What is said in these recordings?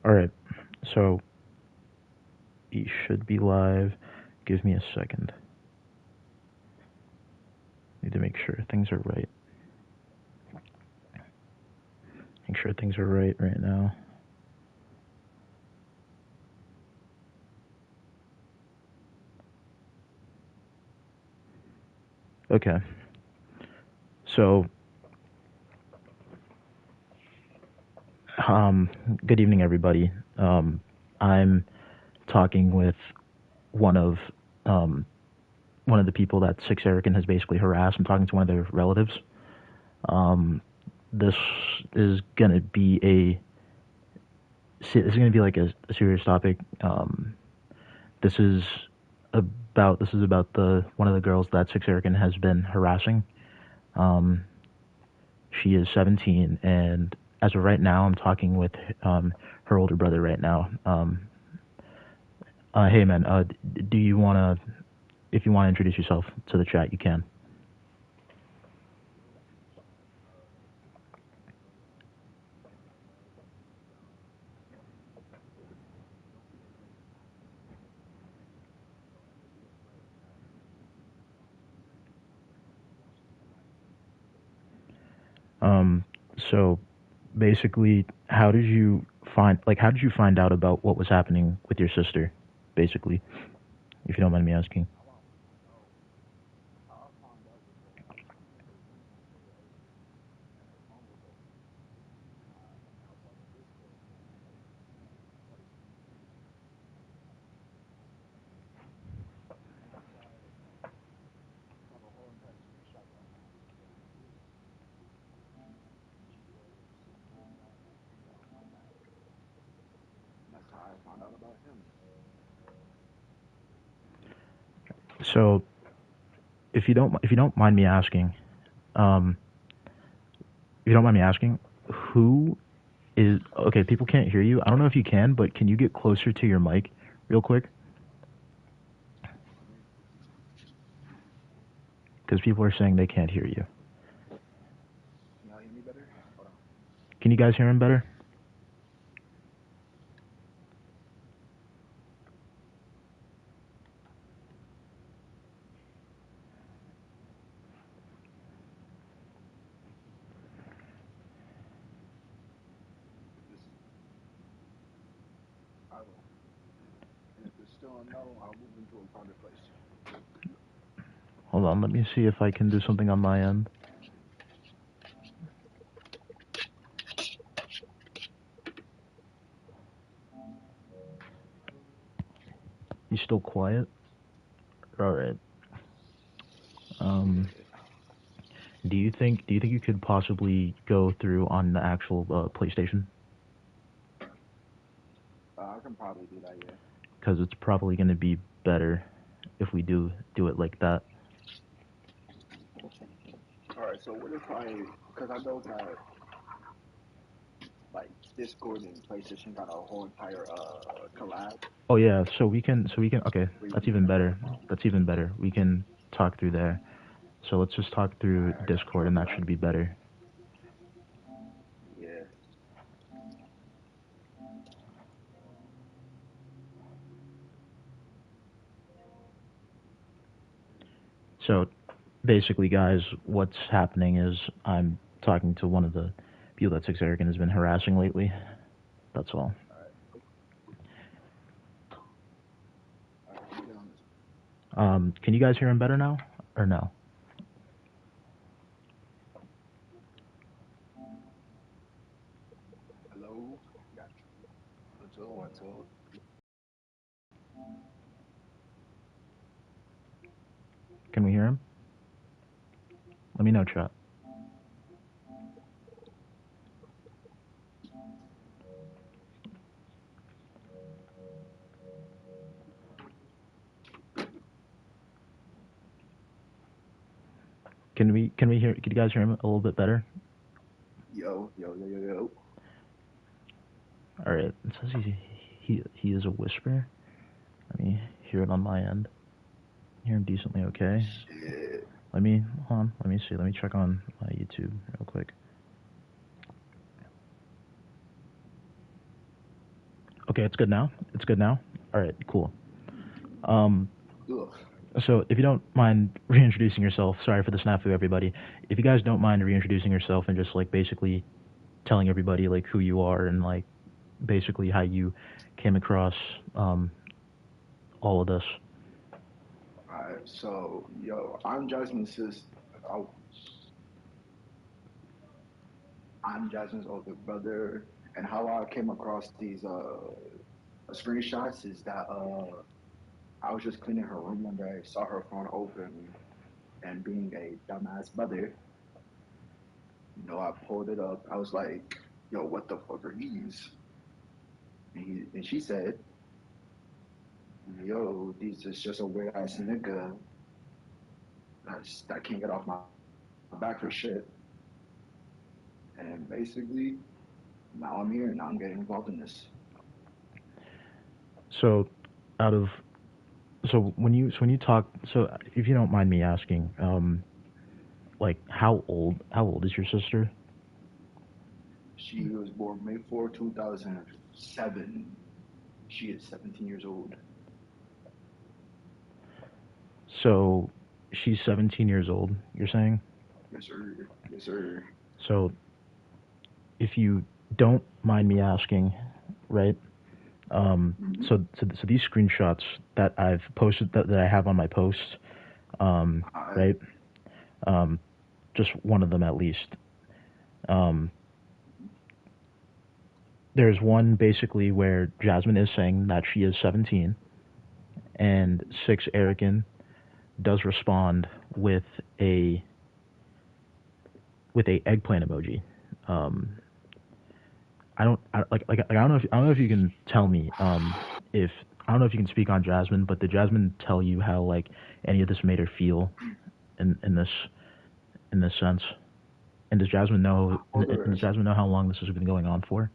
Alright, so you should be live. Give me a second. Need to make sure things are right. Make sure things are right now. Okay. So, good evening, everybody. I'm talking with one of um, one of the people that Six Erican has basically harassed. I'm talking to one of their relatives. This is gonna be like a serious topic. This is about the one of the girls that Six Erican has been harassing. Um, she is 17, and as of right now, I'm talking with her older brother right now. Hey man, do you wanna, if you wanna introduce yourself to the chat, you can. Um, so basically, how did you find out about what was happening with your sister, basically, if you don't mind me asking? So if you don't mind me asking, um, if you don't mind me asking, who is okay? People can't hear you. I don't know if you can, but can you get closer to your mic real quick? Because people are saying they can't hear you. Can you guys hear him better? Hold on, let me see if I can do something on my end. You still quiet? All right. Um, do you think you could possibly go through on the actual PlayStation? Because it's probably going to be better if we do it like that. Oh yeah, so we can okay, that's even better. That's even better. We can talk through there. So let's just talk through Discord and that should be better. So basically guys, what's happening is I'm talking to one of the people that Six Erican has been harassing lately. That's all. Can you guys hear him better now or no? Can we hear him? Let me know, chat. Can you guys hear him a little bit better? All right. It says he is a whisper. Let me hear it on my end. Hear him decently okay. Let me hold on. Let me see. Let me check on my YouTube real quick. Okay, it's good now. It's good now. All right, cool. Um, Ugh. so if you don't mind reintroducing yourself, sorry for the snafu, everybody. If you guys don't mind reintroducing yourself and just like basically telling everybody like who you are and like basically how you came across all of this. Alright, so yo, I'm Jasmine's sis. Oh, I'm Jasmine's older brother, and how I came across these screenshots is that I was just cleaning her room one day, saw her phone open, and being a dumbass brother, I pulled it up. I was like, "Yo, what the fuck are these?" And she said, "Yo, these is just a weird ass nigga that can't get off my back for shit." And basically, now I'm here. Now I'm getting involved in this. So out of so when you talk, so if you don't mind me asking, like how old is your sister? She was born May 4th, 2007. She is 17 years old. So she's 17 years old, you're saying? Yes, sir. Yes, sir. So if you don't mind me asking, right? Mm-hmm. So these screenshots that I've posted that I have on my posts, I, right? Um, just one of them at least. Um, there's one basically where Jasmine is saying that she is 17, and Six Erican does respond with a with a eggplant emoji. Um, I don't know if you can tell me if I don't know if you can speak on Jasmine, but did Jasmine tell you how like any of this made her feel in this sense? And does Jasmine know? I told And her. does Jasmine know how long this has been going on for?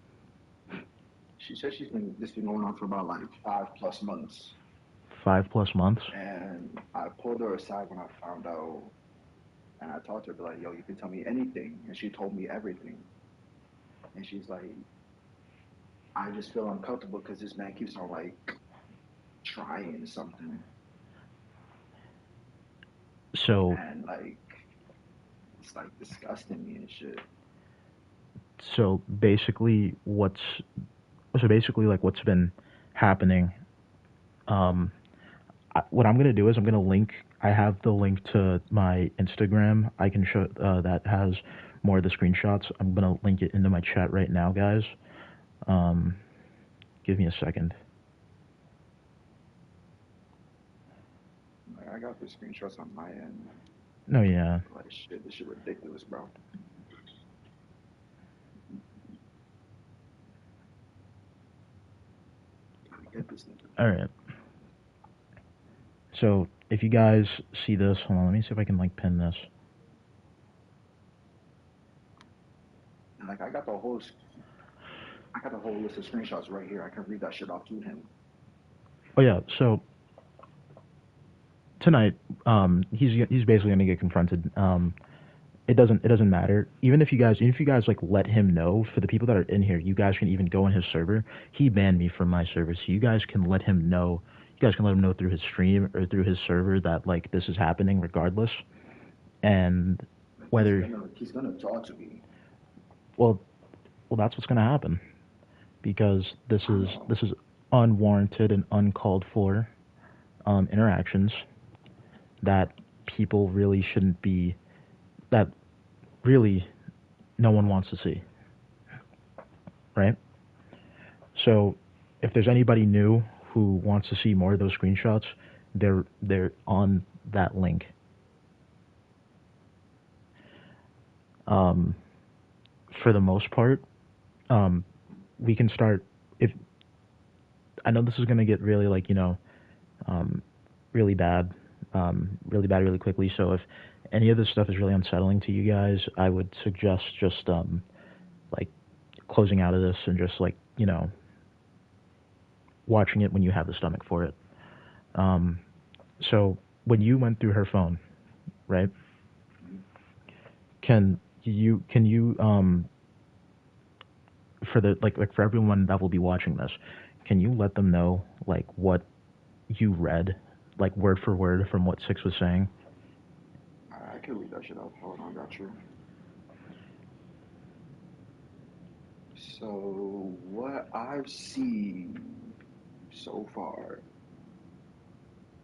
She said this been going on for about like 5 plus months. 5 plus months. And I pulled her aside when I found out, and I talked to her, be like, "Yo, you can tell me anything," and she told me everything. And she's like, "I just feel uncomfortable because this man keeps on like trying something, So and like it's like disgusting me and shit." so basically like what's been happening. Um, what I'm gonna do is I'm gonna link. I have the link to my Instagram. I can show that has more of the screenshots. I'm gonna link it into my chat right now, guys. Um, give me a second. Like I got the screenshots on my end. No, yeah. Like shit, this shit ridiculous, bro. Gotta get this nigga. All right. So if you guys see this, hold on. Let me see if I can like pin this. And like I got the whole list of screenshots right here. I can read that shit off to him. Oh yeah. So tonight, he's basically gonna get confronted. It doesn't matter. Even if you guys like let him know, for the people that are in here, you guys can even go on his server. He banned me from my server, so you guys can let him know. You guys can let him know through his stream or through his server that like this is happening regardless. And Like whether he's gonna talk to me. well that's what's gonna happen because this I is know. this is unwarranted and uncalled for interactions that people really shouldn't be that really no one wants to see, right? So if there's anybody new who wants to see more of those screenshots, they're on that link. Um, for the most part, um, we can start. If I know this is gonna get really like um, really bad, really bad really quickly. So if any of this stuff is really unsettling to you guys, I would suggest just like closing out of this and just like watching it when you have the stomach for it. Um, so when you went through her phone, right? Mhm. Can you for the like for everyone that will be watching this, can you let them know like what you read, like word for word from what Six was saying? I can read that shit up. Hold on, got you. So what I've seen so far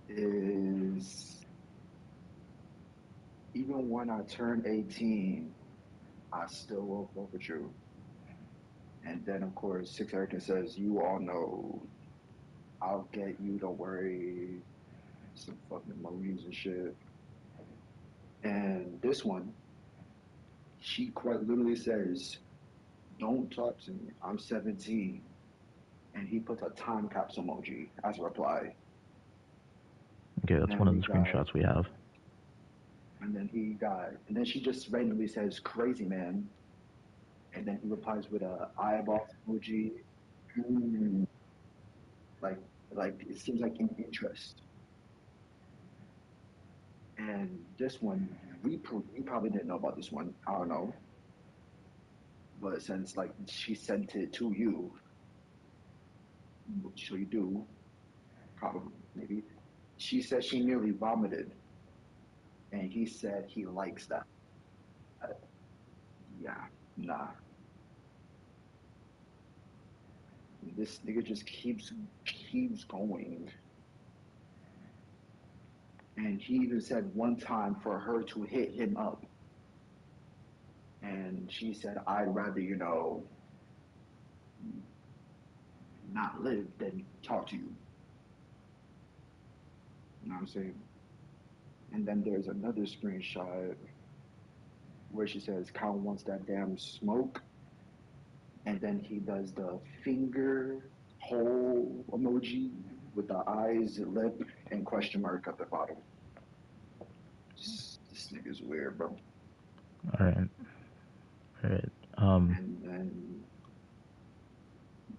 is even when I turned 18, I still won't fuck with you. And then of course Six Erica says, "You all know I'll get you. Don't worry." Some fucking emojis and shit. And this one, she quite literally says, "Don't talk to me. I'm 17." And he puts a time capsule emoji as a reply. Okay, And that's one then of we the got, screenshots we have. and then she just randomly says, "Crazy man." And then he replies with a eyeball emoji. Mm, like, like it seems like in interest. And this one, we probably didn't know about this one. I don't know, but since like she sent it to you, so you do probably maybe. She said she nearly vomited, and he said he likes that. Yeah, nah. This nigga just keeps going. And he even said one time for her to hit him up. And she said, "I'd rather, not live than talk to you." You know what I'm saying? And then there's another screenshot where she says, "Kyle wants that damn smoke." And then he does the finger hole emoji with the eyes, lip, and question mark at the bottom. This nigga's weird, bro. All right, all right. Um, And then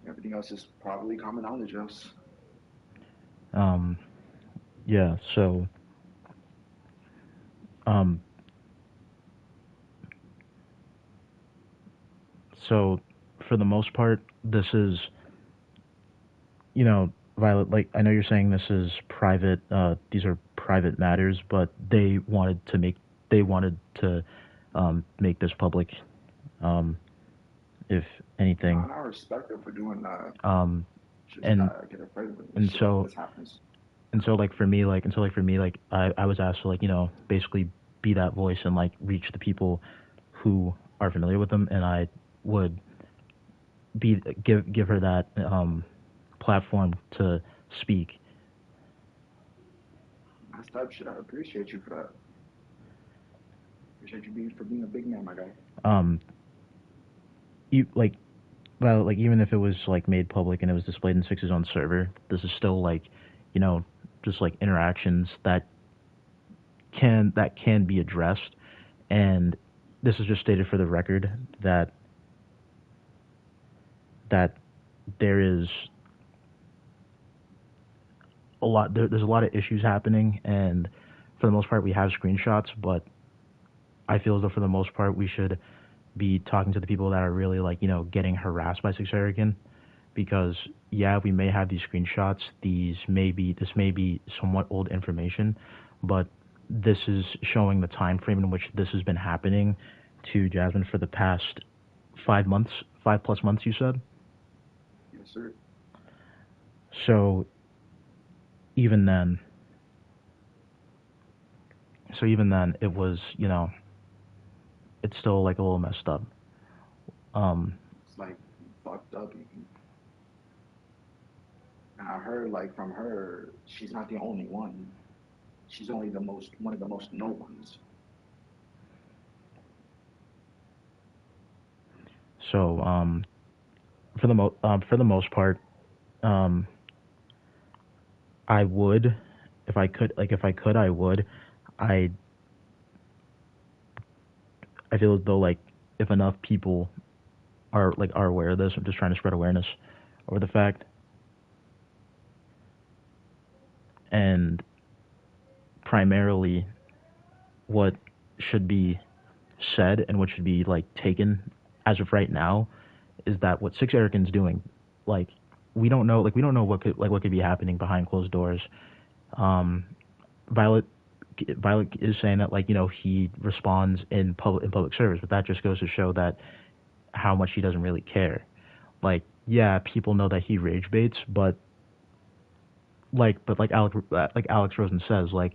everything else is probably common knowledge else. um, yeah. Um, so for the most part, this is, Violet. Like I know you're saying this is private. These are private matters, but they wanted to make this public. Um, if No, anything. and I respect her for doing that. Um, Just and gotta get afraid when this and shit like so this happens. for me, like I was asked to like basically be that voice and like reach the people who are familiar with them, and I would give her that platform to speak. That's type shit. I appreciate you for that. Appreciate you being a big man, my guy. Um, you like well like even if it was like made public and it was displayed in Six's own server, this is still like you know just like interactions that can be addressed, and this is just stated for the record that there is there's a lot of issues happening, and for the most part we have screenshots, but I feel as though for the most part we should be talking to the people that are really like getting harassed by Six American, because yeah, we may have these screenshots, this may be somewhat old information, but this is showing the time frame in which this has been happening to Jasmine for the past 5 months, 5+ months, you said. Yes, sir. So even then, it was it's still like a little messed up. Um, It's like fucked up. And I heard like from her, she's not the only one. She's only the most one of the most known ones. so for the most part, um, I would, if I could, I would. I I feel as though like if enough people are aware of this, I'm just trying to spread awareness over the fact, and primarily what should be said and what should be like taken as of right now is that what Six Erican's doing, like we don't know what could be happening behind closed doors. Um, Violet Violet is saying that like he responds in public service, but that just goes to show that how much he doesn't really care. Like yeah, people know that he rage baits, but like Alex Rosen says, like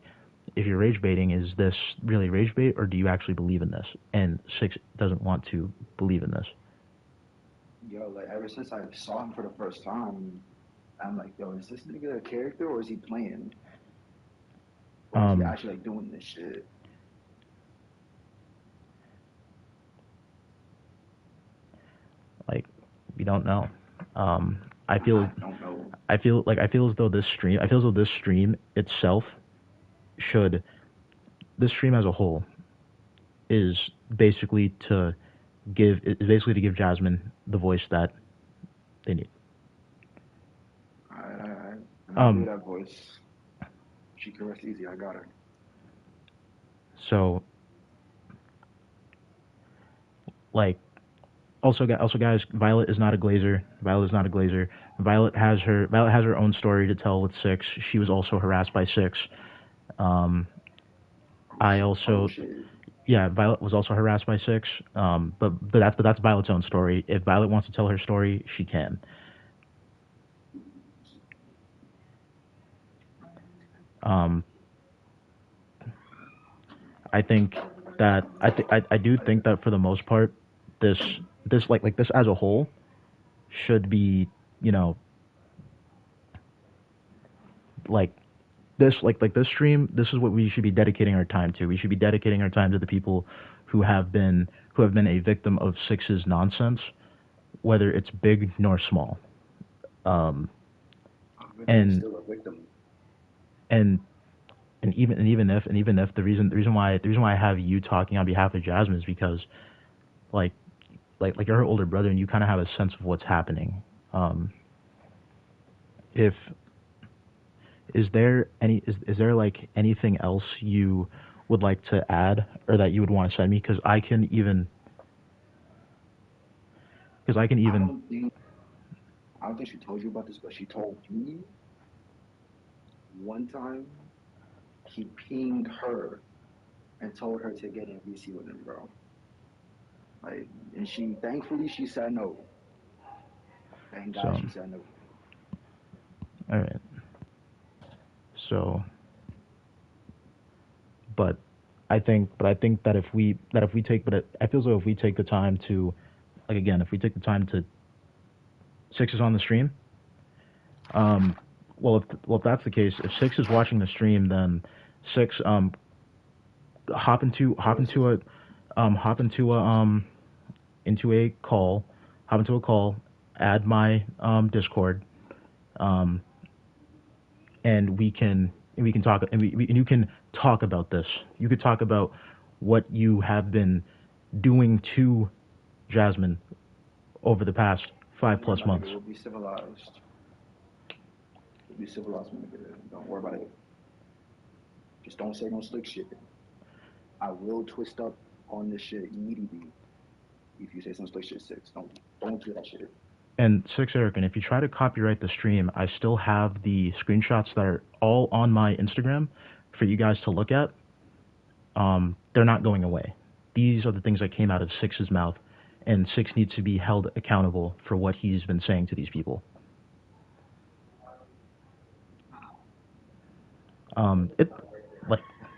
if you're rage baiting, is this really rage bait or do you actually believe in this? And Six doesn't want to believe in this. Yo, like ever since I saw him for the first time, I'm like, yo, is this nigga a character or is he playing? Or is he Um, actually like doing this shit? like we don't know. I feel I don't know. I feel as though this stream itself should this stream as a whole is basically to give Jasmine the voice that they need. I and I'll be Um, that voice. She can rest easy. I got her. so like also guys, Violet is not a glazer. Violet is not a glazer. Violet has her own story to tell with Six. She was also harassed by Six. Um, I Oh also shit. yeah, Violet was also harassed by Six. But that's Violet's own story. If Violet wants to tell her story, she can. Um, I think I do think that for the most part, this this as a whole should be you know like this stream. This is what we should be dedicating our time to. We should be dedicating our time to the people who have been a victim of Six's nonsense, whether it's big nor small. Um, A victim is and still a victim. and and even if the reason why I have you talking on behalf of Jasmine is because like you're her older brother and you kind of have a sense of what's happening. If is there like anything else you would like to add or that you would want to send me because I can I even don't think I don't think she told you about this, but she told me one time he pinged her and told her to get in VC with him, bro. Like, and she thankfully she said no. Thank God so she said no. all right so but I think that if we take but I feel as though if we take the time to like again if we take the time to Six is on the stream. If that's the case, if Six is watching the stream, then Six hop Voice is into a hop into a call, hop into a call, add my Discord, um, and we can talk and you can talk about this. You could talk about what you have been doing to Jasmine over the past five don't worry plus about it, months. nigga. We'll be civilized. We'll be civilized, my nigga. Don't worry about it. Just don't say no slick shit. I will twist up on this shit immediately if you say some slick shit. Six. Don't do that shit. And Six Eric, and if you try to copyright the stream, I still have the screenshots that are all on my Instagram for you guys to look at. They're not going away. These are the things that came out of Six's mouth, and Six needs to be held accountable for what he's been saying to these people. It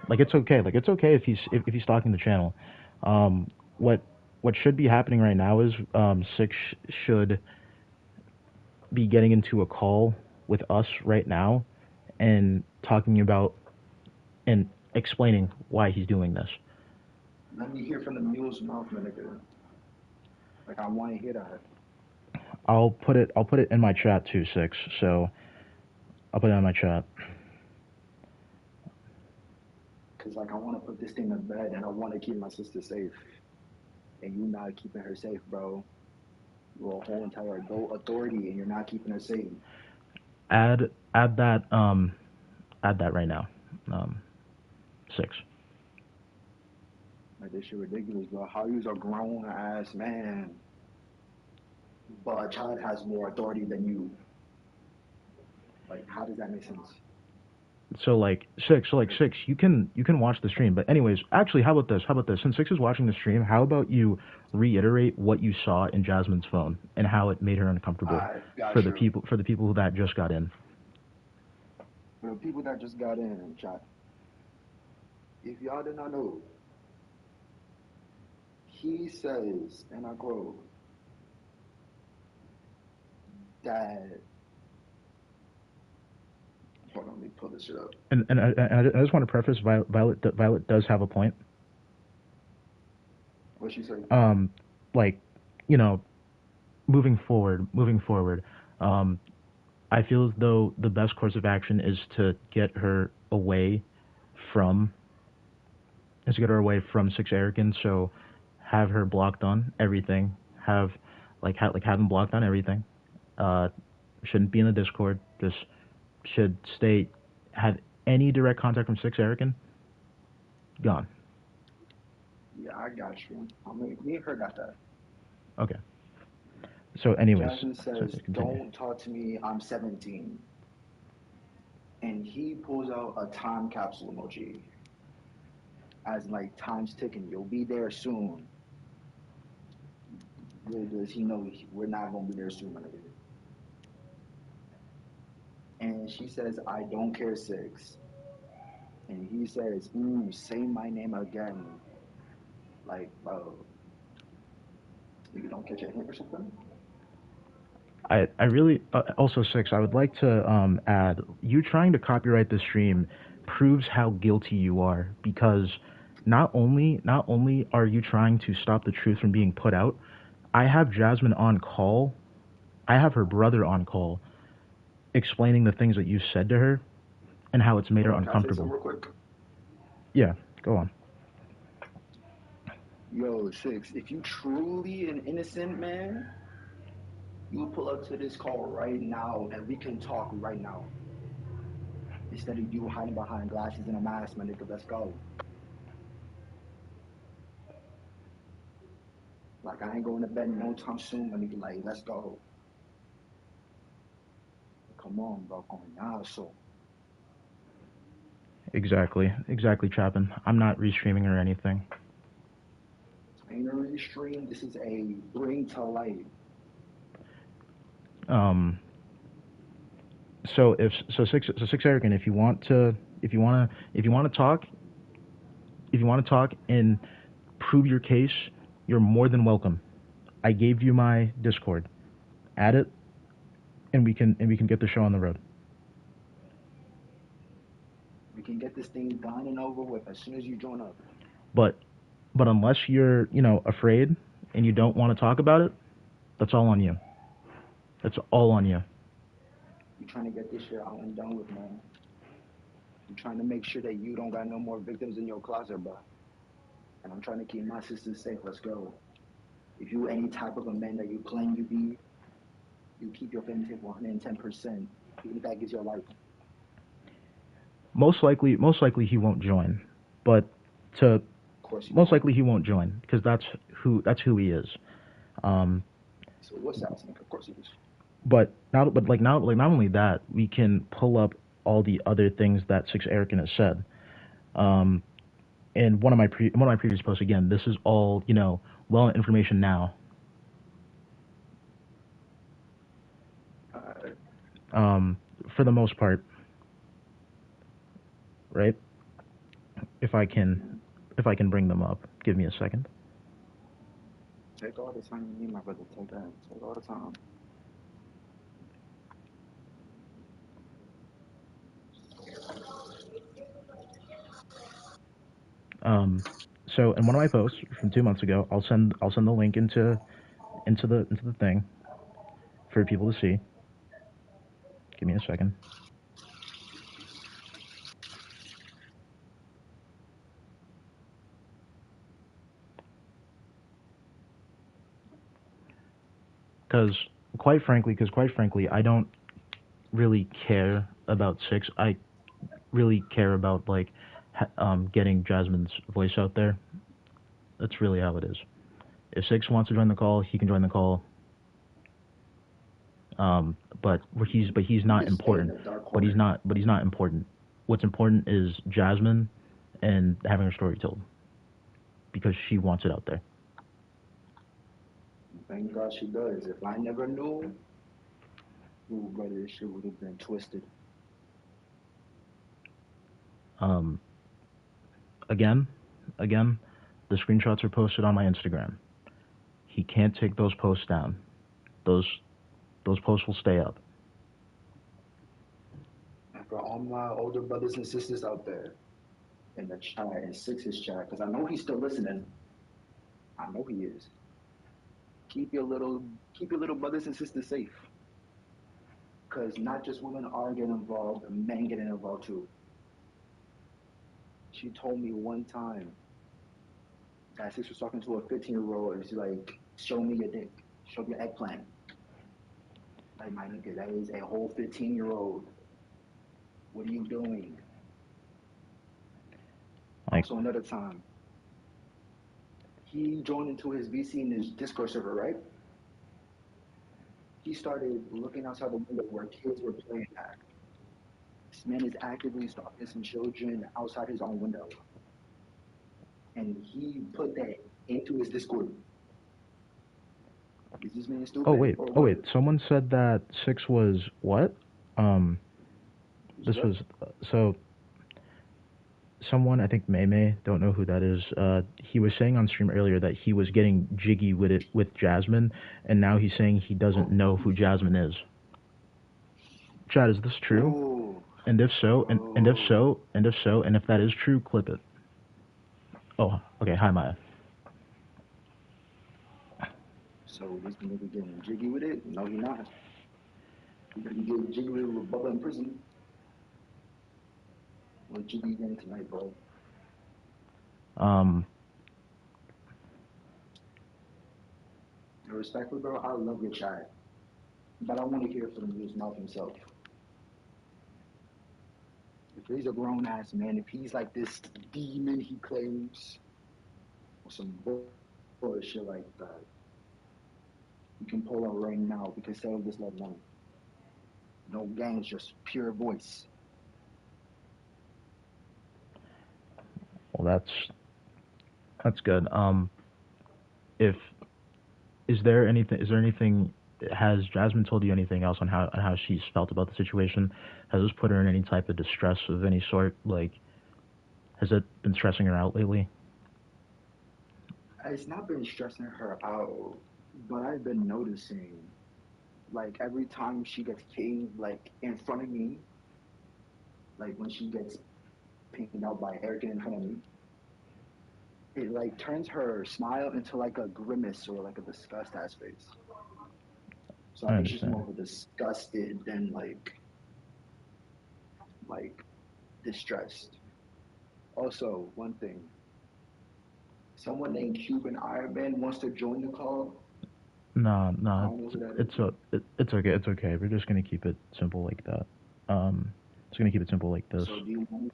like it's okay. Like it's okay if he's stalking the channel. Um, what what should be happening right now is Six should be getting into a call with us right now and talking about and explaining why he's doing this. Let me hear from the mule's mouth, my nigga. Like I want to hear that. I'll put it in my chat too, Six. So I'll put it in my chat. Cause like I want to put this thing to bed and I want to keep my sister safe. And you not keeping her safe, bro. You're a whole entire adult authority and you're not keeping her safe. Add add that add that right now. Um, Six. Like this shit ridiculous, bro. How you's a grown ass man, but a child has more authority than you. Like, how does that make sense? So like six, you can watch the stream. But anyways, actually, how about this? How about this? Since Six is watching the stream, how about you reiterate what you saw in Jasmine's phone and how it made her uncomfortable I got you. for the people that just got in. For the people that just got in, chat, if y'all did not know, he says, and I quote, that. Hold on, let me pull this shit up. And I just want to preface, Violet does have a point. What she say? Like, you know, moving forward, um, I feel as though the best course of action from is to get her away from Six Arrogant. So have her blocked on everything. Have them blocked on everything. Uh, shouldn't be in the Discord. Just should stay. Have any direct contact from Six Arrogant gone. Yeah, I got you. I mean, me and her got that. Okay. So anyways, Jasmine so says, continue. "Don't talk to me. I'm 17." And he pulls out a time capsule emoji, as like time's ticking. You'll be there soon. Little does he know we're not gonna be there soon, my nigga. And she says, "I don't care, Six." And he says, "Say my name again." Like, you don't catch a hint or something? I really also Six. I would like to add you trying to copyright the stream proves how guilty you are because not only are you trying to stop the truth from being put out, I have Jasmine on call. I have her brother on call explaining the things that you said to her and how it's made her Hold on, can I say something uncomfortable. real quick? Yeah, go on. Yo, Six, if you truly an innocent man, you pull up to this call right now and we can talk right now. Instead of you hiding behind glasses and a mask, my nigga, let's go. Like, I ain't going to bed no time soon, my nigga, like, let's go. Come on, bro, going now, so. Exactly, Chapin. I'm not restreaming or anything. Ain't a restream, this is a bring to light. Um, Six Arrogant, if you want to talk and prove your case, you're more than welcome. I gave you my Discord. Add it, and we can get the show on the road. We can get this thing done and over with as soon as you join up. But unless you're afraid and you don't want to talk about it, that's all on you. That's all on you. You trying to get this shit out and done with, man. I'm trying to make sure that you don't got no more victims in your closet, bro. And I'm trying to keep my sisters safe. Let's go. If you any type of a man that you claim you be, you keep your family safe 110%, even if that gives your life. Most likely he won't join, but to Of course you most won't. likely he won't join because that's who he is. Um, So what's that? Of course he is. but not only that, we can pull up all the other things that Six Erican has said. Um, in one of my previous posts, again, this is all well information now. Uh, Um, for the most part, right? If I can mm, if I can bring them up, give me a second. take all the time you need, my brother. Take that. Take all the time. Um, so in one of my posts from 2 months ago, I'll send the link into the thing for people to see. Give me a second. Because quite frankly, I don't really care about Six. I really care about like getting Jasmine's voice out there. That's really how it is. If Six wants to join the call, he can join the call. But he's You not just stay in important. the dark But he's corner. not but he's not important. What's important is Jasmine and having her story told because she wants it out there. Thank God she does. If I never knew, ooh, brother, this shit would have been twisted. Um, again, again, the screenshots are posted on my Instagram. He can't take those posts down. Those those posts will stay up. And for all my older brothers and sisters out there in the chat, in Six's chat, because I know he's still listening. I know he is. Keep your little, keep your little brothers and sisters safe. Because not just women are getting involved, men getting involved too. She told me one time that Six was talking to a 15-year-old and she's like, show me your dick, show me your eggplant. Like, my nigga, that is a whole 15-year-old. What are you doing? Like, Also, another time, he joined into his VC in his Discord server, right? He started looking outside the window where kids were playing at. This man is actively stalking some children outside his own window. And he put that into his Discord. Is this man oh stupid wait, or oh what? wait, someone said that six was what? Um, Is this what? was so someone I think May May, don't know who that is. He was saying on stream earlier that he was getting jiggy with it with Jasmine, and now he's saying he doesn't know who Jasmine is. Chad, is this true? Oh, And if so, and if oh. so, and if so, and if that is true, clip it. Oh, okay. Hi, Maya. So this nigga getting jiggy with it? No, he not. He gonna be getting jiggy with Bubba in prison. What jiggy getting tonight, bro? Um, Respectfully, bro, I love your chat, but I want to hear from his mouth himself. If he's a grown ass man, if he's like this demon he claims, or some bullshit like that, you can pull out right now. We can settle this love now. No games, just pure voice. well, that's good. If is there anything? Has Jasmine told you anything else on how she's felt about the situation? Has this put her in any type of distress of any sort? Like, has it been stressing her out lately? It's not been stressing her out, but I've been noticing, like every time she gets pinged, like in front of me, like when she gets pinged out by Eric in front of me, it like turns her smile into like a grimace or like a disgust ass face. So I I think she's understand. more of a disgusted than like distressed. Also, one thing, someone named Cuban Iron Man wants to join the call. No, I no, don't know who that is. it's okay. It's okay. We're just gonna keep it simple like that. Just gonna keep it simple like this. So do you want me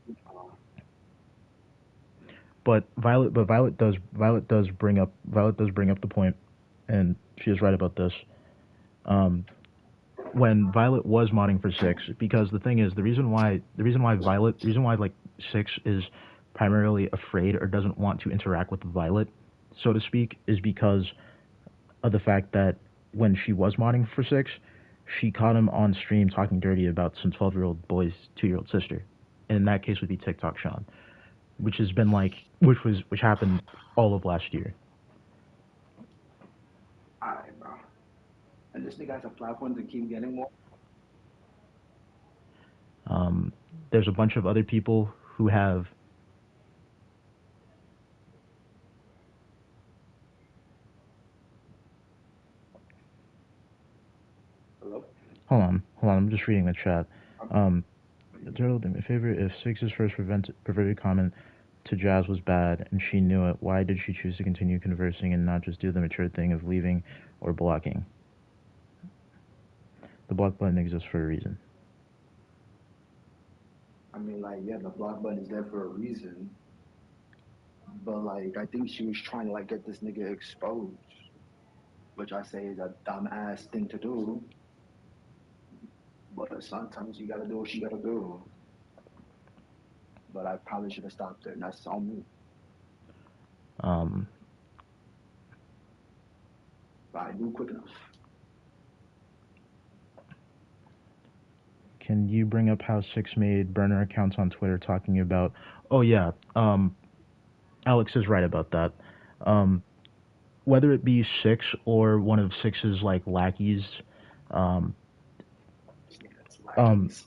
Violet does bring up the point, and she is right about this. Um, when Violet was modding for six, because the thing is, the reason why like six is primarily afraid or doesn't want to interact with Violet, so to speak, is because of the fact that when she was modding for six, she caught him on stream talking dirty about some 12-year-old boy's 2-year-old sister. And in that case would be TikTok Sean, which has been like, which happened all of last year. Alright, bro. And this nigga has a platform to keep getting more. Um, there's a bunch of other people who have. Hello? Hold on. I'm just reading the chat. Um, Gerald, do me a favor. If Six's first perverted comment to Jazz was bad and she knew it, why did she choose to continue conversing and not just do the mature thing of leaving or blocking? The block button exists for a reason. I mean, like, yeah, the block button is there for a reason, but like, I think she was trying to like get this nigga exposed, which I say is a dumbass thing to do. But sometimes you gotta do what you gotta do. But I probably should have stopped there, and that's on me. Um, But I knew quick enough. can you bring up how Six made burner accounts on Twitter talking about? Oh yeah, Alex is right about that. Um, whether it be Six or one of Six's like lackeys, um, Yeah, it's um, lackeys.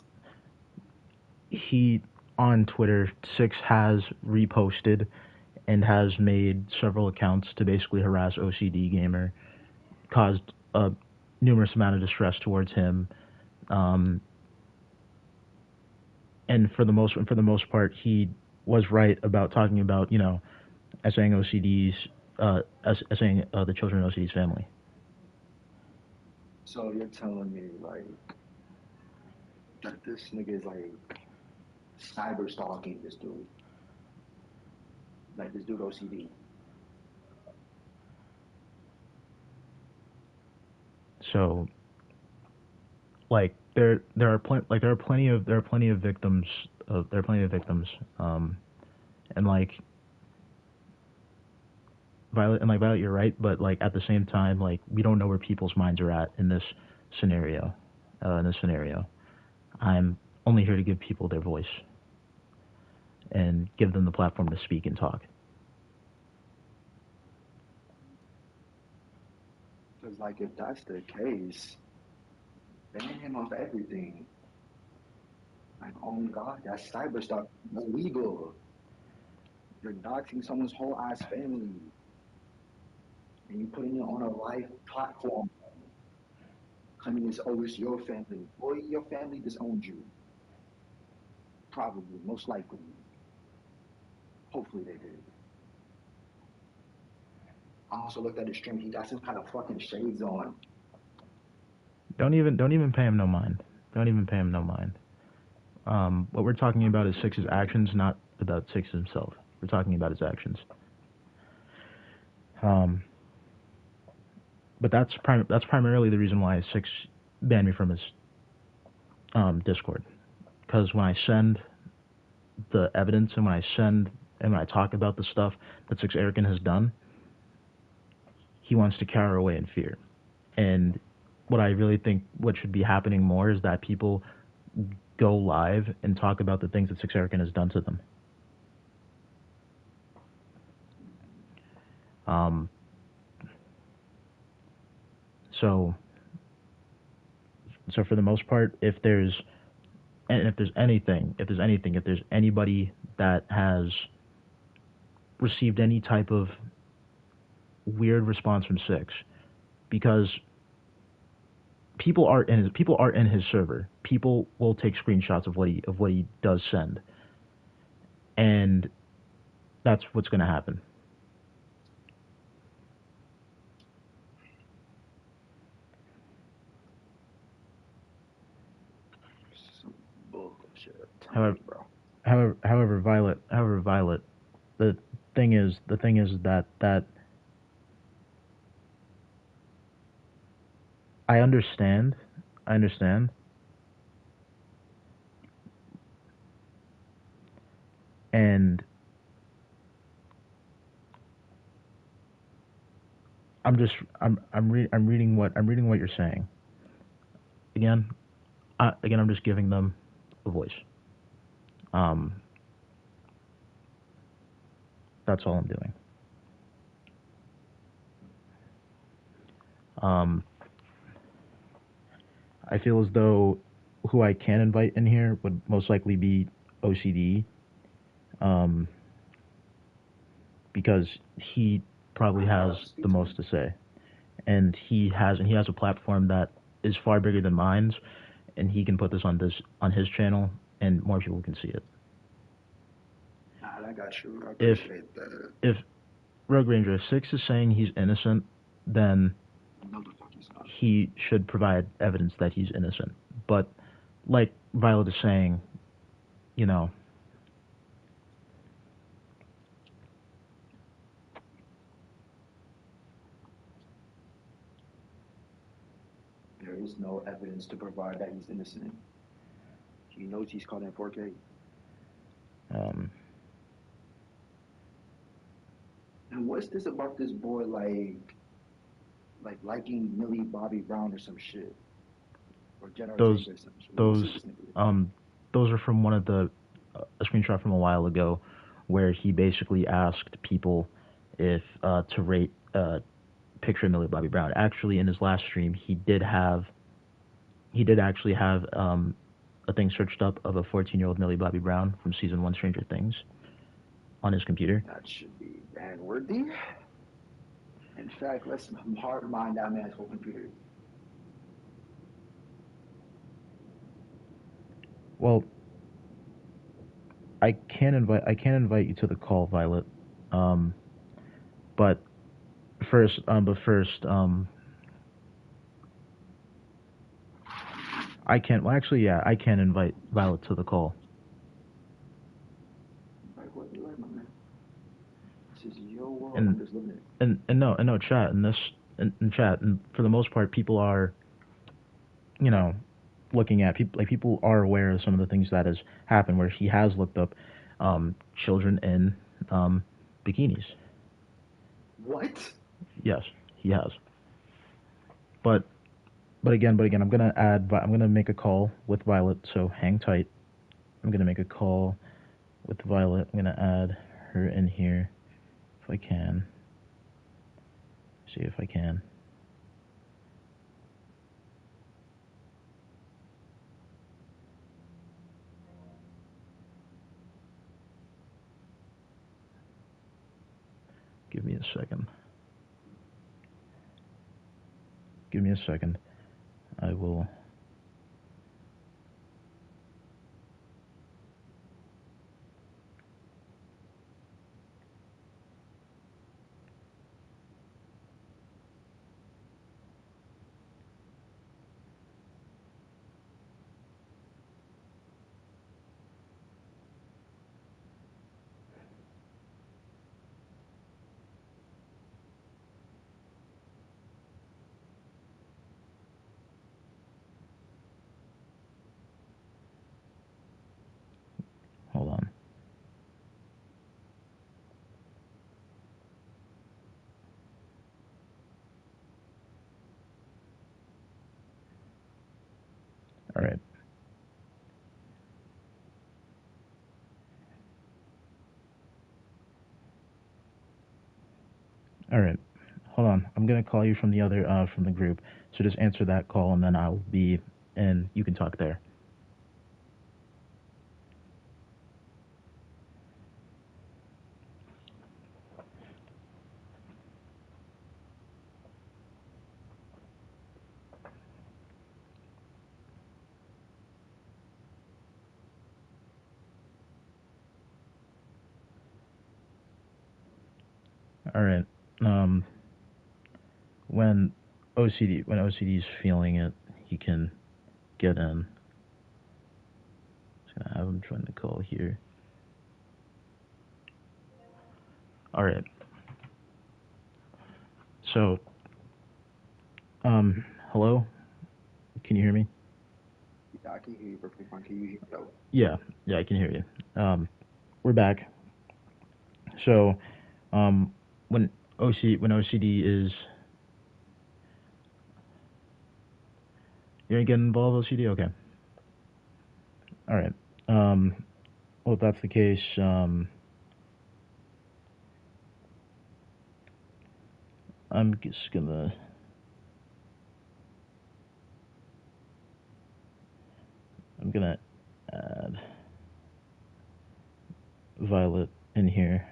he on Twitter Six has reposted and has made several accounts to basically harass OCD Gamer, caused a numerous amount of distress towards him, um, and for the most part, he was right about talking about essaying OCD's essaying the children in OCD's family. So you're telling me like that this nigga is like cyber stalking this dude, like this dude OCD. So there are plenty of victims there are plenty of victims, and like Violet, you're right, but like at the same time, like we don't know where people's minds are at in this scenario. I'm only here to give people their voice and give them the platform to speak and talk. Because like if that's the case, ban him off everything. Like oh God, that's cyber stalking. That's illegal. You're doxing someone's whole ass family, and you putting it on a live platform. Claiming it's always your family. Boy, your family disowned you. Probably, most likely. Hopefully they did. I also looked at his stream. He got some kind of fucking shades on. Don't even pay him no mind. Don't even pay him no mind. What we're talking about is Six's actions, not about Six himself. We're talking about his actions. Um, but that's primarily the reason why Six banned me from his Discord. Because when I send the evidence and when I talk about the stuff that Six Erican has done, he wants to cower away in fear. And what I really think what should be happening more is that people go live and talk about the things that Six Erican has done to them. Um, so for the most part, if there's anybody that has received any type of weird response from Six, because people are in his server. People will take screenshots of what he does send, and that's what's going to happen. Some bullshit. However, You, bro. Violet, the thing is that I understand, and I'm reading what you're saying. Again, I'm just giving them a voice. Um, that's all I'm doing. Um, I feel as though who I can invite in here would most likely be OCD, um, because he probably has the most to say, and he has a platform that is far bigger than mine's, and he can put this on his channel, and more people can see it. Nah, I got you. I appreciate that. If Rogue Ranger 6 is saying he's innocent, then No, the fuck he's not. he should provide evidence that he's innocent. But like Violet is saying, you know, There is no evidence to provide that he's innocent. He knows he's caught in 4K. Um, And what's this about this boy like liking Millie Bobby Brown or some shit or Jen those Ortega or some shit? What's those this nigga? those are from one of the a screenshot from a while ago, where he basically asked people if to rate picture of Millie Bobby Brown. Actually, in his last stream, he did actually have a thing searched up of a 14-year-old Millie Bobby Brown from season one Stranger Things on his computer. That should be ban worthy. In fact, let's hard mind that man's whole computer. Well, I can invite you to the call, Violet. Um, but first, I can. Well, actually, yeah, I can invite Violet to the call. Like, what you like, my man? This is your world. I'm And just living it. and no, chat and this in chat, and for the most part, people are, you know, looking at people, like, people are aware of some of the things that has happened, where he has looked up children in bikinis. What? Yes, he has. But but again, I'm gonna make a call with Violet. So hang tight. I'm gonna make a call with Violet. I'm gonna add her in here if I can. See if I can. Give me a second. Give me a second. I will. Hold on. All right. All right. Hold on. I'm gonna call you from the other from the group. So just answer that call, and then I'll be, and you can talk there. All right. Um, when OCD's feeling it, he can get in. Just gonna have him join the call here. All right. So, hello. Can you hear me? Yeah, I can hear you perfectly fine. Can you hear me though? Yeah. Yeah, I can hear you. We're back. So, um, when when OCD is, you're gonna get involved, OCD. Okay. All right. Um, well, if that's the case, I'm just gonna. I'm gonna add Violet in here.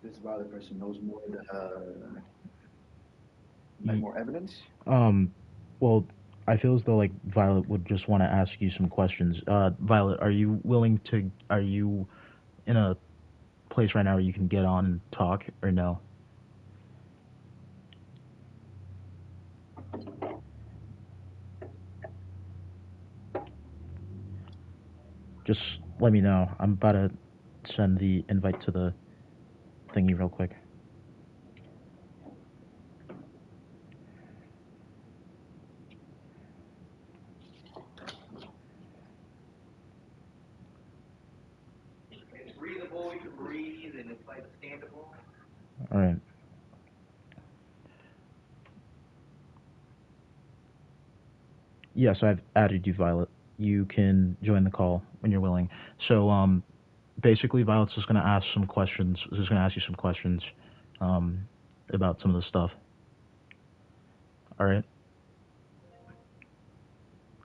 This violent person knows more than like more evidence. Um, well, I feel as though, like, Violet would just want to ask you some questions. Violet, are you willing to? Are you in a place right now where you can get on and talk, or no? Just let me know. I'm about to send the invite to the thingy real quick. All right. Yes, I've added you, Violet. You can join the call when you're willing. So, basically, Violet's just gonna ask some questions. Just gonna ask you some questions, um, about some of the stuff. All right.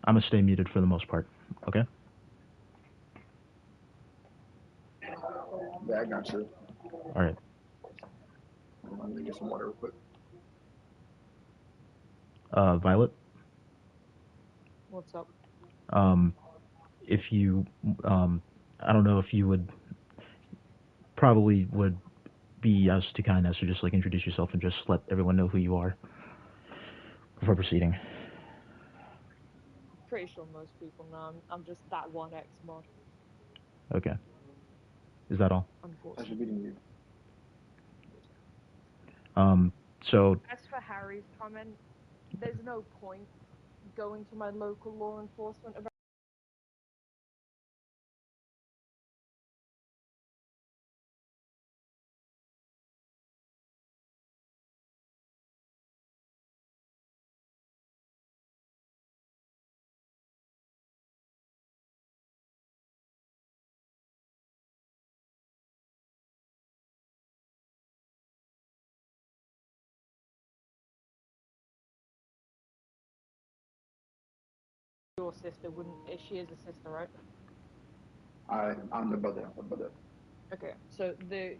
I'm gonna stay muted for the most part. Okay. Yeah, I got you. All right. Let me get some water real quick. Violet. What's up? Um, if you, I don't know if you would probably would be as too kind as to just like introduce yourself and just let everyone know who you are before proceeding. Pretty sure most people know. I'm just that one ex-mod, Okay. Is that all? I should unfortunately. be you. So As for Harry's comment, there's no point going to my local law enforcement about your sister wouldn't. She is a sister, right? I'm the brother. I'm the brother. Okay, so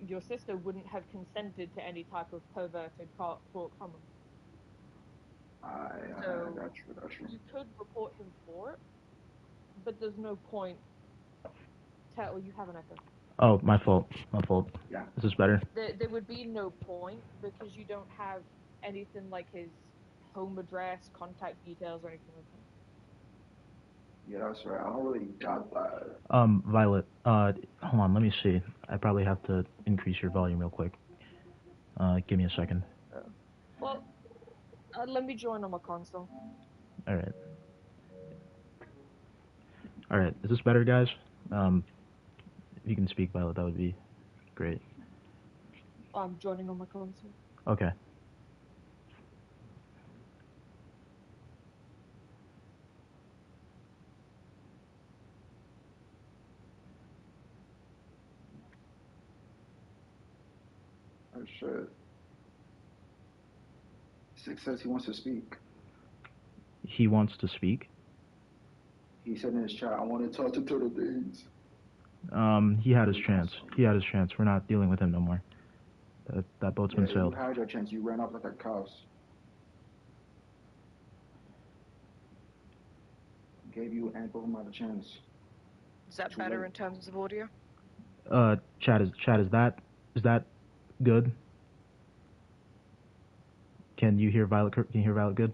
your sister wouldn't have consented to any type of perverted court comment. I So got you. Got you. you could report him for it, but there's no point. You have an echo. oh, my fault. My fault. Yeah. Is this better? There would be no point because you don't have anything like his home address, contact details, or anything like that. Yeah, that's right. I don't really got that. Violet. Hold on. Let me see. I probably have to increase your volume real quick. Give me a second. Well, let me join on my console. All right. All right. Is this better, guys? If you can speak, Violet, that would be great. I'm joining on my console. Okay. Oh shit. Six says he wants to speak. He wants to speak. He said in his chat, "I want to talk to Turtle Days." He had his chance. He had his chance. We're not dealing with him no more. That boat's been Yeah, you sailed. had your chance. You ran off like a cows. Gave you ample amount of chance. Is that Too better late. in terms of audio? Chat is that good? Can you hear Violet? Can you hear Violet good?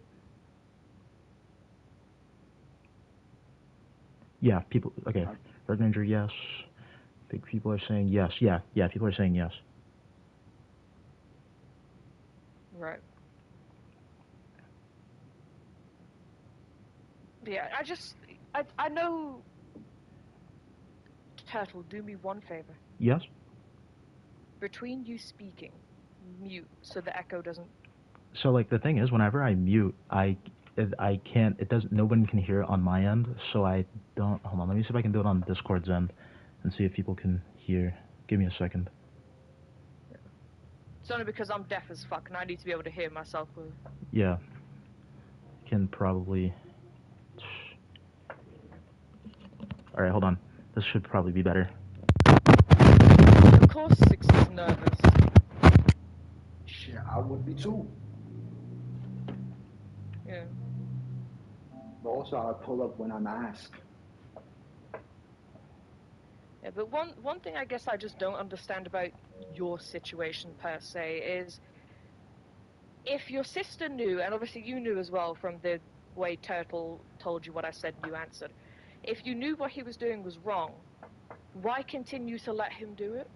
Yeah. People. Okay. Bird Ninja, yes. Big people are saying yes. Yeah. Yeah. People are saying yes. Right. Yeah, I know. Turtle, do me one favor. Yes. Between you speaking, mute so the echo doesn't. So like the thing is, whenever I mute, I can't. It doesn't. No one can hear it on my end. So I don't. Hold on. Let me see if I can do it on Discord's end, and see if people can hear. Give me a second. It's only because I'm deaf as fuck and I need to be able to hear myself clearly. Yeah. Can probably. All right. Hold on. This should probably be better. Of course, Six is nervous. Shit, I would be too. Yeah. But also, I pull up when I'm asked. Yeah, but one thing I guess I just don't understand about your situation per se is if your sister knew, and obviously you knew as well from the way Turtle told you what I said and you answered, if you knew what he was doing was wrong, why continue to let him do it?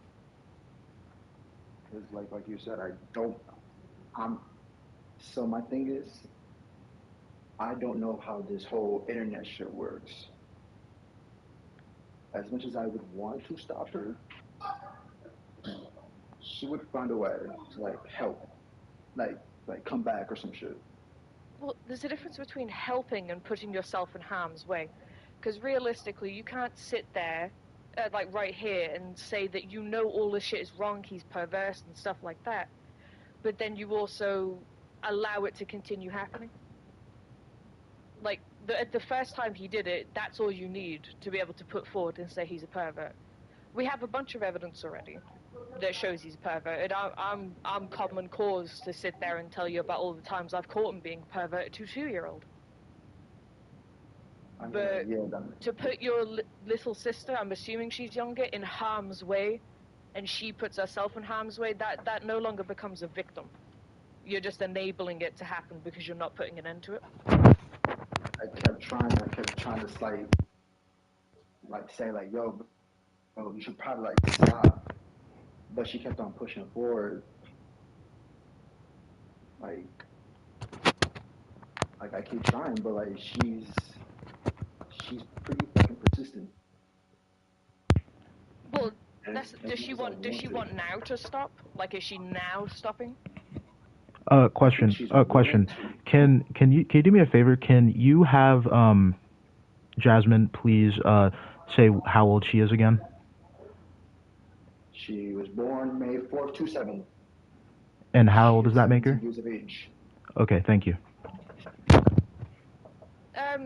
Because, like you said, I don't. I'm. So my thing is, I don't know how this whole internet shit works. As much as I would want to stop her, she would find a way to like help, like come back or some shit. Well, there's a difference between helping and putting yourself in harm's way. Because realistically, you can't sit there, like right here, and say that you know all this shit is wrong, he's perverse and stuff like that, but then you also allow it to continue happening. Like, the first time he did it, that's all you need to be able to put forward and say he's a pervert. We have a bunch of evidence already that shows he's a pervert, and I'm common cause to sit there and tell you about all the times I've caught him being a pervert to a 2-year-old. But to put your little sister, I'm assuming she's younger, in harm's way, and she puts herself in harm's way, that no longer becomes a victim. You're just enabling it to happen because you're not putting an end to it. I kept trying to say like, yo, bro, you should probably like stop. But she kept on pushing forward. Like I keep trying, but like she's pretty fucking persistent. Well, does she want now to stop? Like, is she now stopping? Question. Question. Can you do me a favor? Can you have Jasmine please say how old she is again? She was born May 4th, 27. And how old does that make her? Years of age. Okay, thank you.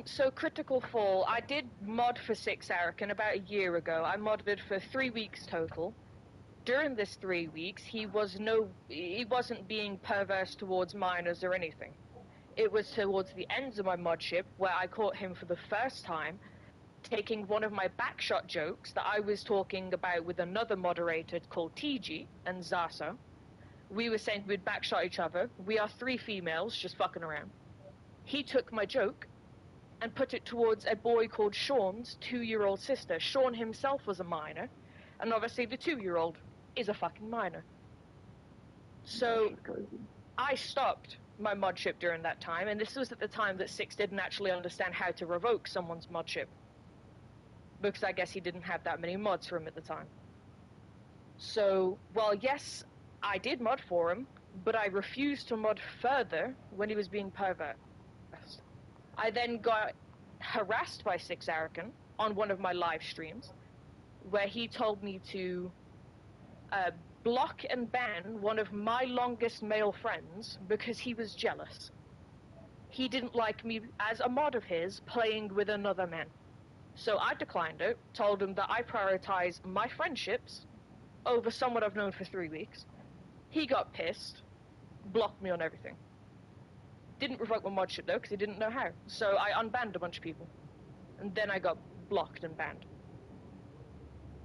So Critical Fall, I did mod for 6 Arakan about a year ago. I modded for 3 weeks total. During this 3 weeks, he wasn't being perverse towards minors or anything. It was towards the ends of my modship where I caught him for the first time taking one of my backshot jokes that I was talking about with another moderator called TG and Zasa. We were saying we'd backshot each other. We are 3 females just fucking around. He took my joke and put it towards a boy called Sean's 2-year-old sister. Sean himself was a minor, and obviously the 2-year-old is a fucking minor. So I stopped my modship during that time, and this was at the time that Six didn't actually understand how to revoke someone's modship, because I guess he didn't have that many mods for him at the time. So, well, yes, I did mod for him, but I refused to mod further when he was being perverse. I then got harassed by Six Arakan on one of my live streams, where he told me to block and ban one of my longest male friends because he was jealous. He didn't like me as a mod of his playing with another man. So I declined it, told him that I prioritize my friendships over someone I've known for 3 weeks. He got pissed, blocked me on everything. Didn't revoke my modship though, because he didn't know how. So I unbanned a bunch of people. And then I got blocked and banned.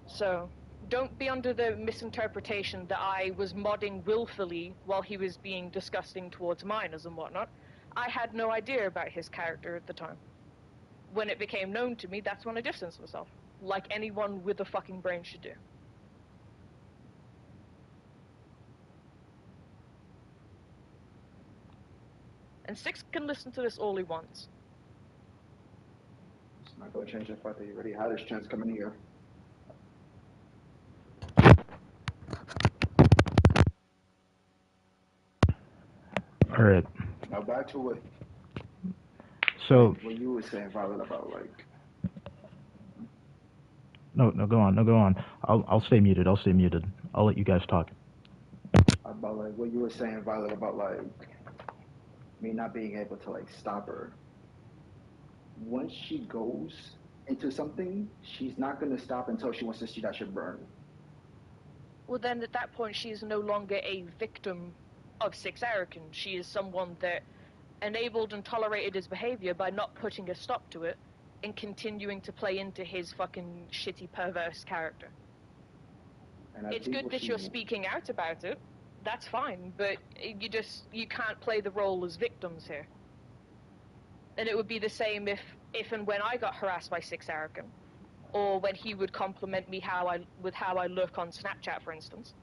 So don't be under the misinterpretation that I was modding willfully while he was being disgusting towards minors and whatnot. I had no idea about his character at the time. When it became known to me, that's when I distanced myself. Like anyone with a fucking brain should do. And Six can listen to this all he wants. It's not going to change the fact that you already had his chance coming here. Alright. Now back to what you were saying, Violet, about like... No, go on. I'll stay muted. I'll let you guys talk. About like what you were saying, Violet, about like me not being able to like stop her. Once she goes into something, she's not going to stop until she wants to see that shit burn. Well, then at that point, she is no longer a victim of Six Arakan. She is someone that enabled and tolerated his behavior by not putting a stop to it and continuing to play into his fucking shitty, perverse character. It's good that you're speaking out about it. That's fine, but you can't play the role as victims here. And it would be the same if and when I got harassed by Six Arakan, or when he would compliment me with how I look on Snapchat, for instance,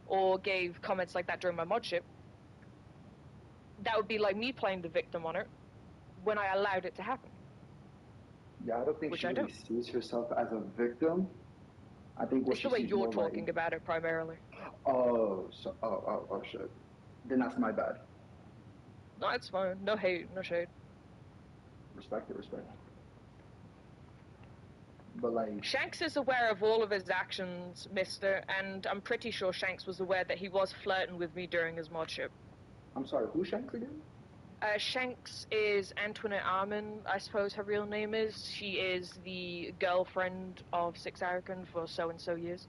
or gave comments like that during my modship. That would be like me playing the victim on it when I allowed it to happen. Yeah, I don't think she really sees herself as a victim. I think it's the way you're talking about it primarily. Oh, shit. Then that's my bad. No, it's fine. No hate, no shade. Respect it, respect. But like, Shanks is aware of all of his actions, mister, and I'm pretty sure Shanks was aware that he was flirting with me during his modship. I'm sorry, who Shanks again? Shanks is Antoinette Armin, I suppose her real name is. She is the girlfriend of Six Arakan for so-and-so years.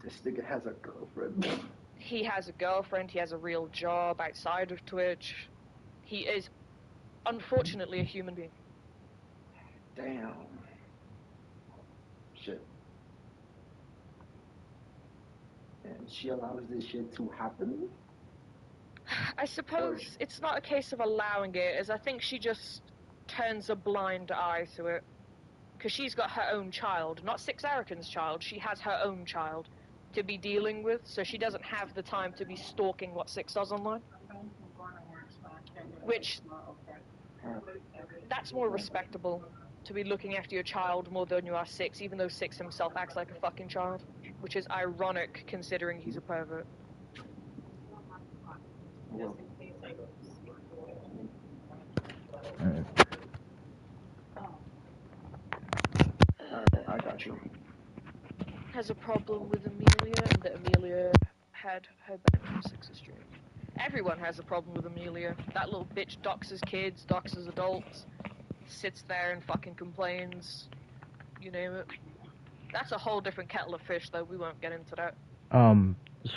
This nigga has a girlfriend. He has a girlfriend, he has a real job outside of Twitch. He is, unfortunately, a human being. Damn. Shit. And she allows this shit to happen? I suppose it's not a case of allowing it, as I think she just turns a blind eye to it. Because she's got her own child, not Six Arakan's child, she has her own child to be dealing with, so she doesn't have the time to be stalking what Six does online. Which, that's more respectable, to be looking after your child more than you are Six, even though Six himself acts like a fucking child. Which is ironic, considering he's a pervert. Well, alright, I got you. Has a problem with Amelia, and that Amelia had her back from Six's stream. Everyone has a problem with Amelia. That little bitch doxes kids, doxes adults, sits there and fucking complains. You name it. That's a whole different kettle of fish, though. We won't get into that.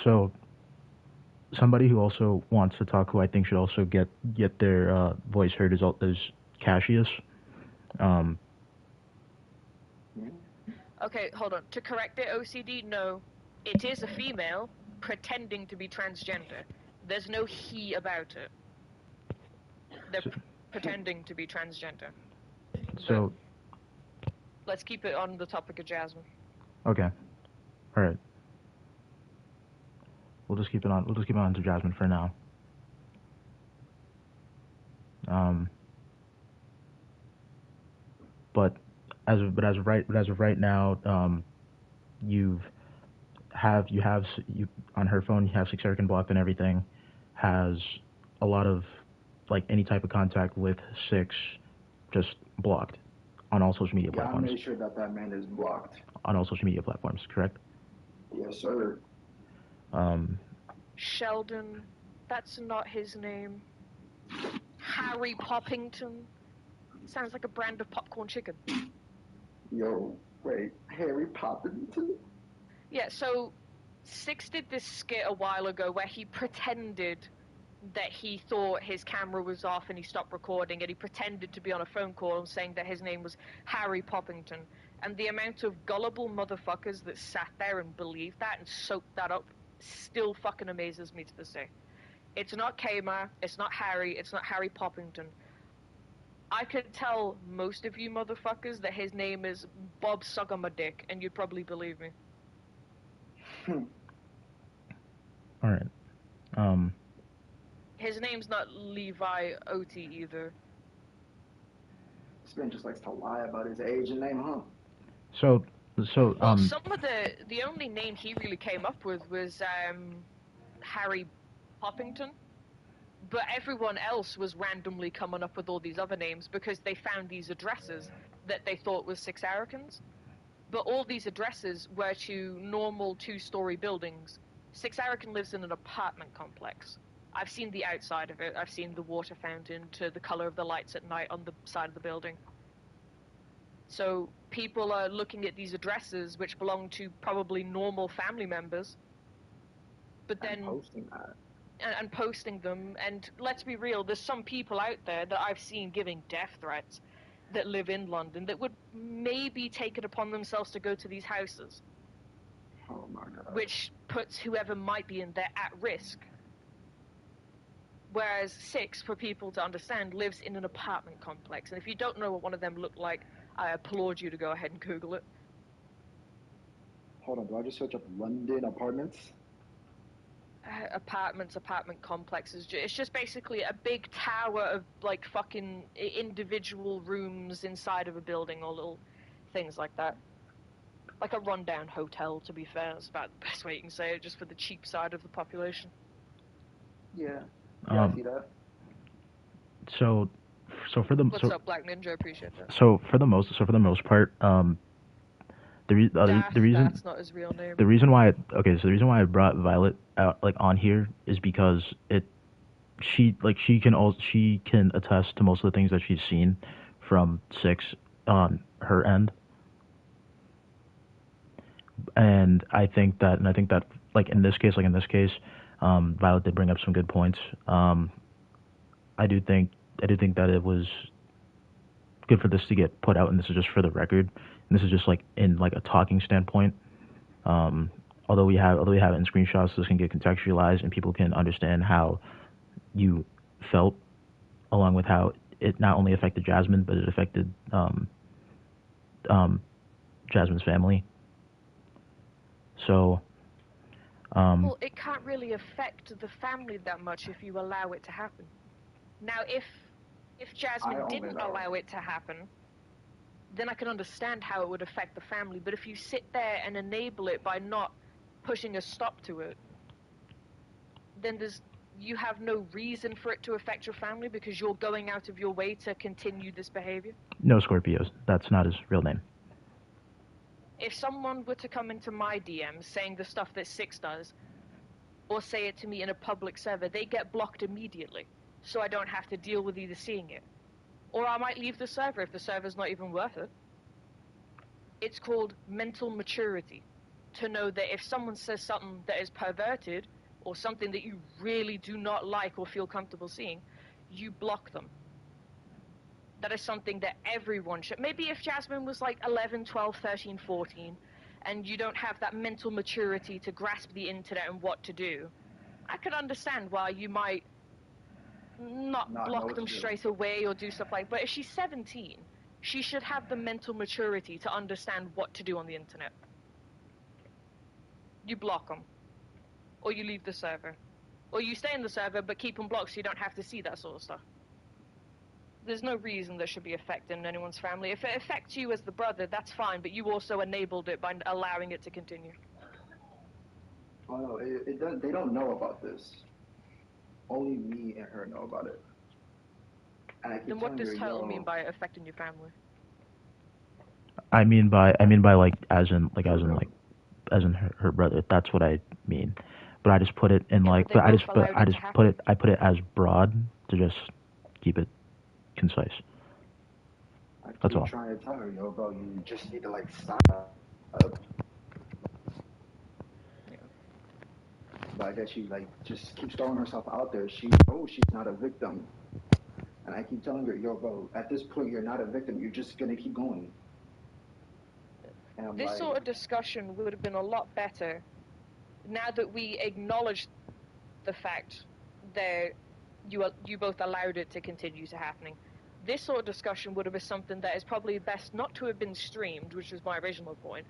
So somebody who also wants to talk, who I think should also get their voice heard, is Cassius. Okay, hold on. To correct it, OCD, no. It is a female pretending to be transgender. There's no he about it. They're pretending to be transgender. So let's keep it on the topic of Jasmine. Okay. All right. We'll just keep it on to Jasmine for now. But as of right now, you on her phone, you have Six Erican blocked and everything. Has a lot of like any type of contact with Six just blocked on all social media platforms. I made sure that man is blocked on all social media platforms. Correct? Yes, sir. Sheldon, that's not his name. Harry Poppington. Sounds like a brand of popcorn chicken. Yo, wait, Harry Poppington? Yeah, so Six did this skit a while ago where he pretended that he thought his camera was off and he stopped recording, and he pretended to be on a phone call and saying that his name was Harry Poppington. And the amount of gullible motherfuckers that sat there and believed that and soaked that up still fucking amazes me to this day. It's not Kmart, it's not Harry, it's not Harry Poppington. I could tell most of you motherfuckers that his name is Bob Sugamadick, and you'd probably believe me. Alright. His name's not Levi Oti either. This man just likes to lie about his age and name, huh? So some of the only name he really came up with was Harry Poppington. But everyone else was randomly coming up with all these other names because they found these addresses that they thought was Six Arikans. But all these addresses were to normal 2-story buildings. Six Arakan lives in an apartment complex. I've seen the outside of it. I've seen the water fountain to the color of the lights at night on the side of the building. So people are looking at these addresses which belong to probably normal family members. But then posting that. And posting them, and let's be real, there's some people out there that I've seen giving death threats that live in London that would maybe take it upon themselves to go to these houses. Oh my God. Which puts whoever might be in there at risk. Whereas Six, for people to understand, lives in an apartment complex, and if you don't know what one of them look like, I applaud you to go ahead and Google it. Hold on, do I just search up London apartments? Apartment complexes. It's just basically a big tower of like fucking individual rooms inside of a building or little things like that. like a rundown hotel. To be fair, that's about the best way you can say it, just for the cheap side of the population. Yeah. Yeah, I see that. So, so for the What's up, Black Ninja? Appreciate that. so for the most part, the reason That's not his real name. the reason why okay, so the reason why I brought Violet out like on here is because she can attest to most of the things that she's seen from Six on her end, and I think that like in this case, Violet did bring up some good points. I do think that it was good for this to get put out, and this is just for the record. And this is just like in like a talking standpoint. Although we have it in screenshots, this can get contextualized, and people can understand how you felt, along with how it not only affected Jasmine, but it affected Jasmine's family. So, Well, it can't really affect the family that much if you allow it to happen. Now, if Jasmine didn't allow it to happen, then I can understand how it would affect the family. But if you sit there and enable it by not pushing a stop to it, then you have no reason for it to affect your family because you're going out of your way to continue this behavior. no Scorpios. That's not his real name. If someone were to come into my DMs saying the stuff that Six does, or say it to me in a public server, they get blocked immediately. So I don't have to deal with either seeing it. Or I might leave the server if the server's not even worth it. It's called mental maturity. To know that if someone says something that is perverted, or something that you really do not like or feel comfortable seeing, you block them. That is something that everyone should. Maybe if Jasmine was like 11, 12, 13, 14, and you don't have that mental maturity to grasp the internet and what to do, I could understand why you might not block them straight away or do stuff like that. But if she's 17, she should have the mental maturity to understand what to do on the internet. You block them. Or you leave the server. Or you stay in the server but keep them blocked so you don't have to see that sort of stuff. There's no reason that should be affecting anyone's family. If it affects you as the brother, that's fine, but you also enabled it by allowing it to continue. Oh no, they don't know about this. Only me and her know about it. And I keep then what does her, title mean by affecting your family? I mean by like as in her brother. That's what I mean. But I just put it in like I put it as broad to just keep it concise. That's all. I'm trying to tell her, bro, you just need to like stop. Yeah. But I guess she like just keeps throwing herself out there. She's not a victim. And I keep telling her, bro, at this point you're not a victim. You're just gonna keep going. This sort of discussion would have been a lot better now that we acknowledge the fact that you both allowed it to continue to happening. This sort of discussion would have been something that is probably best not to have been streamed, which was my original point,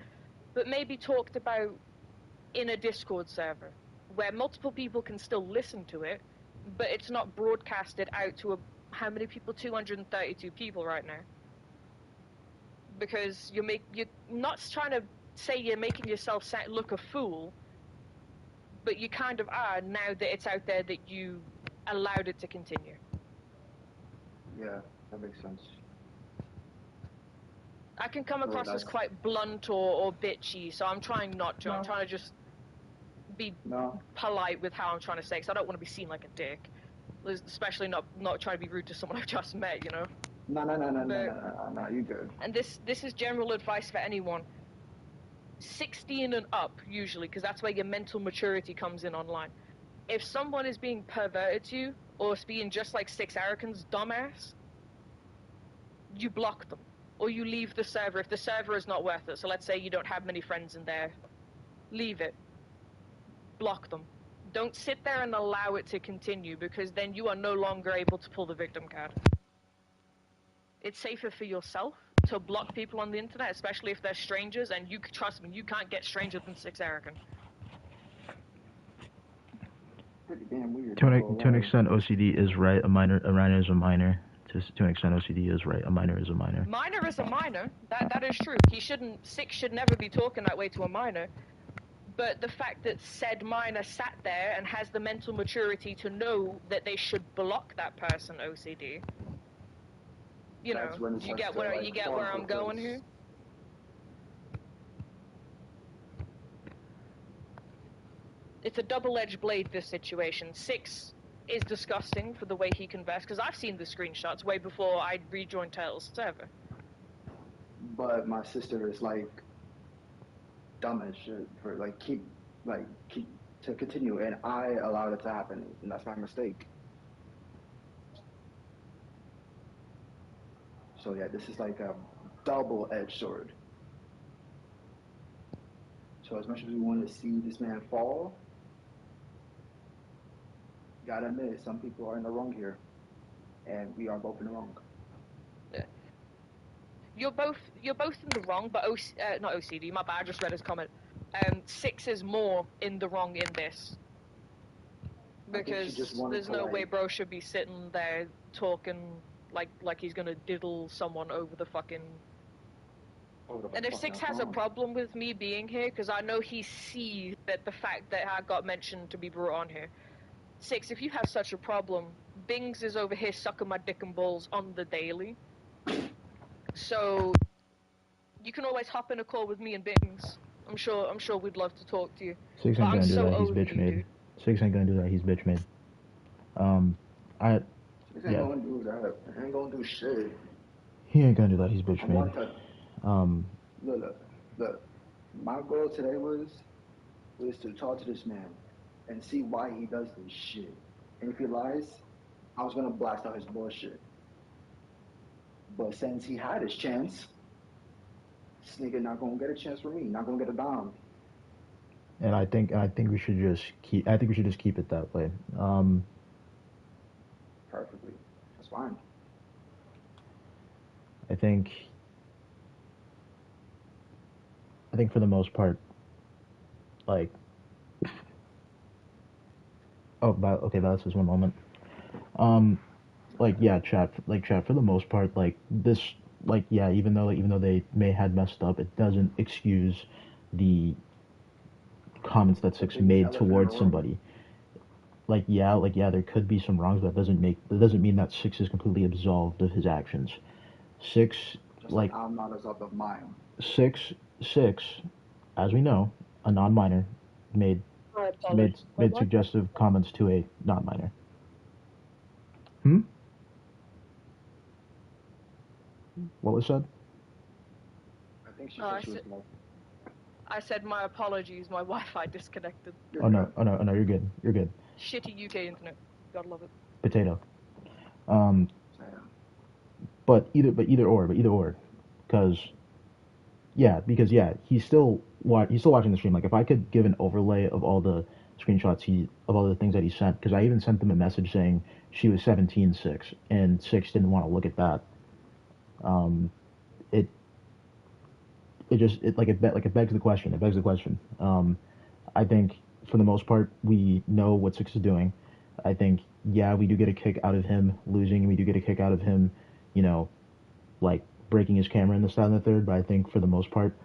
but maybe talked about in a Discord server where multiple people can still listen to it, but it's not broadcasted out to how many people? 232 people right now. Because you're not trying to say you're making yourself look a fool, but you kind of are now that it's out there that you allowed it to continue. Yeah, that makes sense. I can come across as quite blunt or bitchy, so I'm trying not to. No. I'm trying to just be polite with how I'm trying to say, because I don't want to be seen like a dick. Especially not trying to be rude to someone I've just met, you know? No, you good. And this is general advice for anyone. 16 and up, usually, because that's where your mental maturity comes in online. If someone is being perverted to you, or is being just like Six Arrogant's dumbass, you block them. Or you leave the server if the server is not worth it. So let's say you don't have many friends in there. Leave it. Block them. Don't sit there and allow it to continue, because then you are no longer able to pull the victim card. It's safer for yourself to block people on the internet, especially if they're strangers, and you trust me, you can't get stranger than Six Arrogant. Pretty damn weird. To an extent, OCD is right. A minor is a minor. to an extent, OCD is right. A minor is a minor. Minor is a minor. That is true. Six should never be talking that way to a minor. But the fact that said minor sat there and has the mental maturity to know that they should block that person OCD. You know, you get where I'm going here? It's a double-edged blade, this situation. Six is disgusting for the way he conversed, because I've seen the screenshots way before I rejoined Turtle's server. But my sister is like dumb as shit for keep to continue, and I allowed it to happen, and that's my mistake. So yeah, this is like a double-edged sword. So as much as we want to see this man fall, gotta admit, some people are in the wrong here, and we are both in the wrong. You're both in the wrong, but not OCD. My bad. I just read his comment. Six is more in the wrong in this, because there's no way bro should be sitting there talking like he's gonna diddle someone over the fucking. And if Six has a problem with me being here, because I know he sees that the fact that I got mentioned to be brought on here. Six, if you have such a problem, Bings is over here sucking my dick and balls on the daily. So you can always hop in a call with me and Bings. I'm sure we'd love to talk to you. Six ain't gonna do that. He's bitch made. Six ain't gonna do that. He's bitch made. Six ain't gonna do that. He ain't gonna do shit. He ain't gonna do that. He's bitch made. Look. My goal today was to talk to this man and see why he does this shit. And if he lies, I was gonna blast out his bullshit. But since he had his chance, this nigga not gonna get a chance from me. Not gonna get a dime. And I think we should just keep. I think we should just keep it that way. Perfectly. That's fine. I think for the most part, like. Okay, that's just one moment. Chat, for the most part, this, even though they may had messed up, it doesn't excuse the comments that Six made towards somebody. There could be some wrongs, but that doesn't mean that Six is completely absolved of his actions. Six, I'm not absolved of mine. Six, as we know, a non-minor made suggestive comments to a non-minor. What was said? I think she said she was low. I said my apologies. My Wi-Fi disconnected. No, you're good. You're good. Shitty UK internet. Gotta love it. Potato. But either or, because he's still watching the stream. Like, if I could give an overlay of all the screenshots of all the things that he sent, because I even sent them a message saying she was 17-6, and Six didn't want to look at that. It begs the question. I think for the most part we know what Six is doing. I think we do get a kick out of him losing, and we do get a kick out of him, breaking his camera in the style and the third. But I think for the most part,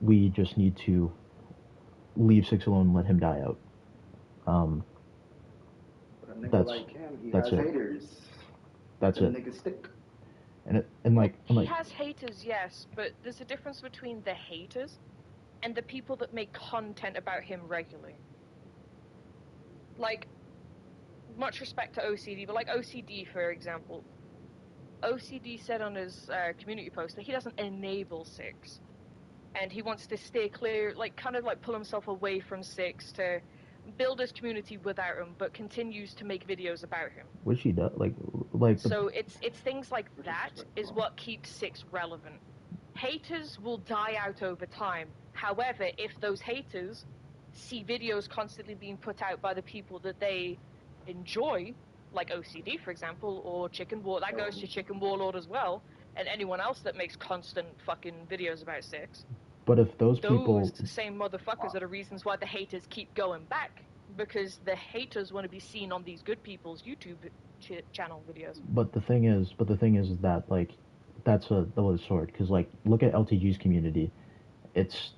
we just need to leave Six alone and let him die out. That's it. Haters. That's it. Nigga stick. He has haters, yes, but there's a difference between the haters and the people that make content about him regularly. Much respect to OCD, but OCD, for example. OCD said on his community post that he doesn't enable Six, and he wants to stay clear, pull himself away from Six to build his community without him, but continues to make videos about him. Which he does, So it's things like that is what keeps Six relevant. Haters will die out over time. However, if those haters see videos constantly being put out by the people that they enjoy, like OCD, for example, or Chicken War, that goes to Chicken Warlord as well, and anyone else that makes constant fucking videos about Six. But if those people... same motherfuckers are the reasons why the haters keep going back, because the haters want to be seen on these good people's YouTube channel videos. But the thing is that like that's a double-edged sword because like look at LTG's community. It's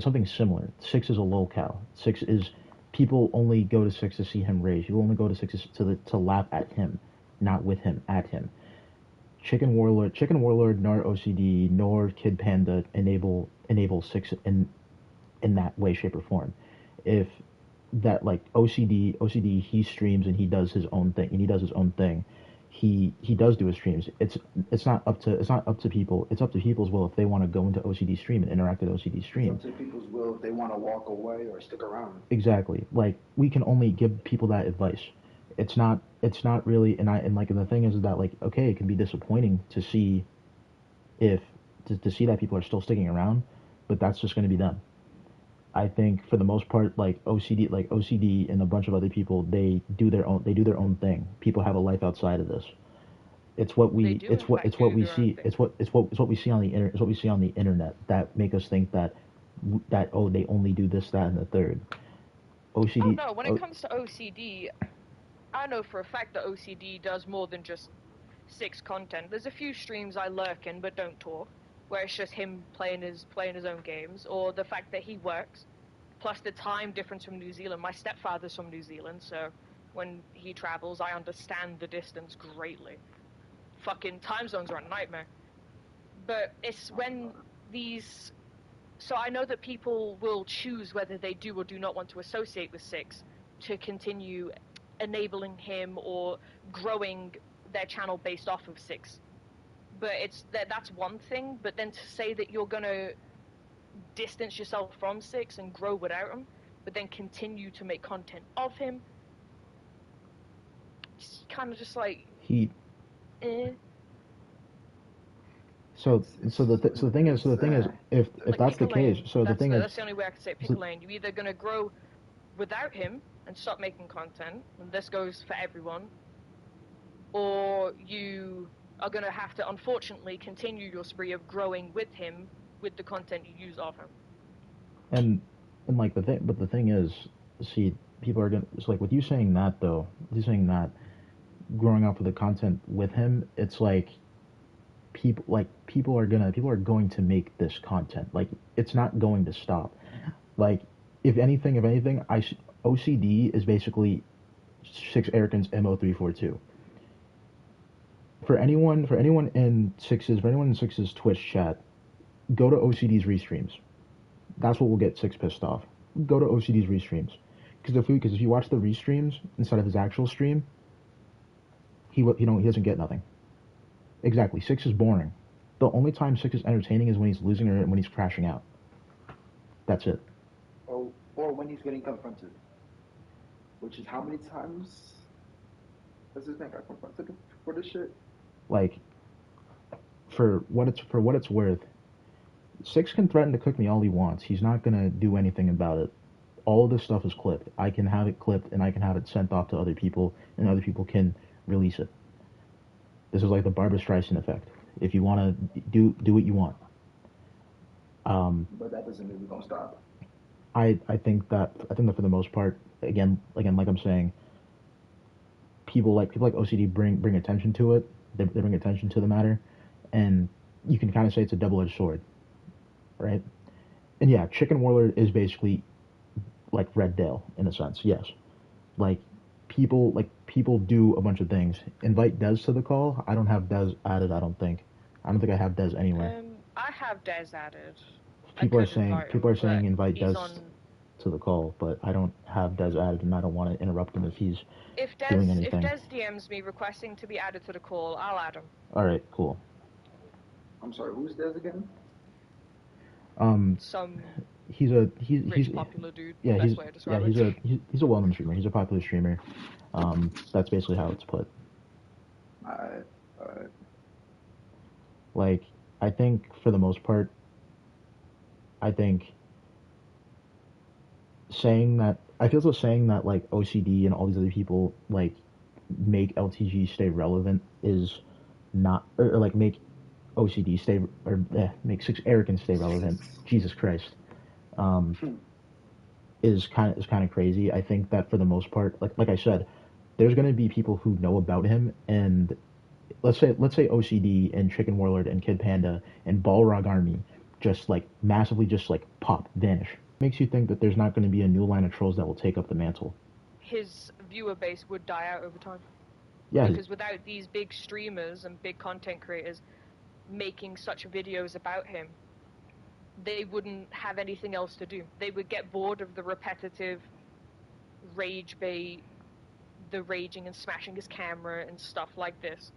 something similar. Six is a lolcow. Six is people only go to Six to see him rage. You only go to Six to laugh at him, not with him, at him. Chicken Warlord, nor OCD, nor Kid Panda enable Six in that way, shape, or form. If that like OCD, he streams and he does his own thing, and he does his own thing. He does do his streams. It's not up to people. It's up to people's will if they want to go into OCD stream and interact with OCD stream. It's up to people's will if they want to walk away or stick around. Exactly. Like we can only give people that advice. It's not really and the thing is that like okay, it can be disappointing to see if to see that people are still sticking around, but that's just going to be them. I think for the most part, like OCD and a bunch of other people, they do their own thing. People have a life outside of this. It's what we see. It's what we see on the internet. It's what we see on the internet that make us think that oh they only do this, that, and the third. OCD. Oh no, when it comes to OCD, I know for a fact that OCD does more than just Six content. There's a few streams I lurk in but don't talk, where it's just him playing his own games, or the fact that he works, plus the time difference from New Zealand. My stepfather's from New Zealand, so when he travels, I understand the distance greatly. Fucking time zones are a nightmare. But it's when these... So I know that people will choose whether they do or do not want to associate with Six to continue enabling him or growing their channel based off of Six. But that's one thing, but then to say that you're gonna distance yourself from Six and grow without him, but then continue to make content of him, it's kind of just like So the thing is if like that's the case, so the thing is that's the only way I can say it. Pick a lane. You're either gonna grow without him and stop making content, and this goes for everyone, or you are going to have to, unfortunately, continue your spree of growing with him with the content you use of him. And like the thing is, see, people are gonna. It's like with you saying that though. You saying that growing up with the content with him, it's like people are going to make this content. Like it's not going to stop. Like if anything, OCD is basically Six Erican's MO342. For anyone in Six's Twitch chat, go to OCD's restreams. That's what will get Six pissed off. Go to OCD's restreams, because if you watch the restreams instead of his actual stream, he doesn't get nothing. Exactly, Six is boring. The only time Six is entertaining is when he's losing or when he's crashing out. That's it. Or when he's getting confronted, which is how many times does this man got confronted for this shit? Like, for what it's worth, Six can threaten to cook me all he wants. He's not gonna do anything about it. All of this stuff is clipped. I can have it clipped and I can have it sent off to other people, and other people can release it. This is like the Barbra Streisand effect. If you want to do what you want. But that doesn't mean we're gonna stop. I think that for the most part, again, like I'm saying, people like OCD bring attention to it. They bring attention to the matter, and you can kind of say it's a double-edged sword, right? And yeah, Chicken Warlord is basically like Red Dale in a sense. Yes, like people do a bunch of things. Invite Dez to the call. I don't have Dez added. I don't think I have Dez anywhere. I have Dez added. People are saying invite Dez to the call, but I don't have Dez added, and I don't want to interrupt him if he's doing anything. If Dez DMs me requesting to be added to the call, I'll add him. All right, cool. I'm sorry, who's Dez again? He's he's popular dude. Yeah, he's a well-known streamer. He's a popular streamer. That's basically how it's put. Alright. Like, I think for the most part, saying that like OCD and all these other people like make LTG stay relevant is not, or like make OCD stay, or make Six Arrogance stay relevant. Jesus Christ. is kind of crazy. I think that for the most part, like I said, there's going to be people who know about him, and let's say OCD and Chicken Warlord and Kid Panda and Balrog Army just like massively just like pop vanish. Makes you think that there's not going to be a new line of trolls that will take up the mantle. His viewer base would die out over time. Yeah, Because without these big streamers and big content creators making such videos about him, they wouldn't have anything else to do. They would get bored of the repetitive rage bait, the raging and smashing his camera and stuff like this.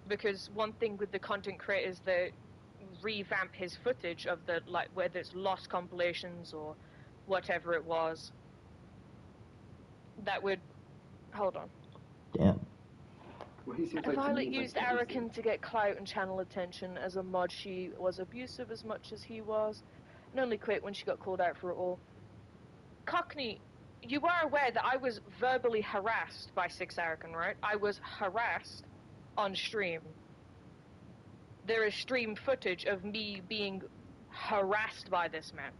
Because one thing with the content creators that revamp his footage of the, like, whether it's lost compilations or whatever it was, that would, hold on. damn. Well, he seems like to Violet me used like Arakan to get clout and channel attention. As a mod, she was abusive as much as he was, and only quit when she got called out for it all. Cockney, you are aware that I was verbally harassed by Six Arakan, right? I was harassed on stream. There is stream footage of me being harassed by this man.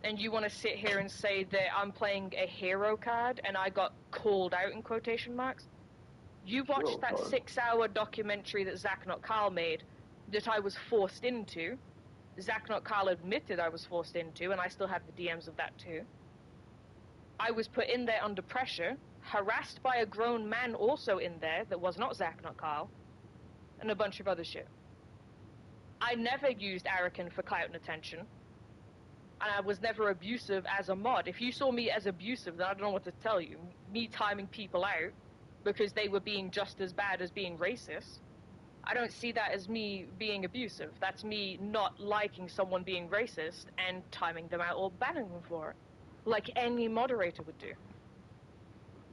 And you want to sit here and say that I'm playing a hero card and I got called out in quotation marks? You watched that 6-hour documentary that Zach Not Carl made that I was forced into. Zach Not Carl admitted I was forced into, and I still have the DMs of that too. I was put in there under pressure, harassed by a grown man also in there that was not Zach Not Carl, and a bunch of other shit. I never used Arakan for clout and attention, and I was never abusive as a mod. If you saw me as abusive, then I don't know what to tell you. Me timing people out because they were being just as bad as being racist, I don't see that as me being abusive. That's me not liking someone being racist and timing them out or banning them for it, like any moderator would do.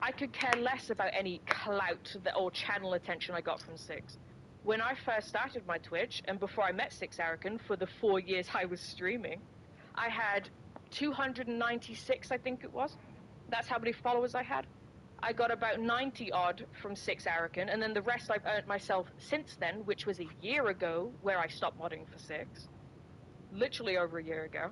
I could care less about any clout or channel attention I got from Six. When I first started my Twitch, and before I met Six Arakan, for the 4 years I was streaming, I had 296, I think it was. That's how many followers I had. I got about 90 odd from Six Arakan, and then the rest I've earned myself since then, which was a year ago where I stopped modding for Six. Literally over a year ago.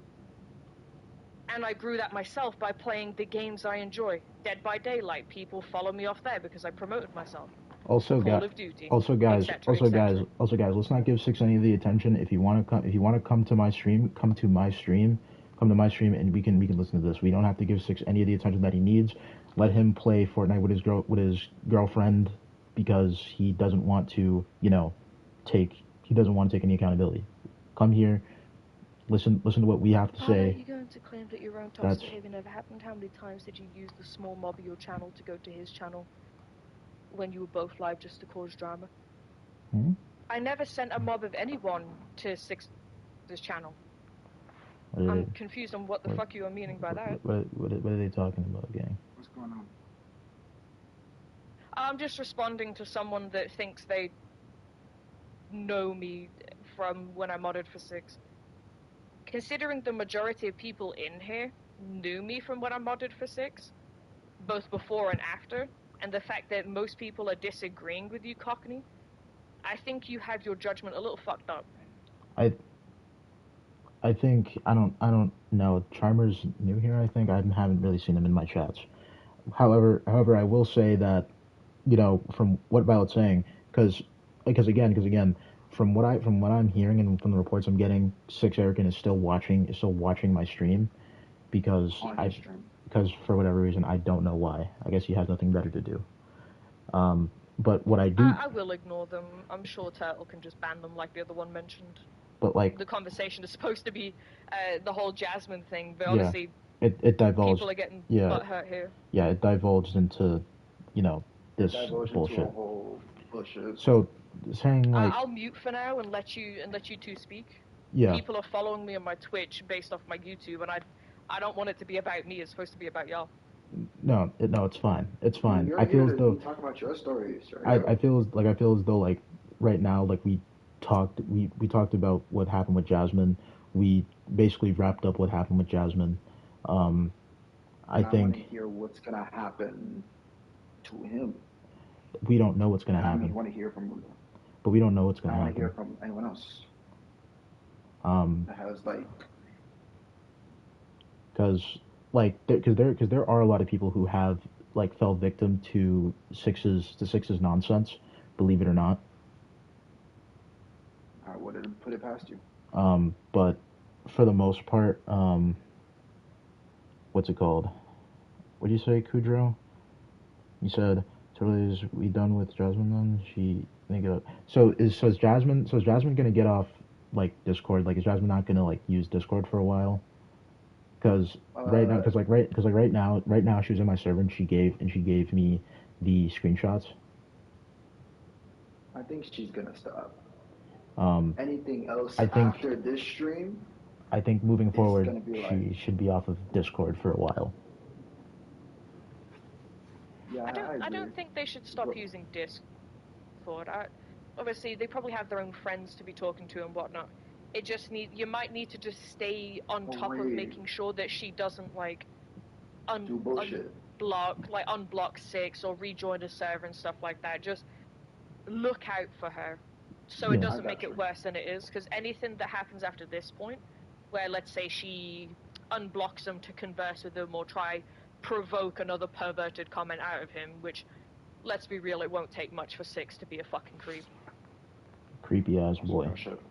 And I grew that myself by playing the games I enjoy. Dead by Daylight, people follow me off there because I promoted myself. Also, Call of Duty, guys, etc., etc. let's not give Six any of the attention. If you want to come to my stream, come to my stream, and we can listen to this. We don't have to give Six any of the attention that he needs. Let him play Fortnite with his girlfriend because he doesn't want to, take any accountability. Come here, listen to what we have to say. Are you going to claim that your own toxic behavior never happened? How many times did you use the small mob of your channel to go to his channel when you were both live just to cause drama? Hmm? I never sent a mob of anyone to Six's channel. I'm confused on what the fuck you are meaning by that. What are they talking about, gang? What's going on? I'm just responding to someone that thinks they know me from when I modded for Six. Considering the majority of people in here knew me from when I modded for Six, both before and after, and the fact that most people are disagreeing with you, Cockney, I think you have your judgment a little fucked up. I think I don't know. Charmer's new here. I think I haven't really seen him in my chats. However, I will say that from what Violet's saying, because again, from what I'm hearing and from the reports I'm getting, Six Arakan is still watching my stream because for whatever reason I don't know why. I guess he has nothing better to do. But what I do, I will ignore them. I'm sure Turtle can just ban them like the other one mentioned. But like the conversation is supposed to be the whole Jasmine thing, but obviously it divulged. People are getting butthurt here. Yeah, it divulged into this bullshit. Into a whole bullshit. So saying like I'll mute for now and let you two speak. Yeah. People are following me on my Twitch based off my YouTube, and I don't want it to be about me. It's supposed to be about y'all. No, it's fine. It's fine. You're I feel as though talk about your stories. Right? I feel as though like right now like we talked about what happened with Jasmine. We basically wrapped up what happened with Jasmine. I think. Want to hear what's gonna happen to him. We don't know what's gonna happen. I want to hear from him. But we don't know what's gonna happen. I want to hear from anyone else. That has like. Because like because there are a lot of people who have like fell victim to sixes nonsense, believe it or not. I wouldn't put it past you. But for the most part, what's it called? What do you say, Kudrow? You said totally is we done with Jasmine then? She make it up. So is Jasmine gonna get off like Discord? Like is Jasmine not gonna like use Discord for a while? Because right now, Uh, because right now she was in my server and she gave me the screenshots. I think she's gonna stop. Um, Anything else I think after this stream I think moving is forward gonna be like, she should be off of Discord for a while. yeah, I I agree. don't think they should stop But using Discord. Obviously, they probably have their own friends to be talking to and whatnot. You might need to just stay on top of wait, making sure that she doesn't like do bullshit. unblock six or rejoin a server and stuff like that. Just look out for her so it Yeah. I doesn't make got it you. worse than it is. Because anything that happens after this point, where let's say she unblocks them to converse with them or try provoke another perverted comment out of him, which let's be real, it won't take much for six to be a fucking creep. Creepy ass That's some boy. real shit.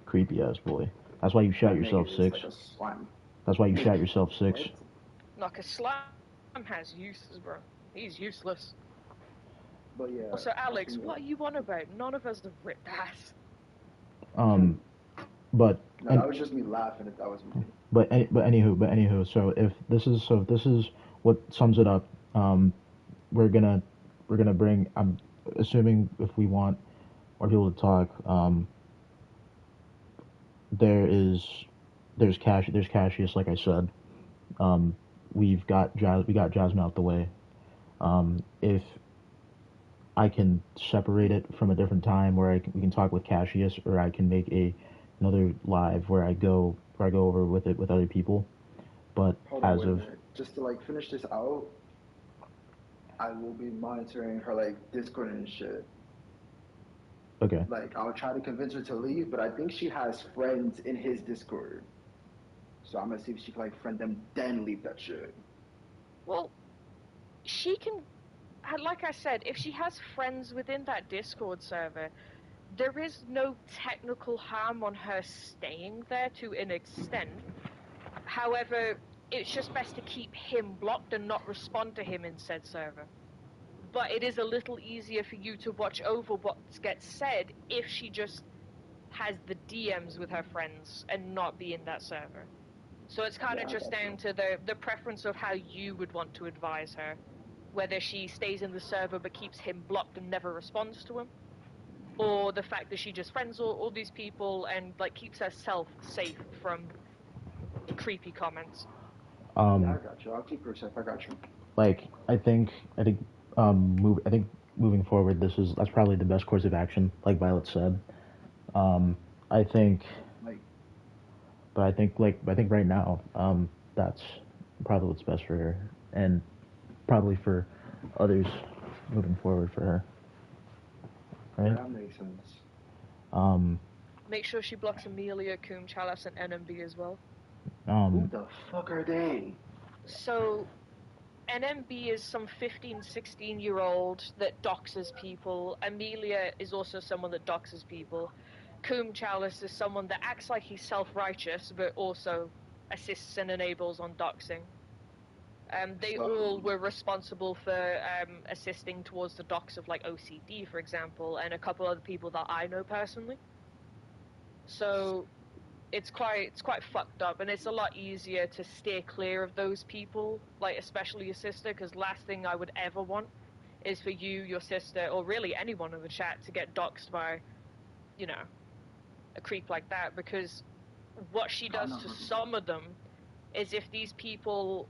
Creepy ass boy. That's why you shot That yourself, nigga is Six. like a slime. That's why you shot yourself, Six. What? Like a slime has uses, bro. He's useless. But yeah, Also, that's Alex, some real. what are you on about? None of us have ripped ass. Um, but No, and that was just me laughing if that was me. but anywho. If this is what sums it up, we're gonna bring. I'm assuming if we want more people to talk, there is there's Cassius, like I said. Um, we got Jasmine out the way. If I can separate it from a different time where we can talk with Cassius, or I can make another live where I go over with it with other people. But Hold on, as wait a of minute. Just to like finish this out, I will be monitoring her like Discord and shit. okay, Like I'll try to convince her to leave, but I think she has friends in his Discord. So I'm gonna see if she can like friend them, then leave that shit. Well, she can, like I said, if she has friends within that Discord server, there is no technical harm on her staying there to an extent. However, it's just best to keep him blocked and not respond to him in said server. But it is a little easier for you to watch over what gets said if she just has the DMs with her friends and not be in that server. So it's kind of Yeah, I just got down you. to the preference of how you would want to advise her. Whether she stays in the server but keeps him blocked and never responds to him, or the fact that she just friends all these people and like keeps herself safe from creepy comments. Yeah, I um, got you. I'll keep her safe. I got you. like I think I think moving forward, that's probably the best course of action, like Violet said. Um, I think, Like, I think right now, that's probably what's best for her, and probably for others moving forward for her, yeah, right? that makes sense. Um, Make sure she blocks Amelia, Coom, Chalice, and NMB as well. Who um, the fuck are they? So NMB is some 15, 16-year-old that doxes people. Amelia is also someone that doxes people. Coom Chalice is someone that acts like he's self-righteous, but also assists and enables on doxing. They all So, were responsible for assisting towards the docs of like OCD, for example, and a couple other people that I know personally. So it's quite fucked up, and it's a lot easier to steer clear of those people, like especially your sister, because last thing I would ever want is for you, your sister, or really anyone in the chat to get doxed by, you know, a creep like that, because what she I does know to for sure. some of them is if these people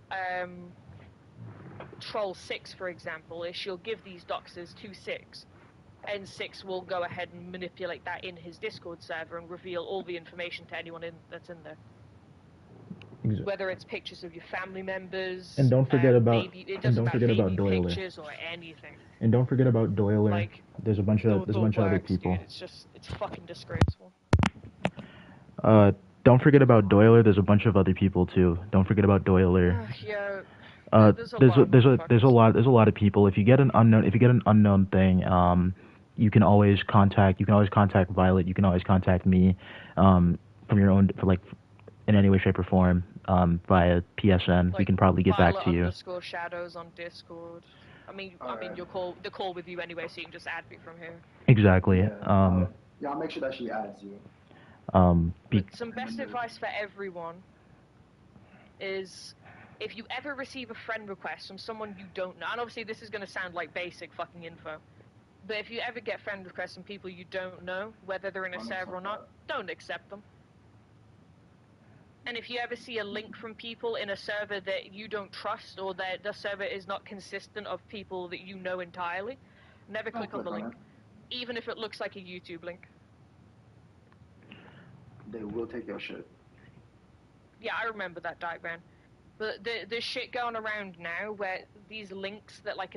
troll six, for example, is she'll give these doxers to six, and six will go ahead and manipulate that in his Discord server and reveal all the information to anyone that's in there. Whether it's pictures of your family and members, don't forget about baby, it doesn't matter, baby Doyler. pictures or anything. And don't forget about Doyler. Like There's a bunch the of other works, dude. people. It's fucking disgraceful. Uh, don't forget about Doyler. There's a bunch of other people too. Don't forget about Doyler. Yeah. There's a There's lot of motherfuckers. there's a lot of people. If you get an unknown thing, you can always contact Violet. You can always contact me, from your own for like in any way, shape, or form, via PSN. We Like can probably get back to you. Violet_shadows on Discord. I mean, Alright. the call with you anyway, so you can just add me from here. Exactly. Yeah. Yeah, I'll make sure that she adds you. Be, But some best advice for everyone is if you ever receive a friend request from someone you don't know, and obviously this is going to sound like basic fucking info, but if you ever get friend requests from people you don't know, whether they're in a server or not, don't accept them. And if you ever see a link from people in a server that you don't trust, or that the server is not consistent of people that you know entirely, never click on the link, even if it looks like a YouTube link. They will take your shit. Yeah, I remember that diagram. But there's shit going around now where these links that like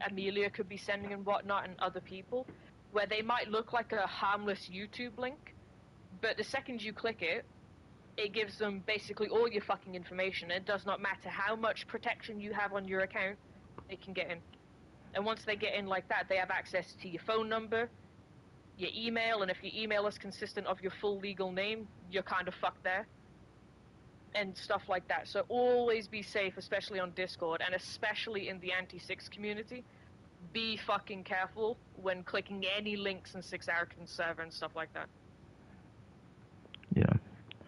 Amelia could be sending and whatnot, and other people, where they might look like a harmless YouTube link, but the second you click it, it gives them basically all your fucking information. It does not matter how much protection you have on your account, they can get in. And once they get in like that, they have access to your phone number, your email, and if your email is consistent of your full legal name, you're kind of fucked there. And stuff like that. So always be safe, especially on Discord, and especially in the anti-Six community. Be fucking careful when clicking any links in Six Arcan's server and stuff like that. yeah.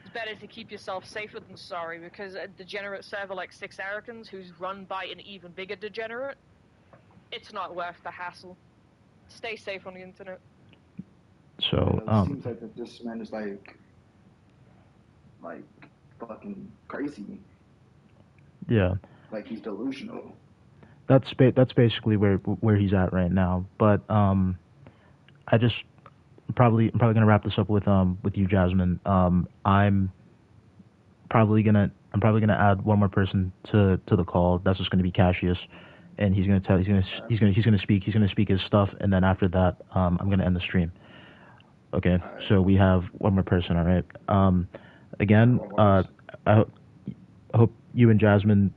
It's better to keep yourself safer than sorry, because a degenerate server like Six Arcan's, who's run by an even bigger degenerate, it's not worth the hassle. Stay safe on the internet. So, It seems like that this man is like fucking crazy. Yeah. Like he's delusional. That's basically where he's at right now. But I'm probably gonna wrap this up with you, Jasmine. I'm probably gonna add one more person to the call. That's just gonna be Cassius, and he's gonna speak his stuff, and then after that, I'm gonna end the stream. Okay. So we have one more person. All right. Again, I hope you and Jasmine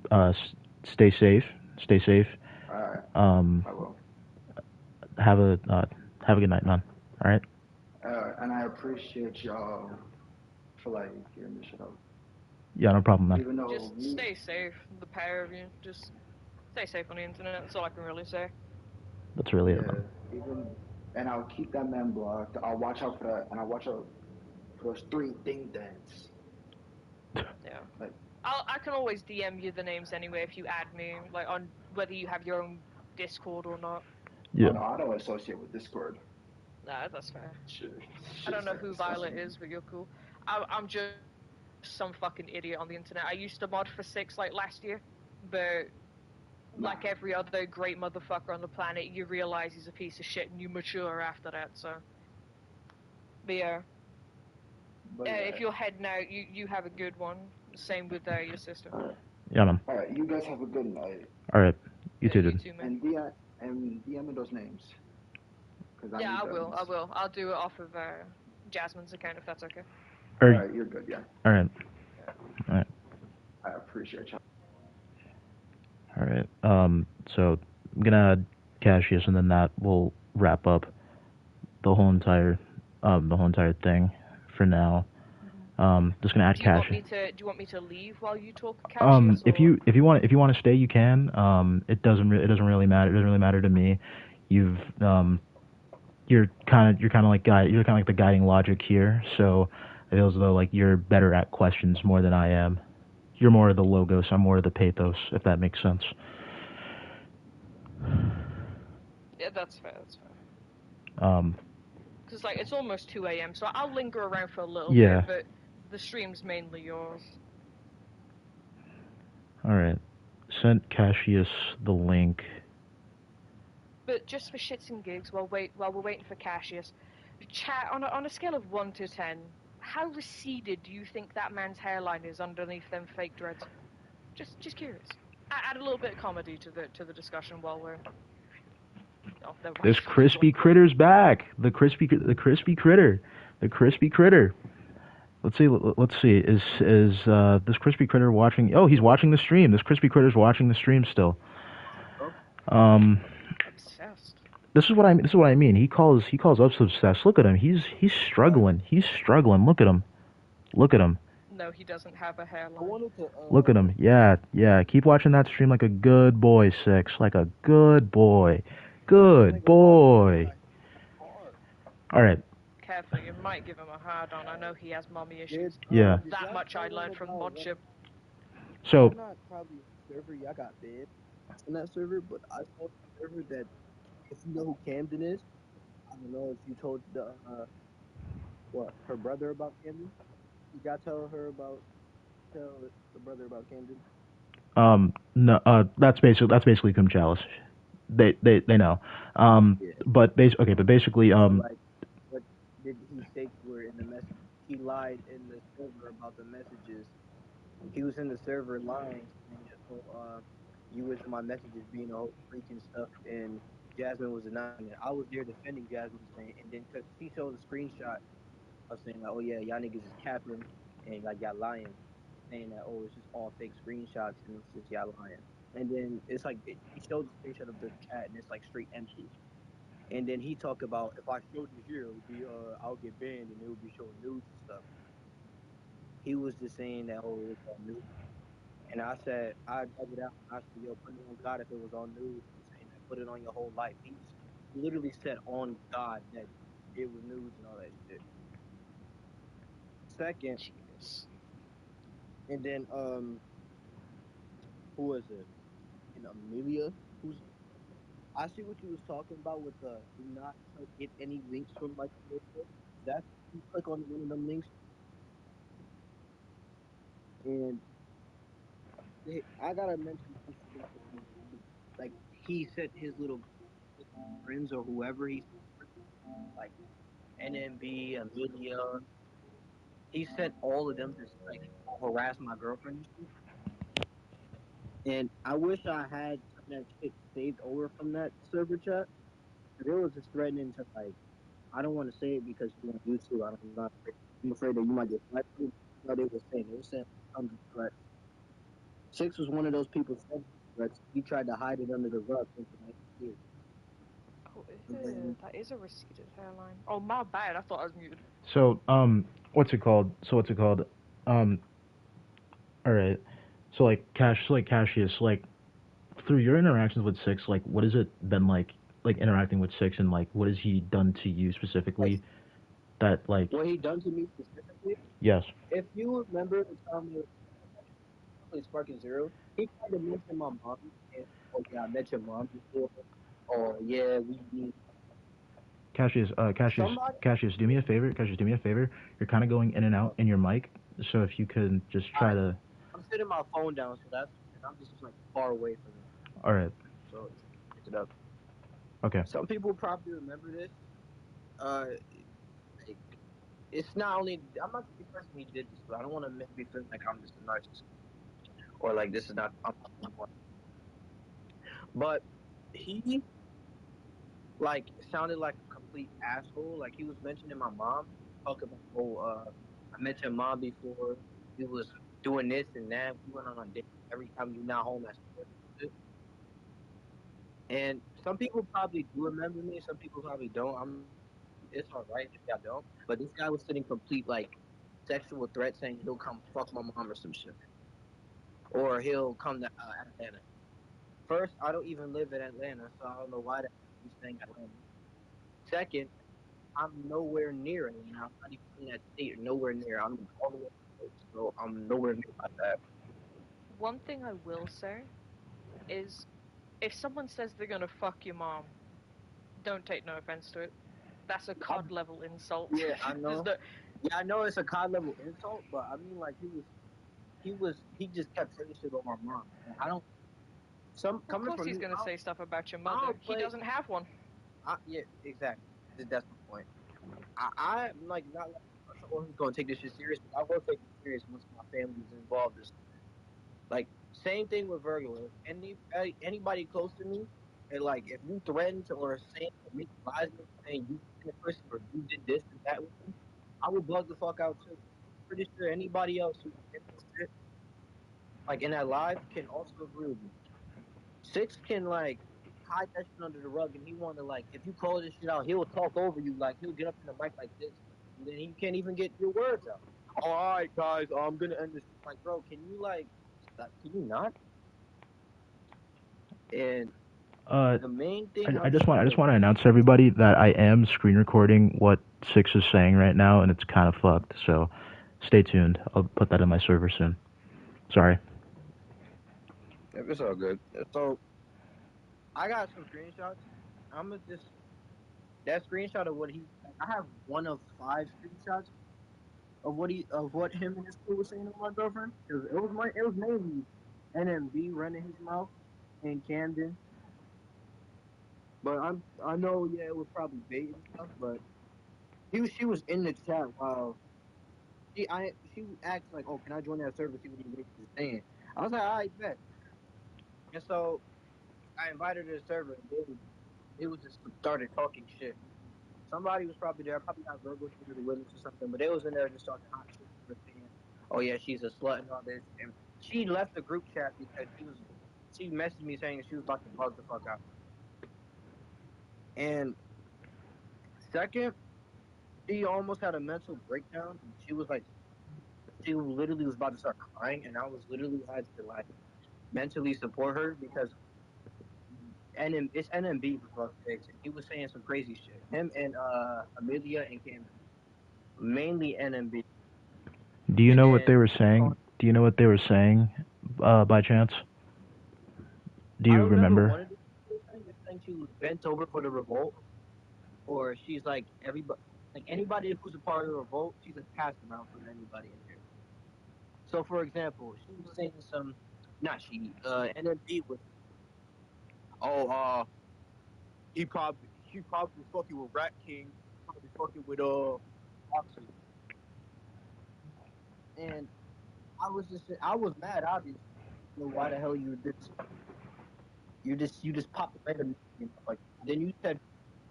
stay safe. Stay safe. Alright. I will. Have a good night, man. All right. And I appreciate y'all for like getting this shit up. Yeah, no problem, man. Even though Just stay safe, the pair of you. Just stay safe on the internet. That's all I can really say. That's really yeah, it, man. and I'll keep that man blocked. I'll watch out for that, and I'll watch out for those 3 ding dents. Yeah. Like, I can always DM you the names anyway if you add me, like on whether you have your own Discord or not. Yeah. Oh, no, I don't associate with Discord. Nah, that's fair. Shit, I don't know like who disgusting. Violet is, but you're cool. I'm just some fucking idiot on the internet. I used to mod for Six like last year, but like every other great motherfucker on the planet, you realize he's a piece of shit and you mature after that. So, but yeah. But, If you're heading out, you have a good one. Same with your sister. Yeah, man. Alright, you guys have a good night. All right. You too, dude. You too, man. And DM me those names. Yeah, I will. I'll do it off of Jasmine's account if that's okay. Alright, you're good, yeah. All right. All right. I appreciate you. All right. So I'm gonna add Cassius, and then that will wrap up the whole entire thing for now. Just gonna add Cassius. Do you want me to leave while you talk, Cassius? If you want to stay, you can. It doesn't really matter. It doesn't really matter to me. You're kind of like the guiding logic here. So it feels as though like you're better at questions more than I am. You're more of the logos. I'm more of the pathos, if that makes sense. Yeah, that's fair. Because like it's almost 2 a.m., so I'll linger around for a little bit, but the stream's mainly yours. All right. Sent Cassius the link. But just for shits and gigs, while we're waiting for Cassius, chat on a scale of 1 to 10, how receded do you think that man's hairline is underneath them fake dreads? Just curious. Add a little bit of comedy to the discussion while we're. Oh, this crispy critter's back. The crispy critter. Let's see. Let's see. Is this crispy critter watching? Oh, he's watching the stream. This crispy critter's watching the stream still. Oh, Um, Obsessed. this is what I mean. He calls us obsessed. Look at him. He's what? struggling. He's struggling. Look at him. Look at him. No, he doesn't have a I hairline. wanted to Look at him. Yeah, yeah. Keep watching that stream like a good boy, Six. Like a good boy. Good nigga watch boy. like hard. All right. Careful, you might give him a hard on. I know he has mommy Did issues. Yeah. did That y'all much I tell them learned from about when Modship. So, y'all not probably on the server? Y'all got banned on that server, but I told the server that if you know who Camden is, I don't know if you told the what her brother about Camden. You got to tell the brother about Camden. no, that's basically Cum Chalice. They know. Yeah. But basically, So like, what did he say to her in the message? He lied in the server about the messages. He was in the server lying, saying that, oh, you was in my messages being a whole freak and stuff, and Jasmine was denying it. I was there defending Jasmine, saying, and then cause she showed a screenshot of saying like, oh yeah, y'all niggas is capping and like y'all lying, saying that oh it's just all fake screenshots and it's just y'all lying. And then it's like he showed the screenshot of the chat and it's like straight empty. And then he talked about if I showed it here, it would be I'll get banned and it would be showing nudes and stuff. He was just saying that oh it was all nudes. And I said, I dug it out. I said, yo, put it on God if it was on news. I'm saying that. Put it on your whole life. He literally said on God that it was news and all that shit. Second, Jesus. and then who was it? And Amelia, who's I see what you was talking about with the do not get any links from like Amelia. That's you click on one of them links and I gotta mention something about him. Like he sent his little friends or whoever he like NMB, Amelia. He sent all of them to like harass my girlfriend and shit. And I wish I had some of that shit saved over from that server chat. It was just threatening to like I don't want to say it because you're on YouTube. I'm afraid that you might get flagged. What they were saying. They were saying tons of threats. Six was one of those people saying threats. He tried to hide it under the rug, thinking that he did. Oh, And then that is a receded hairline. Oh, my bad. I thought I was muted. so what's it called? Um, all right. So like Cassius, like through your interactions with Six, like what has it been like interacting with Six, and like what has he done to you like specifically? That like what he done to me specifically. yes. If you remember the time we were Sparking Zero, he tried to mention my mom. And, oh yeah, I met your mom before. Oh yeah, we Cassius, somebody. Do me a favor. Cassius, do me a favor. You're kind of going in and out in your mic, so if you could just try I to. I'm setting my phone down, so that's and I'm just like far away from it, All right. so pick it up. Okay. Some people probably remember this. Uh, like, it's not only I'm not the only person he did this, but I don't want to make me feel like I'm just a narcissist or like this is not I'm not the only one. But he like sounded like a complete asshole. Like he was mentioning my mom, talk about oh I met your mom before. We was doing this and that. We went on a date every time you not home. That's and some people probably do remember me. Some people probably don't. It's all right if y'all don't. But this guy was sending complete like sexual threats, saying he'll come fuck my mom or some shit, or he'll come to Atlanta. First, I don't even live in Atlanta, so I don't know why he's saying Atlanta. Second, I'm nowhere near Atlanta. I'm not even in that state or nowhere near. I'm all the way on the coast, so I'm nowhere near like that. One thing I will say is if someone says they're gonna fuck your mom, don't take no offense to it. That's a I, COD level insult. yeah, I There's know. no. Yeah, I know it's a COD level insult, but I mean like he just kept saying shit about my mom. And I don't some Of coming course, from he's me. gonna say stuff about your I mother. don't He play. doesn't have one. Yeah, exactly. That's my point. I'm like not like someone who's gonna take this shit serious, but I will take it serious once my family is involved. This like same thing with Virgo. If anybody close to me, and like if you threaten to or saying or make lies saying you in a person or you did this and that with them, I will bug the fuck out too. pretty sure anybody else who's in this shit, like in that live, can also agree with me. Six can like hide that shit under the rug, and he want to like if you call this shit out, he'll talk over you, like he'll get up in the mic like this, and then he can't even get your words out. All right, guys, I'm gonna end this. Like, bro, can you like, stop? Can you not? And Uh, the main thing I I'm just want trying to to announce to everybody that I am screen recording what Six is saying right now, and it's kind of fucked. So, stay tuned. I'll put that in my server soon. Sorry. It's all good. So I got some screenshots. I'm gonna just that screenshot of what he. I have one of 5 screenshots of what him and his crew was saying to my girlfriend. It was mainly NMB running his mouth in Camden. But I know yeah it was probably bait and stuff. But she was in the chat while she asked like, oh, can I join that server? See what he's saying. I was like, all right, bet. And so I invited her to the server, and they was just started talking shit. Somebody was probably there. Probably got Virgo to the witness or something, but they was in there just talking hot shit. Saying, oh yeah, she's a slut and all this. And she left the group chat because she messaged me saying she was about to bug the fuck out. And second, she almost had a mental breakdown. She was like, she literally was about to start crying, and I was literally had to like mentally support her because it's NMB was about six, and he was saying some crazy shit. Him and Amelia and Camden, mainly NMB. Do you know what they And were saying? Do you know what they were saying, by chance? Do I you remember remember? one of the things she was bent over for the revolt, or she's like everybody, like anybody who's a part of the revolt, she's like passed around for anybody in here. So, for example, she was saying not she, NMB was, oh, she probably was fucking with Rat King, probably fucking with Foxy, and I was mad, obviously. You know why the hell you just popped a random name, like then you said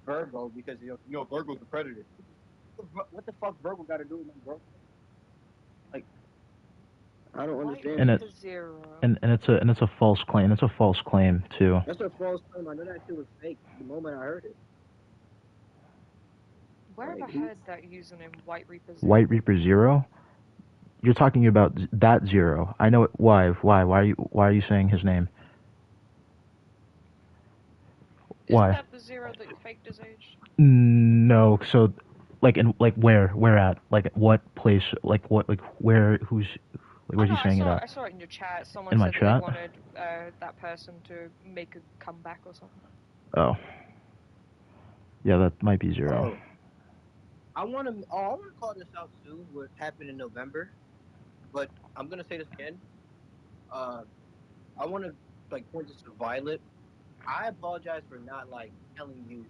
Virgo because Virgo's a predator. What the fuck Virgo got to do with my girlfriend? Like I don't White And understand. it Reaper Zero. and it's a false claim. It's a false claim too. That's a false claim. I know that shit was fake the moment I heard it. Where have Like I he, heard that username, White Reaper Zero? White Reaper Zero. You're talking about that Zero. I know it. Why? Why are you saying his name? Isn't Why? that the Zero that faked his age? No. So, where at? Like what place? Like what? Like where? Who's? Like, Oh where's no, he saying it at? I saw it in your chat. Someone In my said that they chat? wanted that person to make a comeback or something. Oh. Yeah, that might be Zero. oh, I want to call this out too. What happened in November, but I'm gonna say this again. Uh, I want to like point this to Violet. I apologize for not like telling you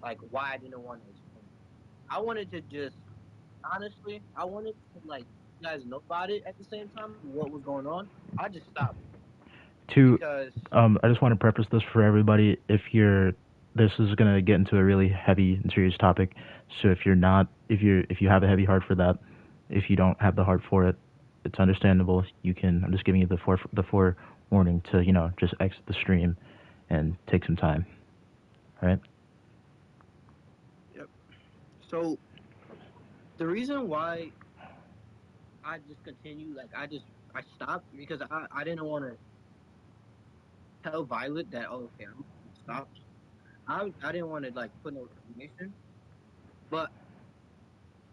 like why I didn't want to explain. I wanted to just honestly, I wanted to like you guys know about it at the same time what was going on. I just stopped To because I just want to preface this for everybody. This is gonna get into a really heavy and serious topic. So if you have a heavy heart for that, if you don't have the heart for it, it's understandable. I'm just giving you the forewarning to just exit the stream, and take some time. All right. yep. So the reason why I just continue like I stopped because I didn't want to tell Violet that oh, okay I'm gonna stop. I didn't want to like put no information, but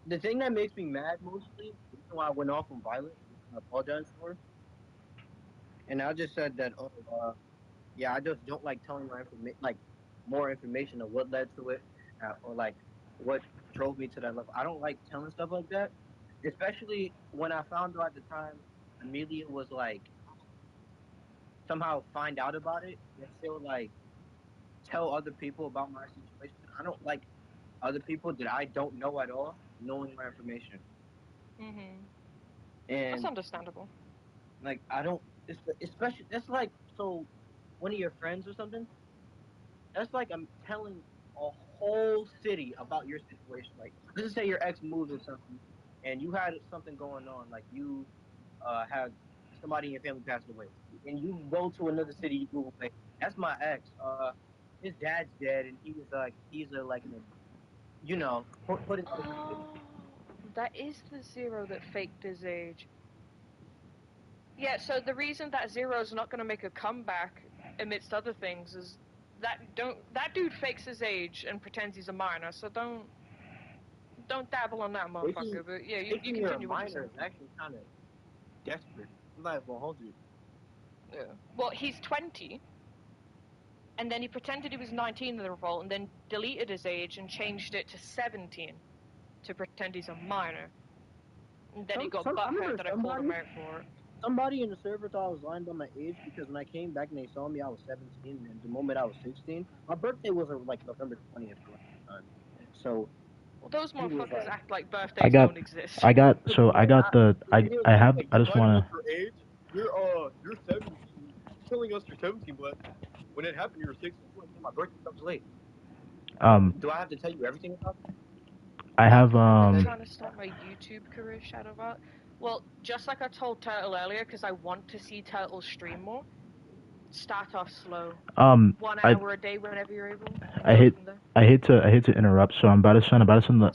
the thing that makes me mad mostly, the reason why I went off on Violet, I apologize for, and I just said that oh yeah I just don't like telling my information like more information of what led to it or like what drove me to that level. I don't like telling stuff like that, especially when I found out at the time Amelia was like somehow find out about it and still like tell other people about my situation. I don't like other people that I don't know at all knowing my information. Mhm. That's And understandable. like I don't especially that's like so one of your friends or something. That's like I'm telling a whole city about your situation. Like let's just say your ex moves or something and you had something going on, like you had somebody in your family passed away, and you go to another city, you Google, like, that's my ex. His dad's dead, and he's a like an, put it. Oh, that is the Zero that faked his age. Yeah, so the reason that Zero's not going to make a comeback amidst other things is that dude fakes his age and pretends he's a minor, so don't dabble on that Thinking motherfucker. But yeah, you thinking you're a continue what you're minor saying. is actually kind of desperate. I'm not gonna hold you. Yeah. Well, he's 20, and then he pretended he was 19 in the revolt, and then deleted his age and changed it to 17 to pretend he's a minor. And then he got I butthurt remember that I called him out for it. somebody in the server thought I was lying about my age because when I came back and they saw me, I was 17, and the moment I was 16, my birthday was like November 20th around that time. So Well, those he was motherfuckers like, act like I birthdays got, don't exist. I got, so I man, got the, and he was I like, have, "Hey, I you're just lying want about to, your age. You're 17, telling us you're 17, but when it happened, you were 16. Like, my birthday comes late. Do I have to tell you everything about it? I have, I've been trying to start my YouTube career, Shadowbot. Well, just like I told Turtle earlier, because I want to see Turtle stream more, start off slow. 1 I, hour a day whenever you're able, and I go hate, from there. I hate to interrupt. So I'm about to send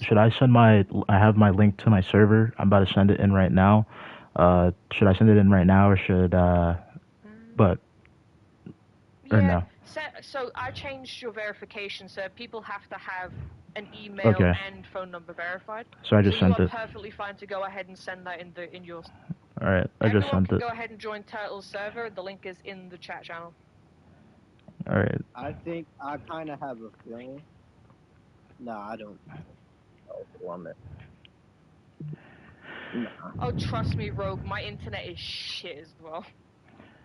should I send I have my link to my server. I'm about to send it in right now. Should I send it in right now or should, but, or Yeah, no? so I changed your verification, so people have to have an email Okay. and phone number verified. So I So just you sent are it. perfectly fine to go ahead and send that in your. All right. I just Everyone sent can it. go ahead and join Turtle's server. The link is in the chat channel. All right. I think I kind of have a feeling. No, I don't. Oh, one minute. No. Oh, trust me, Rogue, my internet is shit as well.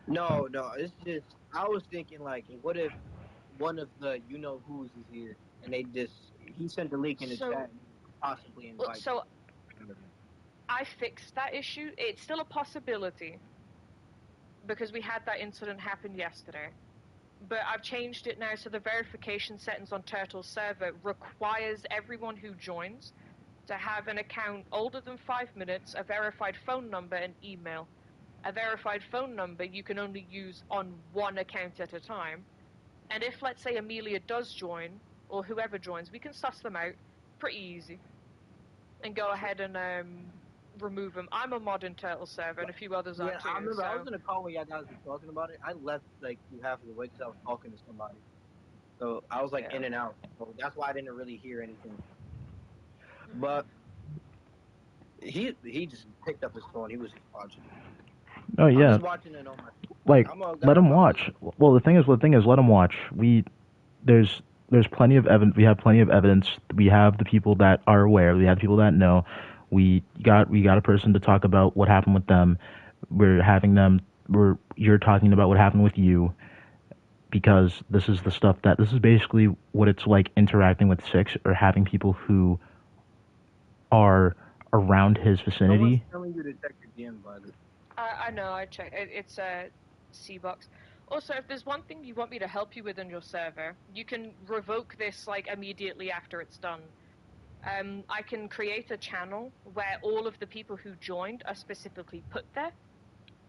No, it's just I was thinking like, what if one of the you know who's is here and he sent the link in the So, chat and possibly invite. so I fixed that issue. It's still a possibility because we had that incident happen yesterday. But I've changed it now so the verification settings on Turtle's server requires everyone who joins to have an account older than 5 minutes, a verified phone number, and email. A verified phone number you can only use on one account at a time. And if, let's say, Amelia does join, or whoever joins, we can suss them out pretty easy and go ahead and remove them. I'm a mod in Turtle server, and a few others are Yeah, too. I remember So I was in a call when y'all guys were talking about it. I left like through half of the way because I was talking to somebody, so I was like yeah. in and out. So that's why I didn't really hear anything. But he just picked up his phone. He was just watching. Oh I'm yeah. just watching it on my. Like, let him watch. Well, the thing is, let him watch. There's plenty of evidence. We have plenty of evidence. We have the people that are aware. We have people that know. We got a person to talk about what happened with them. You're talking about what happened with you, because this is basically what it's like interacting with Six or having people who are around his vicinity. Someone's telling you to check your DM, by the way. I know. I checked. It's a C-box. Also, if there's one thing you want me to help you with on your server, you can revoke this like immediately after it's done. I can create a channel where all of the people who joined are specifically put there,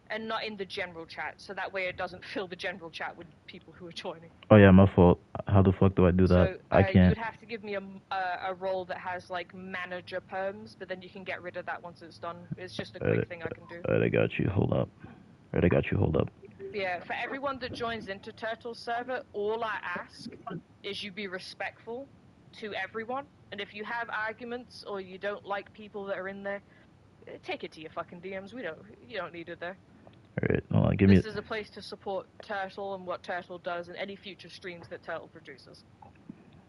and not in the general chat. So that way, it doesn't fill the general chat with people who are joining. Oh yeah, my fault. How the fuck do I do that? So I you can't. would have to give me a role that has like manager perms, but then you can get rid of that once it's done. It's just a quick thing I can do. Alright, I got you. Hold up. Yeah, for everyone that joins into Turtle's server, all I ask is you be respectful to everyone. And if you have arguments or you don't like people that are in there, take it to your fucking DMs. You don't need it there. Alright, hold on. This is a place to support Turtle and what Turtle does and any future streams that Turtle produces.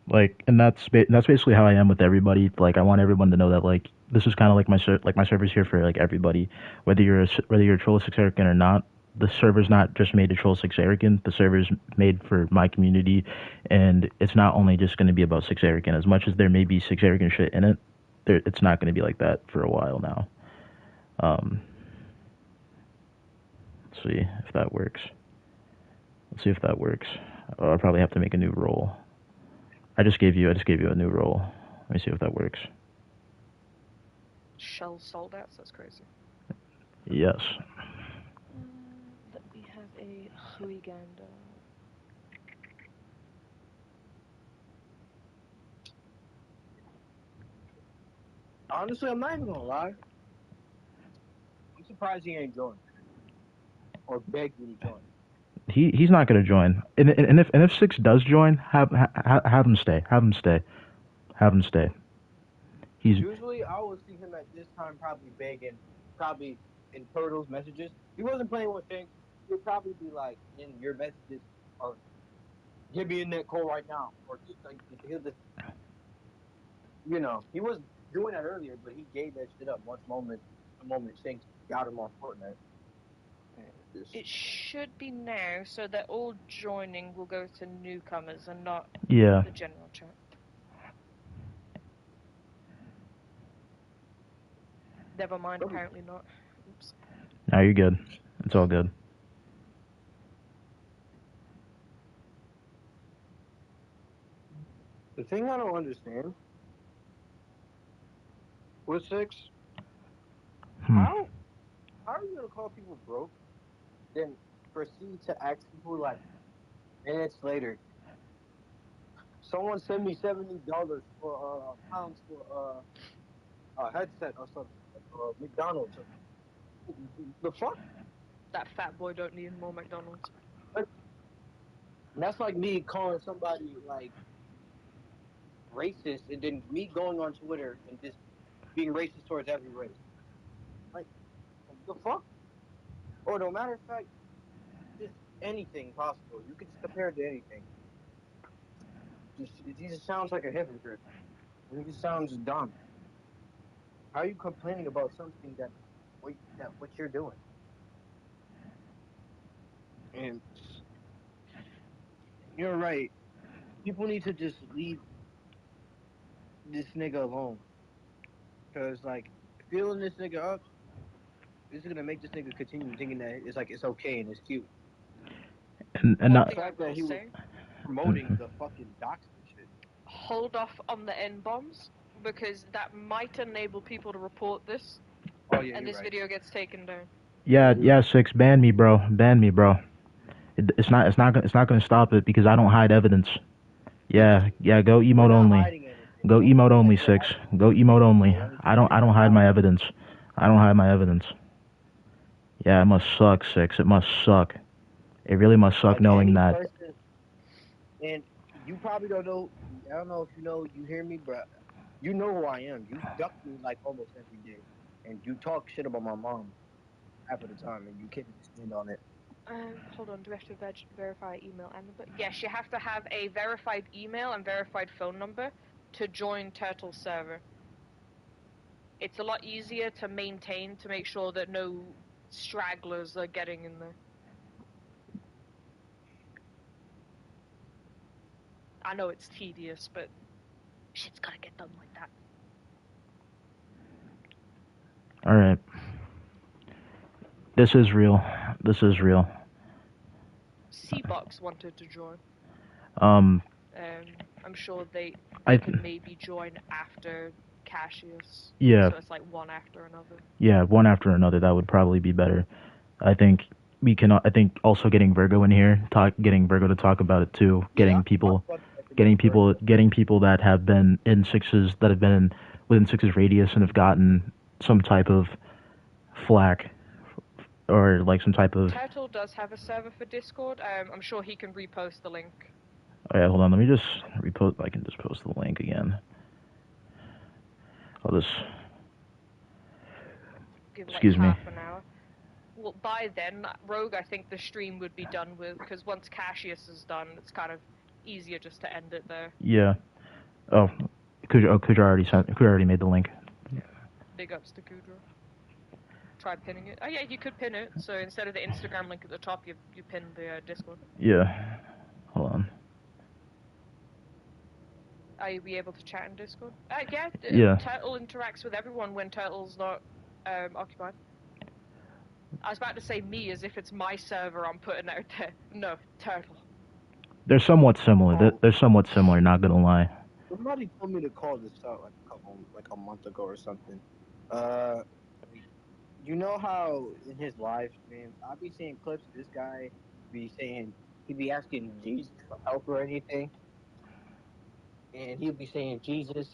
Like, and that's basically how I am with everybody. Like, I want everyone to know that like this is kind of like my server's here for like everybody, whether you're a troll 6 arrogant or not. The server's not just made to troll 6 arrogant. The server's made for my community, and it's not only just going to be about 6 arrogant. As much as there may be 6 arrogant shit in it, it's not going to be like that for a while now. Let's see if that works. Oh, I'll probably have to make a new role. I just gave you a new role. Let me see if that works. shell sold outs. That's crazy. Yes. That we have a Huiganda. Honestly, I'm not even gonna lie. I'm surprised he ain't joined or begged me to join. He's not gonna join. And if Six does join, have him stay. Have him stay. Have him stay. He's Usually, I will see him at this time probably begging, probably in Turtle's messages. He wasn't playing with things. He would probably be like in your messages or get me in that call right now, or just like he'll just, he was doing that earlier, but he gave that shit up once a moment Shanks got him on Fortnite. It should be now, so that all joining will go to newcomers and not yeah. the general chat. Never mind, apparently not. Oops. No, you're good. It's all good. The thing I don't understand with Six, how are you gonna call people broke, then proceed to ask people like minutes later, someone send me $70 for pounds for a headset or something, or McDonald's. The fuck? That fat boy don't need more McDonald's. That's like me calling somebody like racist, and then me going on Twitter and just being racist towards every race. Like the fuck? Or no matter of fact, just anything possible. You could just compare it to anything. He just sounds like a hypocrite. He just sounds dumb. How are you complaining about something that what you're doing? And you're right. People need to just leave this nigga alone. Cause like feeling this nigga up is gonna make this nigga continue thinking that it's okay and it's cute. And One not. thing I will say, Promoting the fucking doxing shit. hold off on the N-bombs, because that might enable people to report this, Oh yeah, and you're this right. video gets taken down. Yeah, Six. Ban me, bro. Ban me, bro. It's not gonna stop it because I don't hide evidence. Yeah. Go emote only. Go emote only, Six. Go emote only. I don't hide my evidence. I don't hide my evidence. Yeah, it must suck, Six. It must suck. It really must suck knowing that. And you probably don't know. I don't know if you know. You hear me, but you know who I am. You duck me like almost every day, and you talk shit about my mom half of the time, and you can't even stand on it. Hold on, do we have to verify email and number? Yes, you have to have a verified email and verified phone number to join Turtle's server. It's a lot easier to maintain to make sure that no stragglers are getting in there. I know it's tedious, but shit's gotta get done like that. Alright. This is real. This is real. C-Box wanted to join. I'm sure they could maybe join after Cassius. Yeah. So it's like one after another. Yeah, one after another. That would probably be better. I think we can. I think also getting Virgo in here, getting Virgo to talk about it too. Getting people that have been in Sixes, that have been within Sixes radius and have gotten some type of flack, or like some type of. Turtle does have a server for Discord. I'm sure he can repost the link. Oh yeah, hold on. Let me just repost. I can just post the link again. I'll just. Give Excuse me. half an hour. Well, by then, Rogue, I think the stream would be done with, because once Cassius is done, it's kind of easier just to end it there. Yeah. Oh, Kudra already made the link. Yeah. Big ups to Kudra. Try pinning it. Oh yeah, you could pin it. So instead of the Instagram link at the top, you pin the Discord. Yeah. Hold on. Are you be able to chat in Discord? Yeah. Turtle interacts with everyone when Turtle's not occupied. I was about to say me as if it's my server I'm putting out there. No, Turtle. They're somewhat similar. They're somewhat similar, not gonna lie. Somebody told me to call this out like a month ago or something. Uh, like, you know how in his live streams, I'll be seeing clips of this guy be saying he'd be asking Jesus for help or anything, and he'll be saying, Jesus,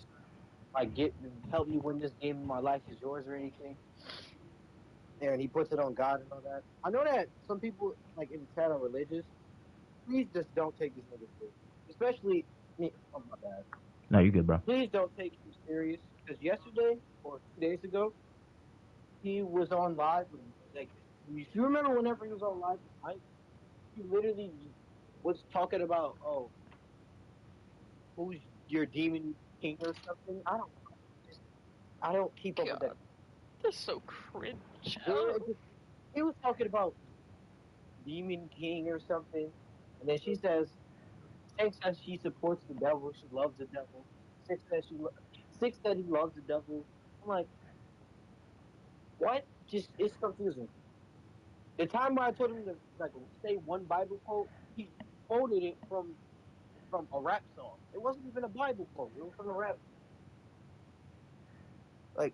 like get help me win this game. My life is yours or anything, and he puts it on God and all that. I know that some people like in the chat are religious. Please just don't take this nigga serious, especially me. Oh my bad. No, you're good, bro. Please don't take him serious because yesterday or 2 days ago he was on live with like if you remember whenever he was on live with Mike, he literally was talking about who's your demon king or something. I don't keep up with that. God, that's so cringe. He was talking about demon king or something, and then she says, Six says she supports the devil, she loves the devil. Six said he loves the devil. I'm like, what? Just it's confusing. The time where I told him to like say one Bible quote, he quoted it from a rap song. It wasn't even a Bible quote. It was from a rap. Like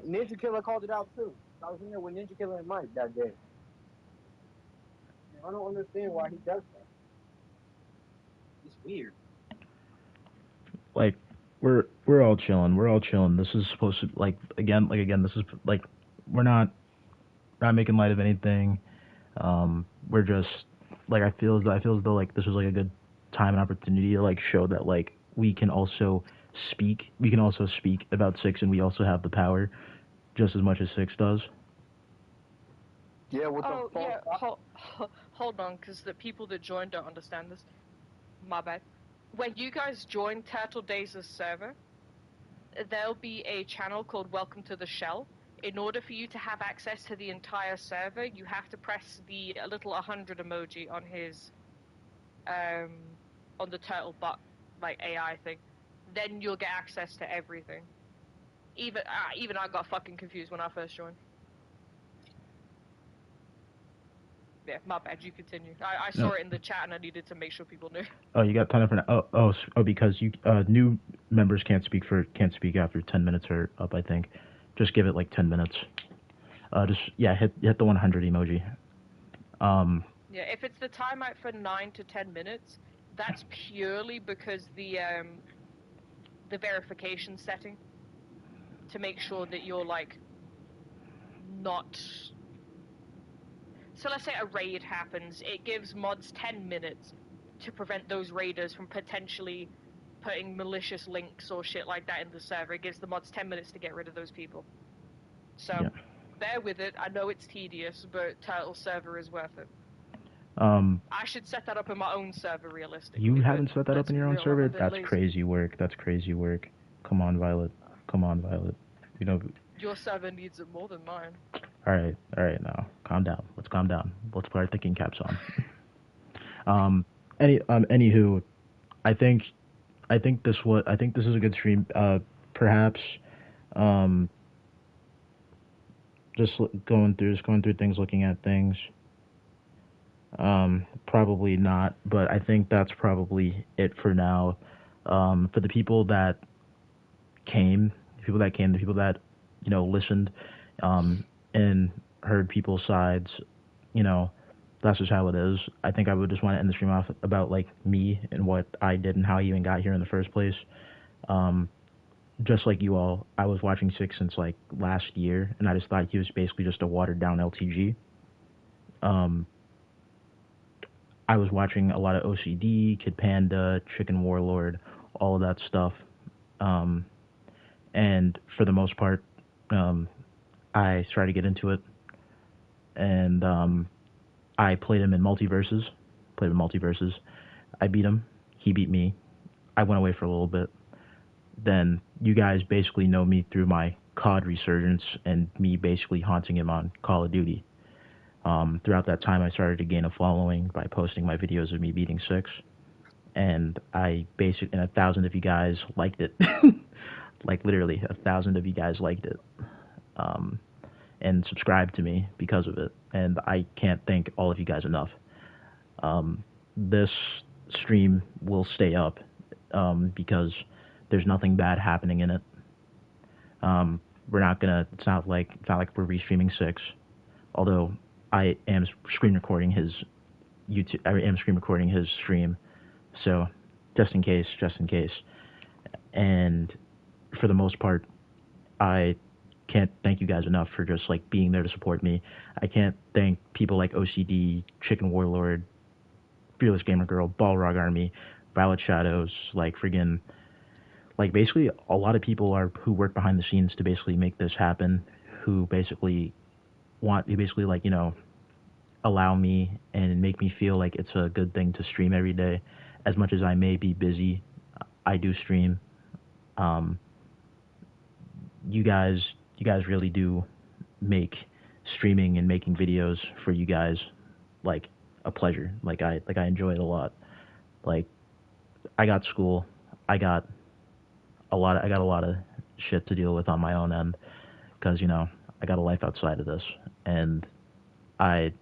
Ninja Killer called it out too. I was in there with Ninja Killer and Mike that day. I don't understand why he does that. It's weird. Like, we're all chilling. We're all chilling. This is supposed to again. This is like we're not making light of anything. We're just like I feel as though like this was like a good time and opportunity to like show that like we can also speak. We can also speak about Six, and we also have the power just as much as Six does. Yeah, with the Oh false. yeah, hold on, because the people that joined don't understand this. My bad. When you guys join Turtle Days' server, there'll be a channel called Welcome to the Shell. In order for you to have access to the entire server, you have to press the little 100 emoji on his on the turtle bot like AI thing. Then you'll get access to everything. Even I got fucking confused when I first joined. Yeah, my bad. You continue. I saw No. it in the chat and I needed to make sure people knew. Oh, you got time for now? Because you new members can't speak after 10 minutes are up. I think. Just give it like 10 minutes. Hit the 100 emoji. Yeah, if it's the timeout for 9 to 10 minutes, that's purely because the verification setting to make sure that you're like not. So let's say a raid happens, it gives mods 10 minutes to prevent those raiders from potentially putting malicious links or shit like that in the server. It gives the mods 10 minutes to get rid of those people. So Yeah. bear with it. I know it's tedious, but Turtle server is worth it. I should set that up in my own server realistically. You haven't set that up let's in be your own real, I'm server? a bit That's lazy. crazy work. That's crazy work. Come on, Violet. Come on, Violet. You know. Your server needs it more than mine. All right. Now, calm down. Let's calm down. Let's put our thinking caps on. Anywho, I think this is a good stream. Perhaps, um, just going through things, looking at things. Probably not, but I think that's probably it for now. For the people that came, the people that listened, and heard people's sides, you know, that's just how it is. I think I would just want to end the stream off about like me and what I did and how I even got here in the first place. Just like you all, I was watching Six since like last year, and I just thought he was basically just a watered down LTG. I was watching a lot of OCD, Kid Panda, Chicken Warlord, all of that stuff. And for the most part, I tried to get into it. And I played him in multiverses. I beat him. He beat me. I went away for a little bit. Then you guys basically know me through my COD resurgence and me basically haunting him on Call of Duty. Throughout that time, I started to gain a following by posting my videos of me beating Six, and and 1,000 of you guys liked it. Like literally 1,000 of you guys liked it, and subscribed to me because of it. And I can't thank all of you guys enough. This stream will stay up because there's nothing bad happening in it. we're not gonna. It's not like we're restreaming 6. Although I am screen recording his YouTube. I am screen recording his stream. So just in case. And for the most part, I can't thank you guys enough for just like being there to support me. I can't thank people like OCD, Chicken Warlord, Fearless Gamer Girl, Balrog Army, Violet Shadows, like friggin', like basically a lot of people who work behind the scenes to basically make this happen, who basically like, you know, allow me and make me feel like it's a good thing to stream every day. As much as I may be busy, I do stream. You guys really do make streaming and making videos for you guys like a pleasure. Like I enjoy it a lot. Like I got school, I got a lot of shit to deal with on my own end because, you know, I got a life outside of this, and at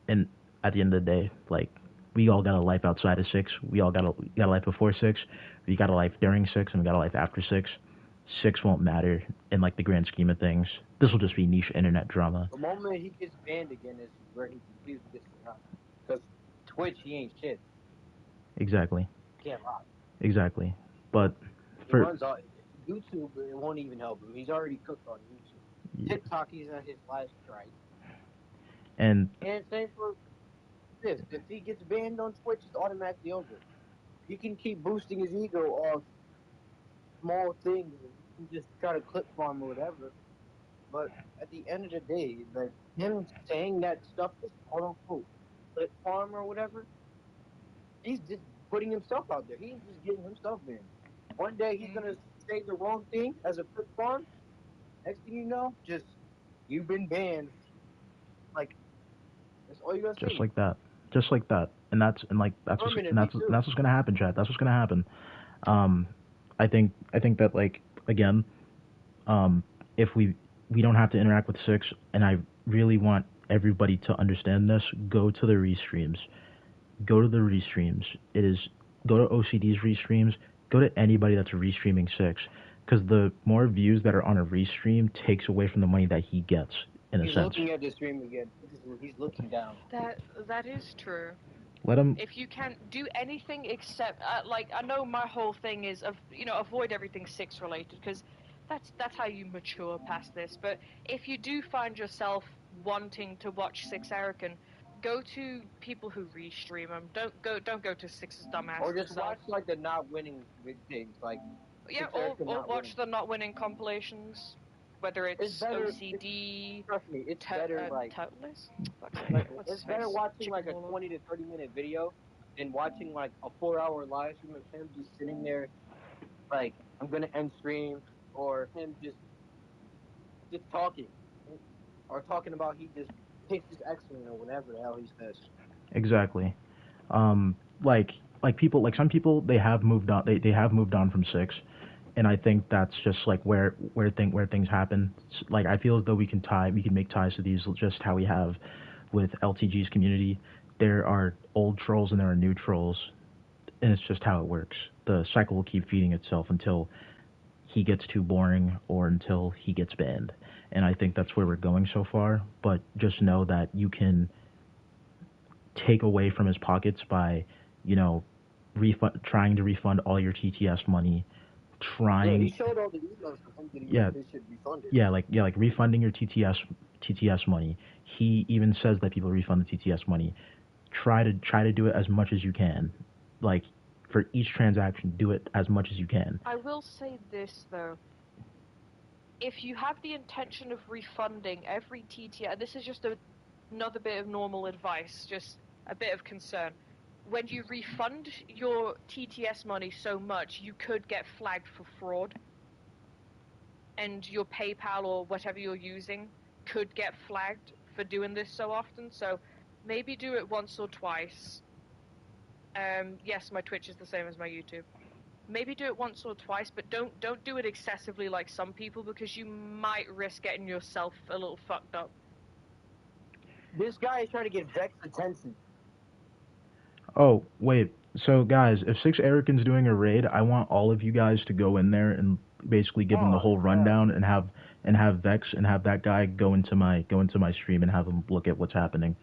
the end of the day, like, we all got a life outside of 6. We all got a life before 6. We got a life during 6, and we got a life after 6. 6 won't matter in like the grand scheme of things. This will just be niche internet drama. The moment he gets banned again is where he completely gets out. Because Twitch, he ain't shit. Exactly. Can't lie. Exactly. But he runs on YouTube, it won't even help him. He's already cooked on YouTube. Yeah. TikTok, he's at his last strike. And same for this. If he gets banned on Twitch, it's automatically over. He can keep boosting his ego off small things and just try to clip farm or whatever. But at the end of the day, like, him saying that stuff is quote unquote clip farm or whatever, he's just putting himself out there. He's just getting himself banned. One day he's gonna say the wrong thing as a clip farm. Next thing you know, just you've been banned. Like, that's all you gotta say. Just like that. And that's what's gonna happen, Chad. That's what's gonna happen. I think that, like, again, if we don't have to interact with 6, and I really want everybody to understand this, go to the restreams. Go to the restreams. Go to OCD's restreams. Go to anybody that's restreaming 6, because the more views that are on a restream takes away from the money that he gets, in a sense. He's looking at the stream again. He's looking down. That is true. Let him. If you can't do anything except, like, I know my whole thing is, avoid everything 6 related, because that's how you mature past this. But if you do find yourself wanting to watch 6 Erican, go to people who restream them. Don't go to 6's dumbass. Or just watch like the not winning big things, like. Yeah, or watch the not winning compilations. Whether it's better, OCD, trust me, it's better. Like, it's better watching like a 20 to 30 minute video than watching like a 4-hour live stream of him just sitting there, like, I'm gonna end stream, or him just talking, or talking about he just takes his X-Men or whatever the hell he says. Exactly. Like people, like some people, they have moved on. They have moved on from 6. And I think that's just like where things happen. Like, I feel as though we can make ties to these, just how we have with LTG's community. There are old trolls and there are new trolls, and it's just how it works. The cycle will keep feeding itself until he gets too boring or until he gets banned. And I think that's where we're going so far. But just know that you can take away from his pockets by, you know, trying to refund all your TTS money. He showed all the emails for him that he should refund it. Like refunding your TTS money. He even says that people refund the TTS money. Try to do it as much as you can. Like, for each transaction, do it as much as you can. I will say this though. If you have the intention of refunding every TTS, this is just another bit of normal advice, just a bit of concern. When you refund your TTS money so much, you could get flagged for fraud. And your PayPal or whatever you're using could get flagged for doing this so often. So maybe do it once or twice. Yes, my Twitch is the same as my YouTube. Maybe do it once or twice, but don't do it excessively like some people, because you might risk getting yourself a little fucked up. This guy is trying to get Vex attention. Oh, wait. So, guys, if 6 Erican's doing a raid, I want all of you guys to go in there and basically give him the whole rundown and have Vex and have that guy go into my stream and have him look at what's happening.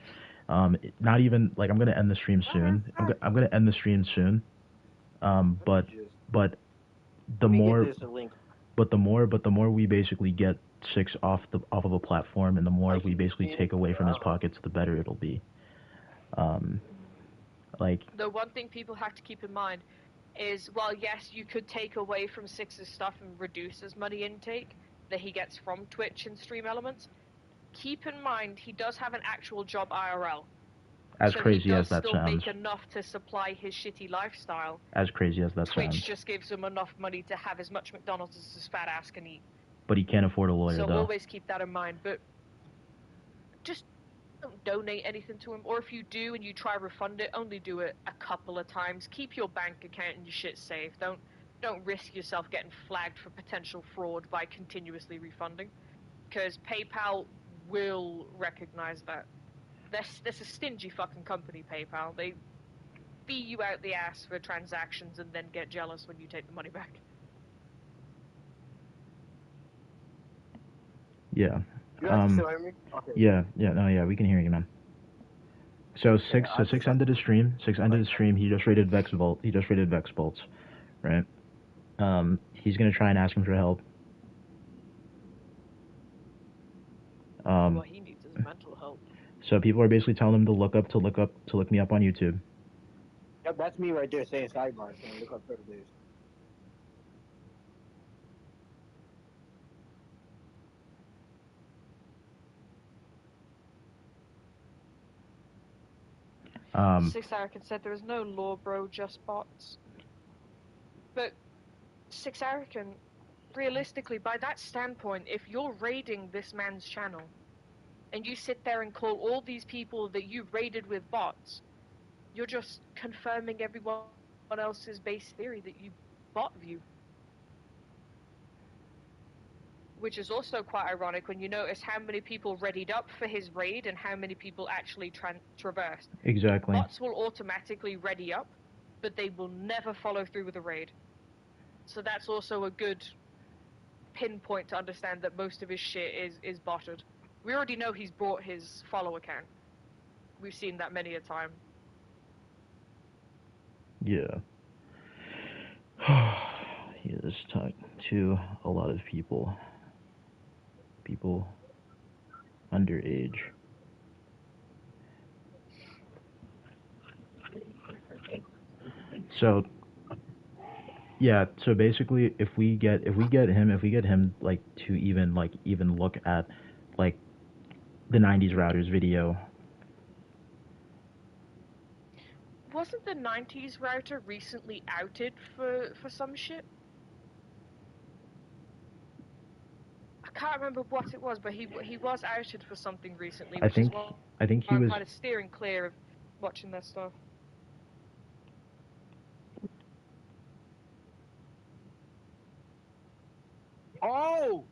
Not even like I'm gonna end the stream soon. I'm gonna end the stream soon. But the more we basically get Six off of a platform, and the more we basically take away from his pockets, the better it'll be. Like the one thing people have to keep in mind is, well, yes, you could take away from Six's stuff and reduce his money intake that he gets from Twitch and Stream Elements. Keep in mind he does have an actual job IRL. As crazy as that sounds. So he does still make enough to supply his shitty lifestyle. As crazy as that Twitch sounds. just gives him enough money to have as much McDonald's as his fat ass can eat. But he can't afford a lawyer, so though. Always keep that in mind. But just don't donate anything to him. Or if you do and you try to refund it, only do it a couple of times. Keep your bank account and your shit safe. Don't risk yourself getting flagged for potential fraud by continuously refunding. Because PayPal will recognize that. That's a stingy fucking company, PayPal. They fee you out the ass for transactions and then get jealous when you take the money back. Yeah. You guys still hear me? Okay. Yeah, we can hear you, man. So Six ended his stream. He just rated Vex Bolts, right? He's gonna try and ask him for help. What he needs is mental help. So people are basically telling him to look me up on YouTube. Yep, that's me right there saying sidebar, saying look up Predators. Six Arakan said there is no law, bro, just bots. But Six Arakan, realistically, by that standpoint, if you're raiding this man's channel and you sit there and call all these people that you raided with bots, you're just confirming everyone else's base theory that you bot view. Which is also quite ironic when you notice how many people readied up for his raid and how many people actually traversed. Exactly. Bots will automatically ready up, but they will never follow through with a raid. So that's also a good pinpoint to understand that most of his shit is botted. We already know he's bought his follow account. We've seen that many a time. Yeah. He has talked to a lot of people underage. So yeah, so basically if we get him like to even look at like the 90s routers video. Wasn't the 90s router recently outed for some shit? I can't remember what it was, but he was outed for something recently. I think he was kind of steering clear of watching that stuff. Oh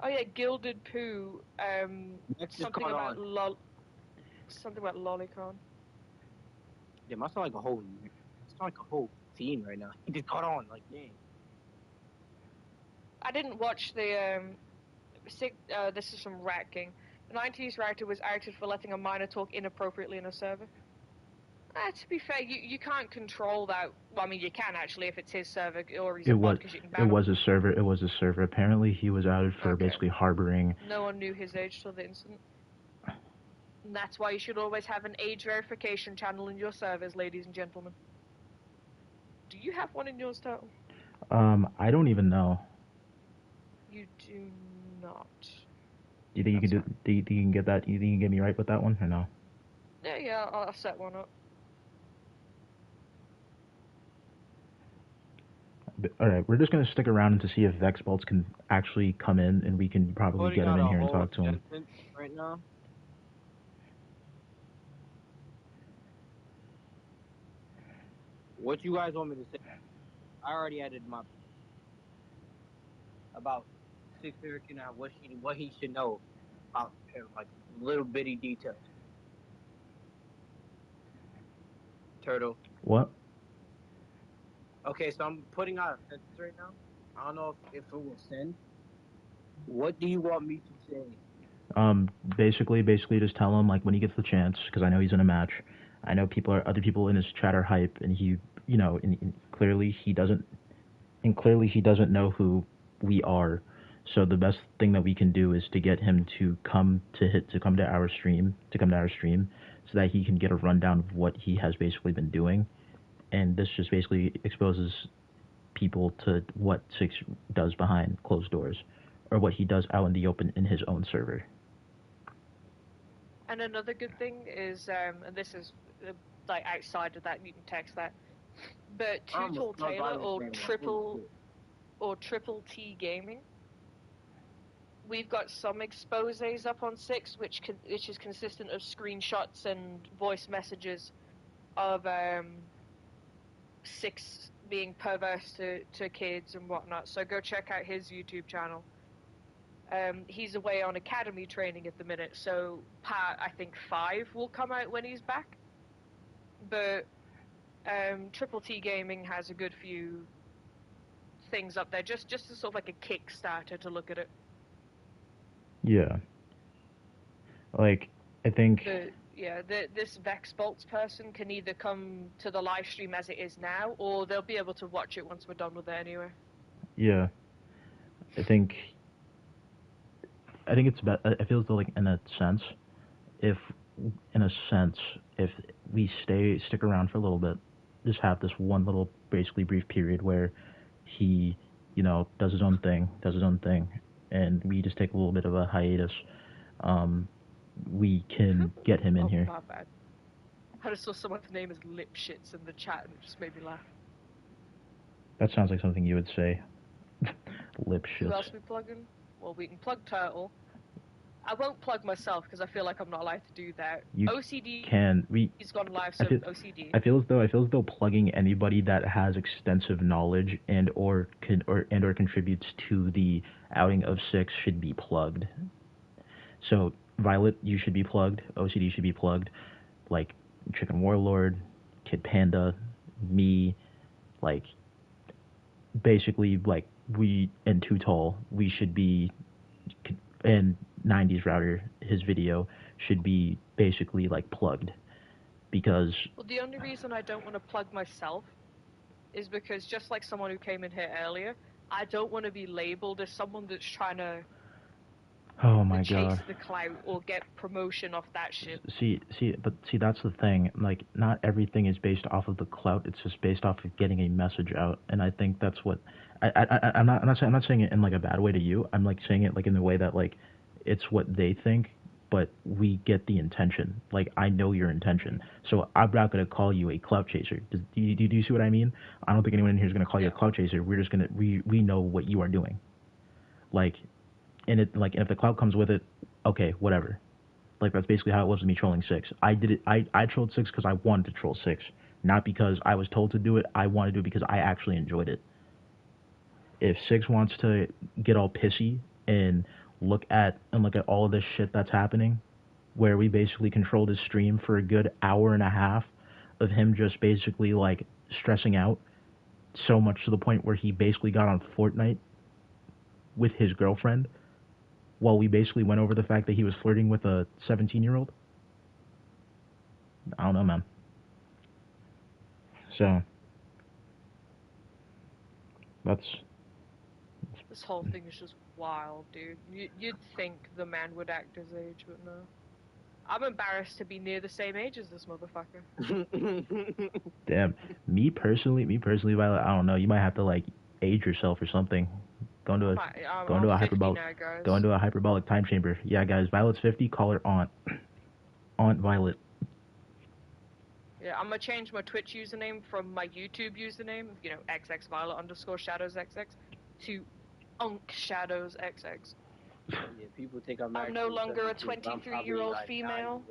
yeah, Gilded Poo. Something about Lolicon. Yeah, must sound like a whole scene right now. He just caught on, like, dang. I didn't watch the this is from Rat King. The 90s router was outed for letting a minor talk inappropriately in a server. To be fair, you can't control that. Well, I mean, you can actually if it's his server or he's a bot because you can ban him. It was a server. Apparently, he was outed for basically harboring. No one knew his age till the incident. And that's why you should always have an age verification channel in your servers, ladies and gentlemen. Do you have one in yours, Turtle? I don't even know. You do not. Do you think you can do you can get that? Do you think you can get me right with that one or no? Yeah, I'll set one up. Alright, we're just gonna stick around to see if Vex Bolts can actually come in, and we can probably get him in here and talk to him. Right now. What you guys want me to say? I already added my about Six American out what he should know about him, like little bitty details. Turtle. What? Okay, so I'm putting out a sentence right now. I don't know if it will send. What do you want me to say? Basically, just tell him like when he gets the chance, because I know he's in a match. I know other people in his chat are hype, and and clearly he doesn't know who we are. So the best thing that we can do is to get him to come to our stream, so that he can get a rundown of what he has basically been doing, and this just basically exposes people to what Six does behind closed doors, or what he does out in the open in his own server. And another good thing is, and this is like outside of that, you can text that. But I almost Tootle spelled Taylor violence wrong. or Triple T Gaming, we've got some exposés up on Six, which is consistent of screenshots and voice messages of Six being perverse to kids and whatnot. So go check out his YouTube channel. He's away on academy training at the minute, so part I think 5 will come out when he's back. But Triple T Gaming has a good few things up there, just as sort of like a Kickstarter to look at it. Yeah. Like, I think. This Vex Bolts person can either come to the live stream as it is now, or they'll be able to watch it once we're done with it anyway. Yeah. I think it's about. I feel as though, like, in a sense, if we stick around for a little bit, just have this one little basically brief period where he, does his own thing, and we just take a little bit of a hiatus. We can get him in here. My bad. I just saw someone's name is Lipshits in the chat, and it just made me laugh. That sounds like something you would say. Lipshits. Who else we plugging? Well, we can plug Turtle. I won't plug myself because I feel like I'm not allowed to do that. You OCD can. He's gone live, so OCD. I feel as though plugging anybody that has extensive knowledge and or contributes to the outing of Six should be plugged. So Violet, you should be plugged. OCD should be plugged. Like Chicken Warlord, Kid Panda, me, like basically like we and Too Tall, we should be, and 90s Router, his video should be basically like plugged, because well, the only reason I don't want to plug myself is because, just like someone who came in here earlier, I don't want to be labeled as someone that's trying to chase the clout or get promotion off that shit. See, that's the thing. Like, not everything is based off of the clout. It's just based off of getting a message out, and I think that's what I'm not saying it in like a bad way to you. I'm like saying it like in the way that like it's what they think, but we get the intention. Like, I know your intention, so I'm not gonna call you a clout chaser. Do you see what I mean? I don't think anyone in here is gonna call you a clout chaser. We're just gonna we know what you are doing. Like, and if the clout comes with it, okay, whatever. Like, that's basically how it was with me trolling Six. I did it. I trolled Six because I wanted to troll Six, not because I was told to do it. I wanted to do it because I actually enjoyed it. If Six wants to get all pissy and look at all of this shit that's happening, where we basically controlled his stream for a good hour and a half of him just basically like stressing out, so much to the point where he basically got on Fortnite with his girlfriend, while we basically went over the fact that he was flirting with a 17-year-old. I don't know, man. So this whole thing is just wild, dude. You'd think the man would act his age, but no. I'm embarrassed to be near the same age as this motherfucker. Damn. Me personally, Violet, I don't know. You might have to like age yourself or something. Go into a hyperbolic time chamber. Yeah, guys, Violet's 50. Call her Aunt Violet. Yeah, I'm gonna change my Twitch username from my YouTube username, xxviolet_shadows_xx, to UnkShadowsXX. Yeah, people think I'm no longer a 23-year-old female.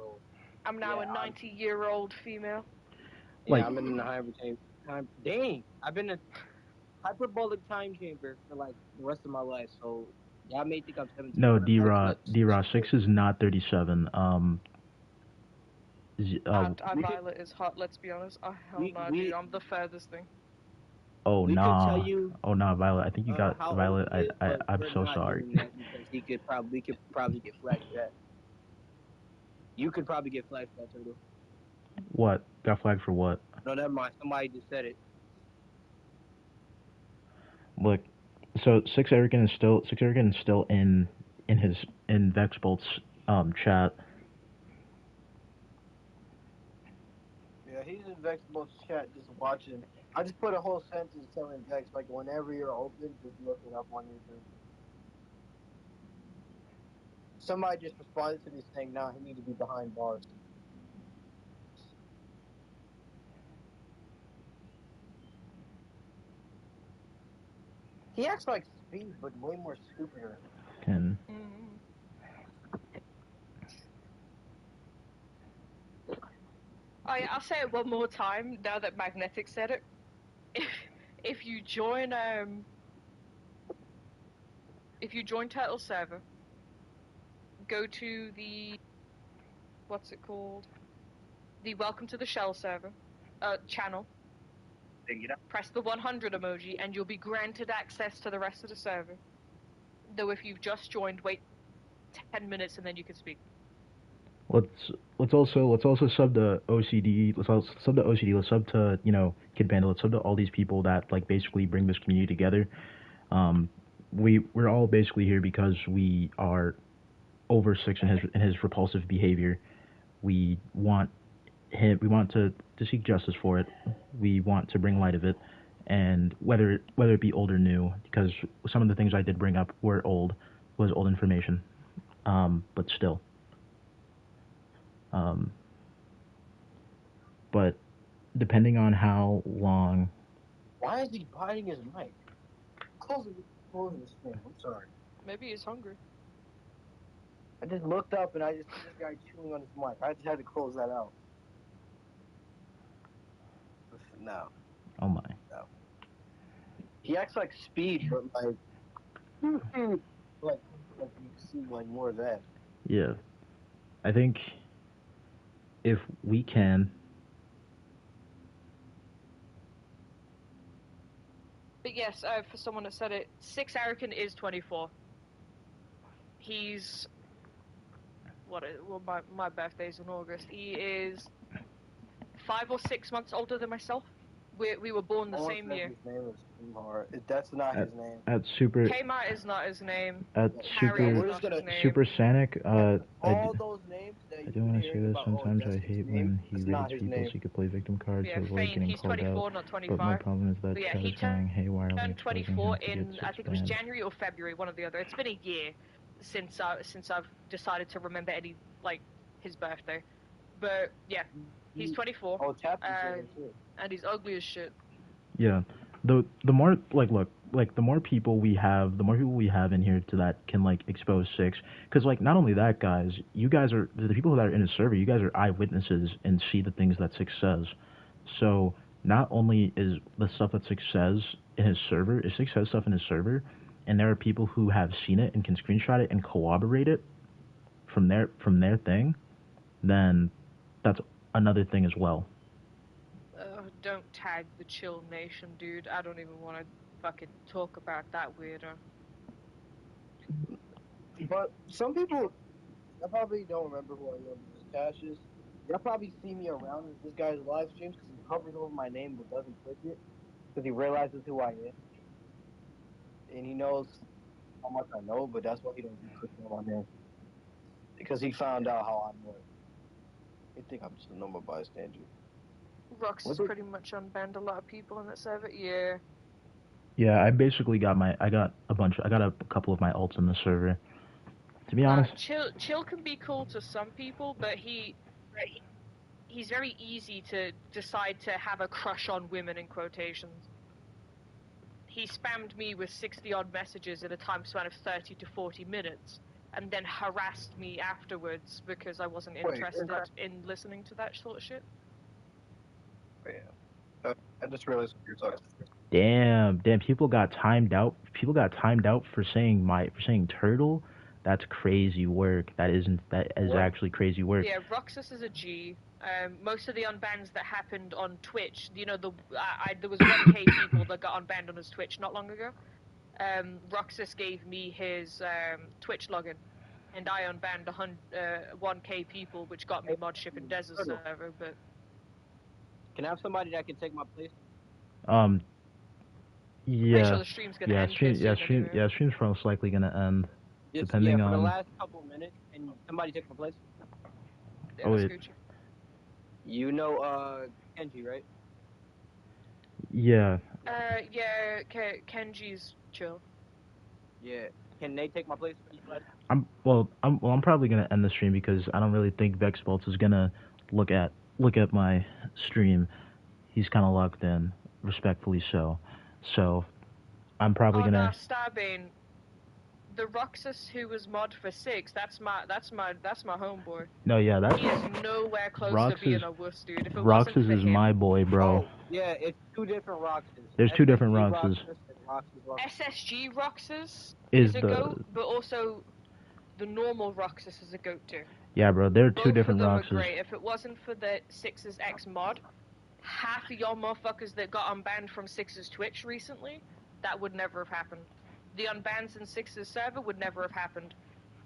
I'm now a 90-year-old female. Yeah, like, I'm in the time. Dang, I've been in a hyperbolic time chamber for like the rest of my life. So y'all may think I'm 17. No, D-Raw 6 is not 37. Violet is hot. Let's be honest. Oh hell no, dude! I'm the furthest thing. Oh We could tell nah. you Oh nah, Violet. I think you got how old Violet. he is, but I'm we're so not sorry. doing that because we could probably get flagged for that. You could probably get flagged for that, Turtle. What? Got flagged for what? No, never mind. Somebody just said it. Look, so Six Erican is still in Vexbolt's chat. Yeah, he's in Vexbolt's chat just watching. I just put a whole sentence telling Vex, like, whenever you're open, just look it up on YouTube. Somebody just responded to me saying, nah, he needs to be behind bars. He acts like Speed, but way more stupider. And I'll say it one more time now that Magnetic said it. If you join Turtle server, go to the what's it called? The Welcome to the Shell server channel. Press the 100 emoji and you'll be granted access to the rest of the server. Though if you've just joined, wait 10 minutes and then you can speak. Let's also sub to OCD. Let's also sub to OCD. Let's sub to Kid Panda. Let's sub to all these people that like basically bring this community together. We're all basically here because we are over Six and his repulsive behavior. We want to seek justice for it. We want to bring light of it, and whether it be old or new, because some of the things I did bring up was old information, but still. But depending on how long. Why is he biting his mic? Closing his thing. I'm sorry. Maybe he's hungry. I just looked up and I just see this guy chewing on his mic. I just had to close that out. No. Oh my. No. He acts like Speed, but like you see like more of that. Yeah. I think if we can. But yes, for someone that said it, Six Erican is 24. He's my birthday's in August. He is 5 or 6 months older than myself. We were born the same year. His name is Kumar. That's not his name. At super. Kmart is not his name. At Harry super. is not his name. Super Sanic. All those names that I do want to say this. Sometimes I hate when he reads people so he could play victim cards Yeah, to avoid getting he's called 24, out. not 25. But my problem is that yeah, Chat he is going haywire. turned 24 in I think it was banned. January or February, one or the other. It's been a year since I've decided to remember any like his birthday. But yeah, he's 24. Oh, too. And he's ugly as shit. Yeah, the more the more people we have, in here to that can like expose Six, because like not only that, guys, you guys are the people that are in his server. You guys are eyewitnesses and see the things that Six says. So not only is the stuff that Six says in his server, if Six says stuff in his server, and there are people who have seen it and can screenshot it and corroborate it from their thing, then that's another thing as well. Don't tag the Chill Nation, dude. I don't even want to fucking talk about that weirdo. But some people, I probably don't remember who I am because Cash is. They'll probably see me around this guy's live streams because he hovers over my name but doesn't click it because he realizes who I am. And he knows how much I know, but that's why he don't click on my name. Because he found out how I know it. They think I'm just a normal bystander. Rux has pretty much unbanned a lot of people in that server. Yeah. Yeah, I basically got a couple of my alts in the server. To be honest, Chill can be cool to some people, but he's very easy to decide to have a crush on women in quotations. He spammed me with 60-odd messages in a time span of 30 to 40 minutes, and then harassed me afterwards because I wasn't interested in listening to that sort of shit. Yeah. I just realized what you're talking about. Damn, people got timed out. People got timed out for saying turtle. That's crazy work. That is actually crazy work. Yeah, Roxas is a G. Most of the unbans that happened on Twitch, you know, there was 1K people that got unbanned on his Twitch not long ago. Roxas gave me his Twitch login, and I unbanned 1K people, which got me modship and Desert server. But can I have somebody that can take my place? Yeah. pretty sure the stream's gonna end here soon anyway. Stream's most likely gonna end. Just, depending for on the last couple minutes, and somebody take my place. Yeah, Oh, wait. Scoochie. You know, Kenji, right? Yeah. Yeah, Kenji's chill. Yeah. Can they take my place? I'm probably gonna end the stream because I don't really think Vexbolts is gonna look at my stream. He's kind of locked in, respectfully so. So I'm probably gonna. No, Starbane. The Roxas who was mod for 6, that's my homeboy. No, yeah, that's. He is nowhere close Roxas, to being a wuss, dude. If it Roxas wasn't for is him, my boy, bro. Oh, yeah, it's 2 different Roxas. There's 2 different Roxas. SSG Roxas is a the goat, but also the normal Roxas is a goat too. Yeah, bro, there are 2 Both different of them Roxas. are great. If it wasn't for the 6's X mod, half of y'all motherfuckers that got unbanned from 6's Twitch recently, that would never have happened. The unbans in 6's server would never have happened.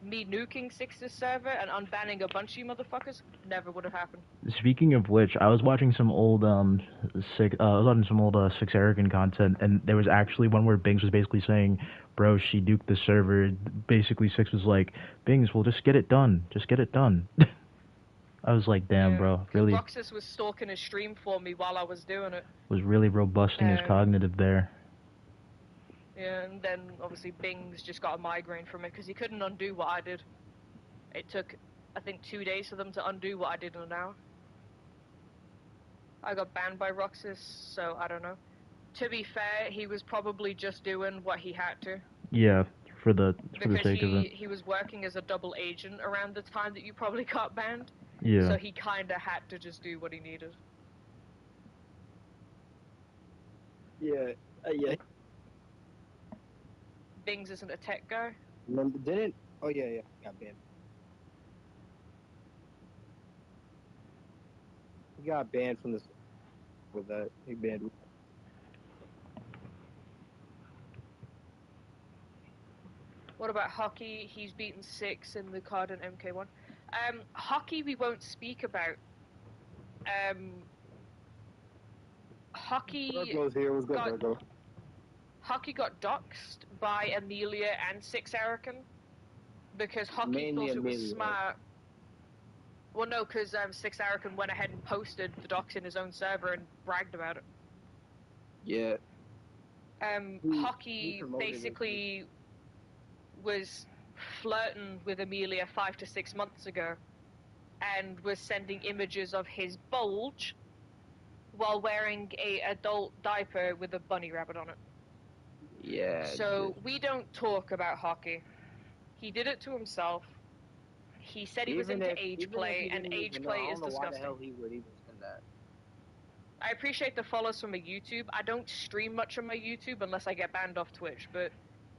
Me nuking 6's server and unbanning a bunch of you motherfuckers never would have happened. Speaking of which, I was watching some old Six Aragon content, and there was actually one where Bings was basically saying, "Bro, she duked the server." Basically, Six was like, "Bings, well, just get it done. Just get it done." I was like, "Damn, Yeah, bro, really." Roxas was stalking his stream for me while I was doing it. Was really robusting his cognitive there. Yeah, and then obviously Bings just got a migraine from it because he couldn't undo what I did. It took, I think, 2 days for them to undo what I did in an hour. I got banned by Roxas, so I don't know. To be fair, he was probably just doing what he had to. Yeah, for the sake of it. He was working as a double agent around the time that you probably got banned. Yeah. So he kinda had to just do what he needed. Yeah, yeah. Bings isn't a tech guy. Didn't? Oh yeah, got banned. He got banned from this. With that, he banned. What about Hockey? He's beaten 6 in the card and MK1. Hockey we won't speak about. Hockey got doxxed by Amelia and 6 Arakan because Hockey thought it was smart. Well, no, because 6 Arakan went ahead and posted the dox in his own server and bragged about it. Yeah. Hockey basically was flirting with Amelia 5 to 6 months ago and was sending images of his bulge while wearing a adult diaper with a bunny rabbit on it. Yeah. So we don't talk about Hockey. He did it to himself. He said he was into age play, and age play is disgusting. Why the hell he would even send that? I appreciate the follows from my YouTube. I don't stream much on my YouTube unless I get banned off Twitch, but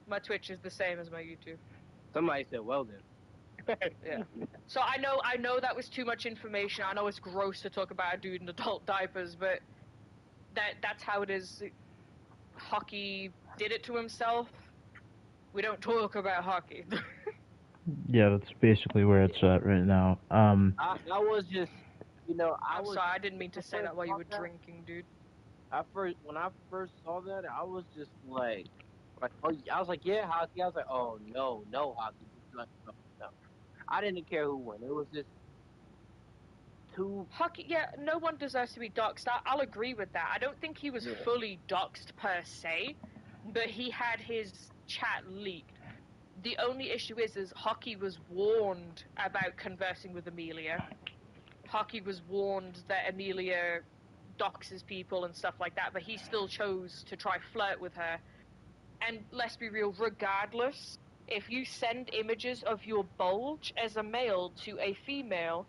my Twitch is the same as my YouTube. Somebody said, well then. Yeah. So I know that was too much information. I know it's gross to talk about a dude in adult diapers, but that's how it is. Hockey did it to himself. We don't talk about Hockey. Yeah, that's basically where it's at right now. I was just, I'm sorry, I didn't mean to say that while you were drinking, dude. When I first saw that, I was just like, I was like, yeah, Hockey. I was like, oh no, Hockey. Like, no. I didn't care who won. It was just too. Hockey, yeah, no one deserves to be doxxed. I'll agree with that. I don't think he was fully doxxed per se, but he had his chat leaked. The only issue is Hockey was warned about conversing with Amelia. Hockey was warned that Amelia doxes people and stuff like that, but he still chose to try flirt with her. And let's be real, regardless, if you send images of your bulge as a male to a female,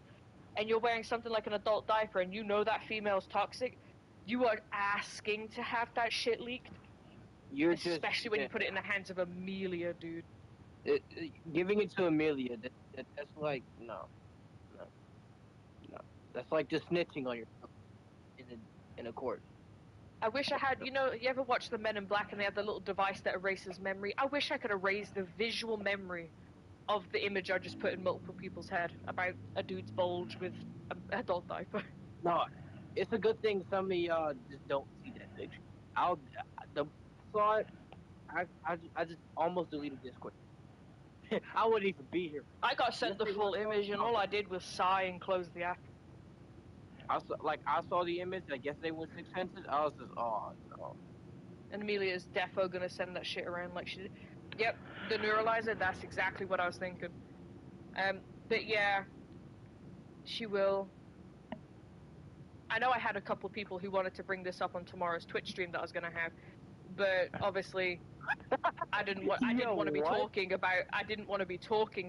and you're wearing something like an adult diaper, and you know that female's toxic, you are asking to have that shit leaked. Especially when you put it in the hands of Amelia, dude. Giving it to Amelia, that's like, no. That's like just snitching on yourself in a court. I wish I had, you ever watch the Men in Black and they have the little device that erases memory? I wish I could erase the visual memory of the image I just put in multiple people's head about a dude's bulge with an adult diaper. No, it's a good thing some of y'all just don't see that picture. Saw it. I just almost deleted Discord. I wouldn't even be here. I got sent the full image and all I did was sigh and close the app. I saw the image. I guess they went 6 cents. I was just, oh no. And Amelia's defo gonna send that shit around like she did. Yep, the neuralizer. That's exactly what I was thinking. But yeah, she will. I know I had a couple people who wanted to bring this up on tomorrow's Twitch stream that I was gonna have, but obviously I didn't want to be talking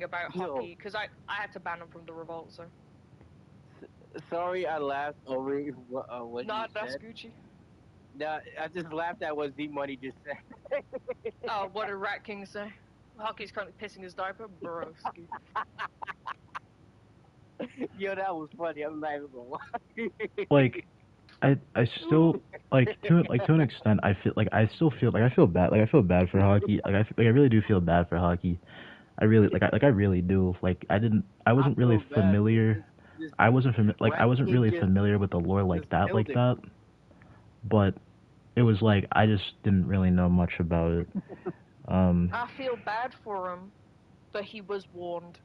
about hockey because I had to ban them from the revolt. So sorry, I laughed over what not you that's said. Gucci. No, I just laughed at what Z Money just said. Oh, what did Rat King say? Hockey's currently pissing his diaper, broski. Yo, that was funny. I'm not even gonna lie. Like, I still to an extent I feel bad I feel bad for hockey. I really do feel bad for hockey. I really do. Like I wasn't really familiar. I wasn't really familiar with the lore like that. But it was like I just didn't really know much about it. I feel bad for him, but he was warned.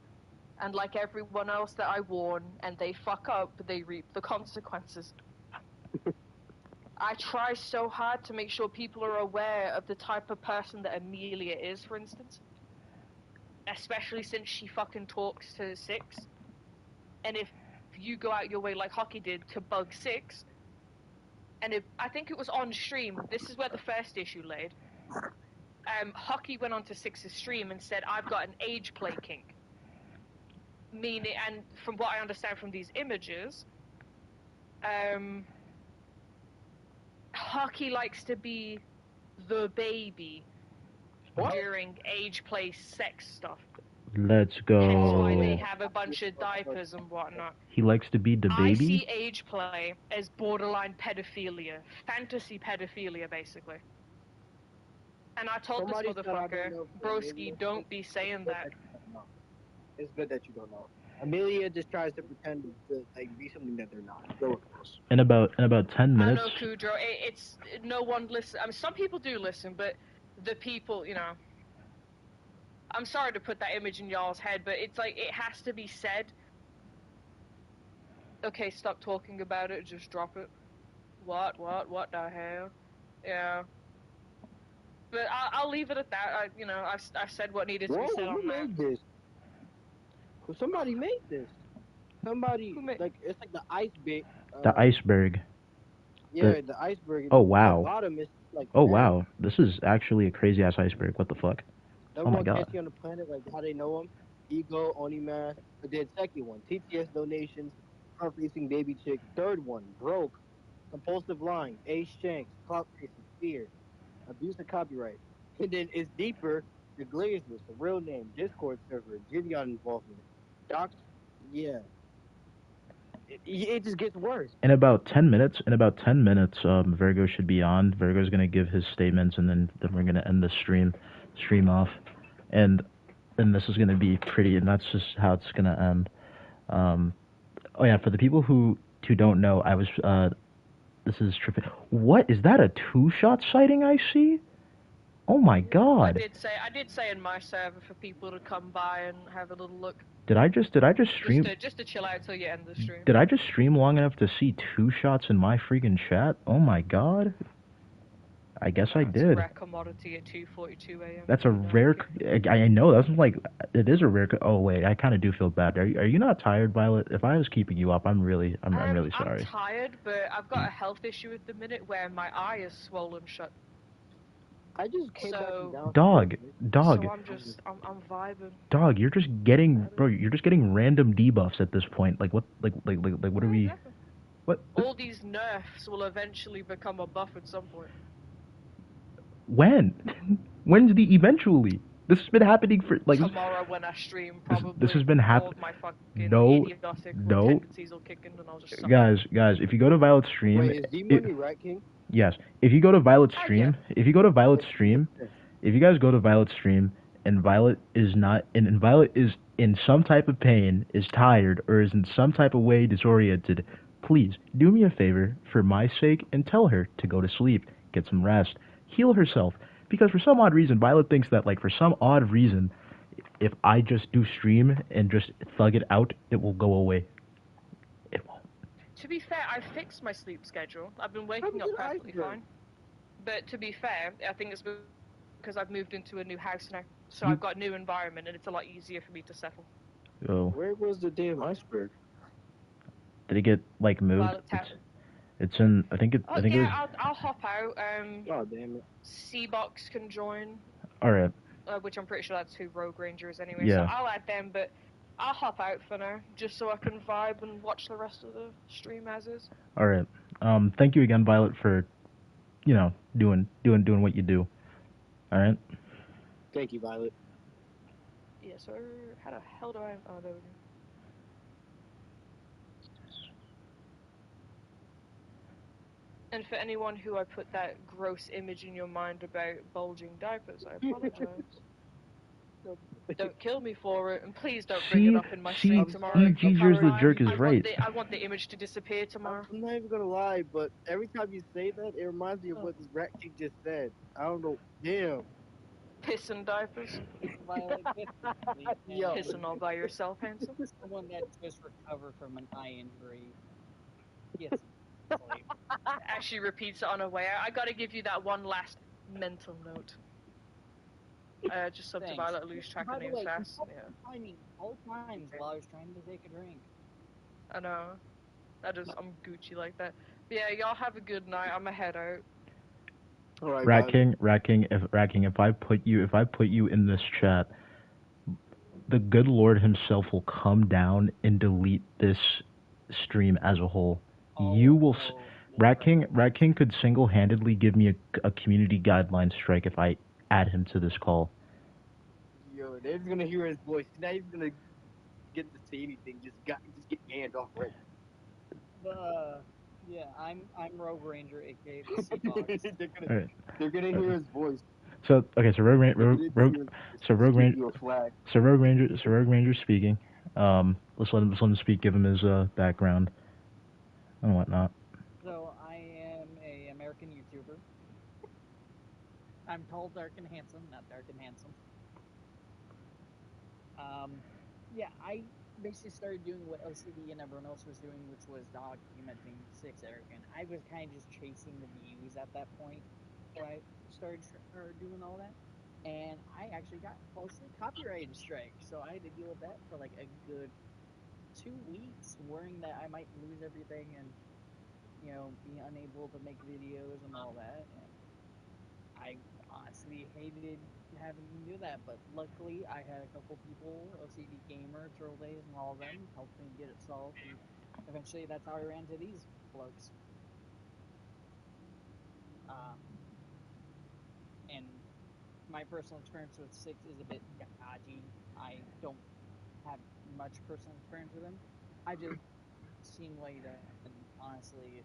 And like everyone else that I warn, and they fuck up, they reap the consequences. I try so hard to make sure people are aware of the type of person that Amelia is, for instance. Especially since she fucking talks to Six. And if you go out your way like Hockey did to bug Six, and I think it was on stream, this is where the first issue laid. Hockey went onto Six's stream and said, I've got an age play kink. Meaning, and from what I understand from these images, Hockey likes to be the baby during age play sex stuff. Let's go. Hence why they have a bunch of diapers and whatnot. He likes to be the baby? I see age play as borderline pedophilia. Fantasy pedophilia, basically. And I told this motherfucker, broski, don't be saying that. It's good that you don't know. Amelia just tries to pretend to be something that they're not. Go with this. In about 10 minutes. I know, Kudro. It's no one listen. I mean, some people do listen, but the people,꯫ I'm sorry to put that image in y'all's head, but it's like it has to be said. Okay, stop talking about it. Just drop it. What the hell? Yeah. But I'll leave it at that. I've said what needed to be said on that. Made this? Well, somebody made this. Somebody it's like the iceberg. The iceberg. Yeah, the iceberg. Oh wow. The bottom is like. Oh wow, this is actually a crazy ass iceberg. What the fuck? Number one catchy on the planet, like how they know him. Ego, Onimask. But then second one, TTS donations, front-facing baby chick. Third one, broke, compulsive lying, Ace Shanks, clout chasing, fear, abuse of copyright. And then it's deeper. The Glazers, the real name, Discord server, Gideon involvement, Docs, yeah. It just gets worse. In about 10 minutes, Virgo should be on. Virgo's gonna give his statements, and then we're gonna end the stream off, and this is gonna be pretty, and that's just how it's gonna end. Oh yeah, for the people who don't know, I was this is tripping. What is that? A 2-shot sighting I see? Oh my god. I did say in my server for people to come by and have a little look. Did I just stream? Just to chill out till you end the stream. Did I just stream long enough to see 2 shots in my freaking chat? Oh my god. I guess I did. It's a rare commodity at 2:42 a.m. That's a rare. I know that's like it is a rare. Oh wait, I kind of do feel bad. Are you not tired, Violet? If I was keeping you up, I'm really sorry. I'm tired, but I've got a health issue at the minute where my eye is swollen shut. I just came back from down. Dog. So I'm vibing. Dog, you're just getting random debuffs at this point. Like what are we? Exactly. What? All these nerfs will eventually become a buff at some point. When? When's the eventually? This has been happening for like tomorrow when I stream, probably. this has been All happening. of my fucking No, idiotic no, tendencies will kick in, and I'll just suck guys, if you go to Violet's stream, Wait, is D-Money Rat King? yes, if you go to Violet's Ah, stream, yeah. if you go to Violet's stream, if you guys go to Violet's stream and Violet is not, and Violet is in some type of pain, is tired, or is in some type of way disoriented, please do me a favor for my sake and tell her to go to sleep, get some rest, heal herself. Because for some odd reason, Violet thinks that, like, for some odd reason, if I just do stream and just thug it out, it will go away. It won't. To be fair, I fixed my sleep schedule. I've been waking up perfectly fine. But to be fair, I think it's because I've moved into a new house now. So I've got a new environment, and it's a lot easier for me to settle. Oh, Where was the damn iceberg? did it get like moved? Violet Town. It's in. I think it. Oh I think yeah, it was. I'll hop out. Oh damn it! C-Box can join, All right. which I'm pretty sure that's who Rogue Ranger is anyway. Yeah. So I'll add them, but I'll hop out for now, just so I can vibe and watch the rest of the stream as is. All right. Thank you again, Violet, for, doing what you do. All right. Thank you, Violet. Yeah, so how the hell do I... Oh, there we go. And for anyone who I put that gross image in your mind about bulging diapers, I apologize. Don't kill me for it, and please don't bring it up in my stream tomorrow. Jeers the jerk is right. I want the image to disappear tomorrow. I'm not even gonna lie, but every time you say that, it reminds me of what this Rat King just said. I don't know. Damn. Pissing diapers. Violet, Yo. Pissing all by yourself, handsome. someone that just recovered from an eye injury. Yes. Sleep. Actually repeats it on her way out. I gotta give you that one last mental note. Just subbed to Thanks. Violet, lose track By of the names way, fast. Yeah, I mean, all times while I was trying to take a drink. I know. I'm Gucci like that. But yeah, y'all have a good night. I'ma head out. All right, Rat King, if I put you in this chat, the good Lord himself will come down and delete this stream as a whole. You will. Rat King could single-handedly give me a community guideline strike if I add him to this call. Yo, they're just gonna hear his voice. He's not even gonna get to say anything. Just get hand off right. Yeah, I'm Rogue Ranger, aka the Sea-Fox. They're gonna hear his voice. So Rogue Ranger speaking. Let's let him speak. Give him his background and whatnot. So I am a American YouTuber. I'm tall, dark, and handsome, not dark and handsome. Yeah, I basically started doing what LCD and everyone else was doing, which was documenting Six Arrogant. I was kind of just chasing the views at that point, so I started doing all that, and I actually got falsely copyrighted strike, so I had to deal with that for like a good 2 weeks, worrying that I might lose everything and be unable to make videos and all that. And I honestly hated having to do that, but luckily I had a couple people, OCD Gamer, Turtle Days, and all of them helped me get it solved, and eventually that's how I ran to these blokes. And my personal experience with Six is a bit dodgy. I don't have much personal experience with him. I just seen what he does, and honestly,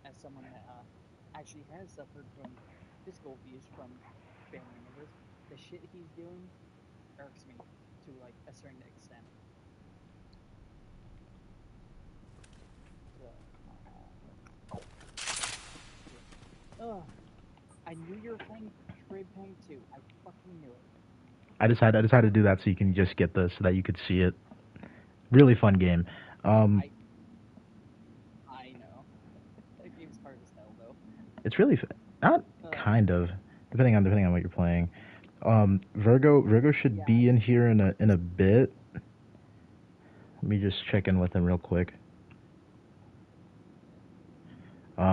as someone that actually has suffered from physical abuse from family members, the shit he's doing irks me to like a certain extent. So, I knew you were playing Trade Tank 2. I fucking knew it. I just had to do that so you can just get this, so that you could see it. Really fun game. I know. That game's hard as hell, though. It's really not kind of, depending on what you're playing. Virgo should be in here in a bit. Let me just check in with him real quick. But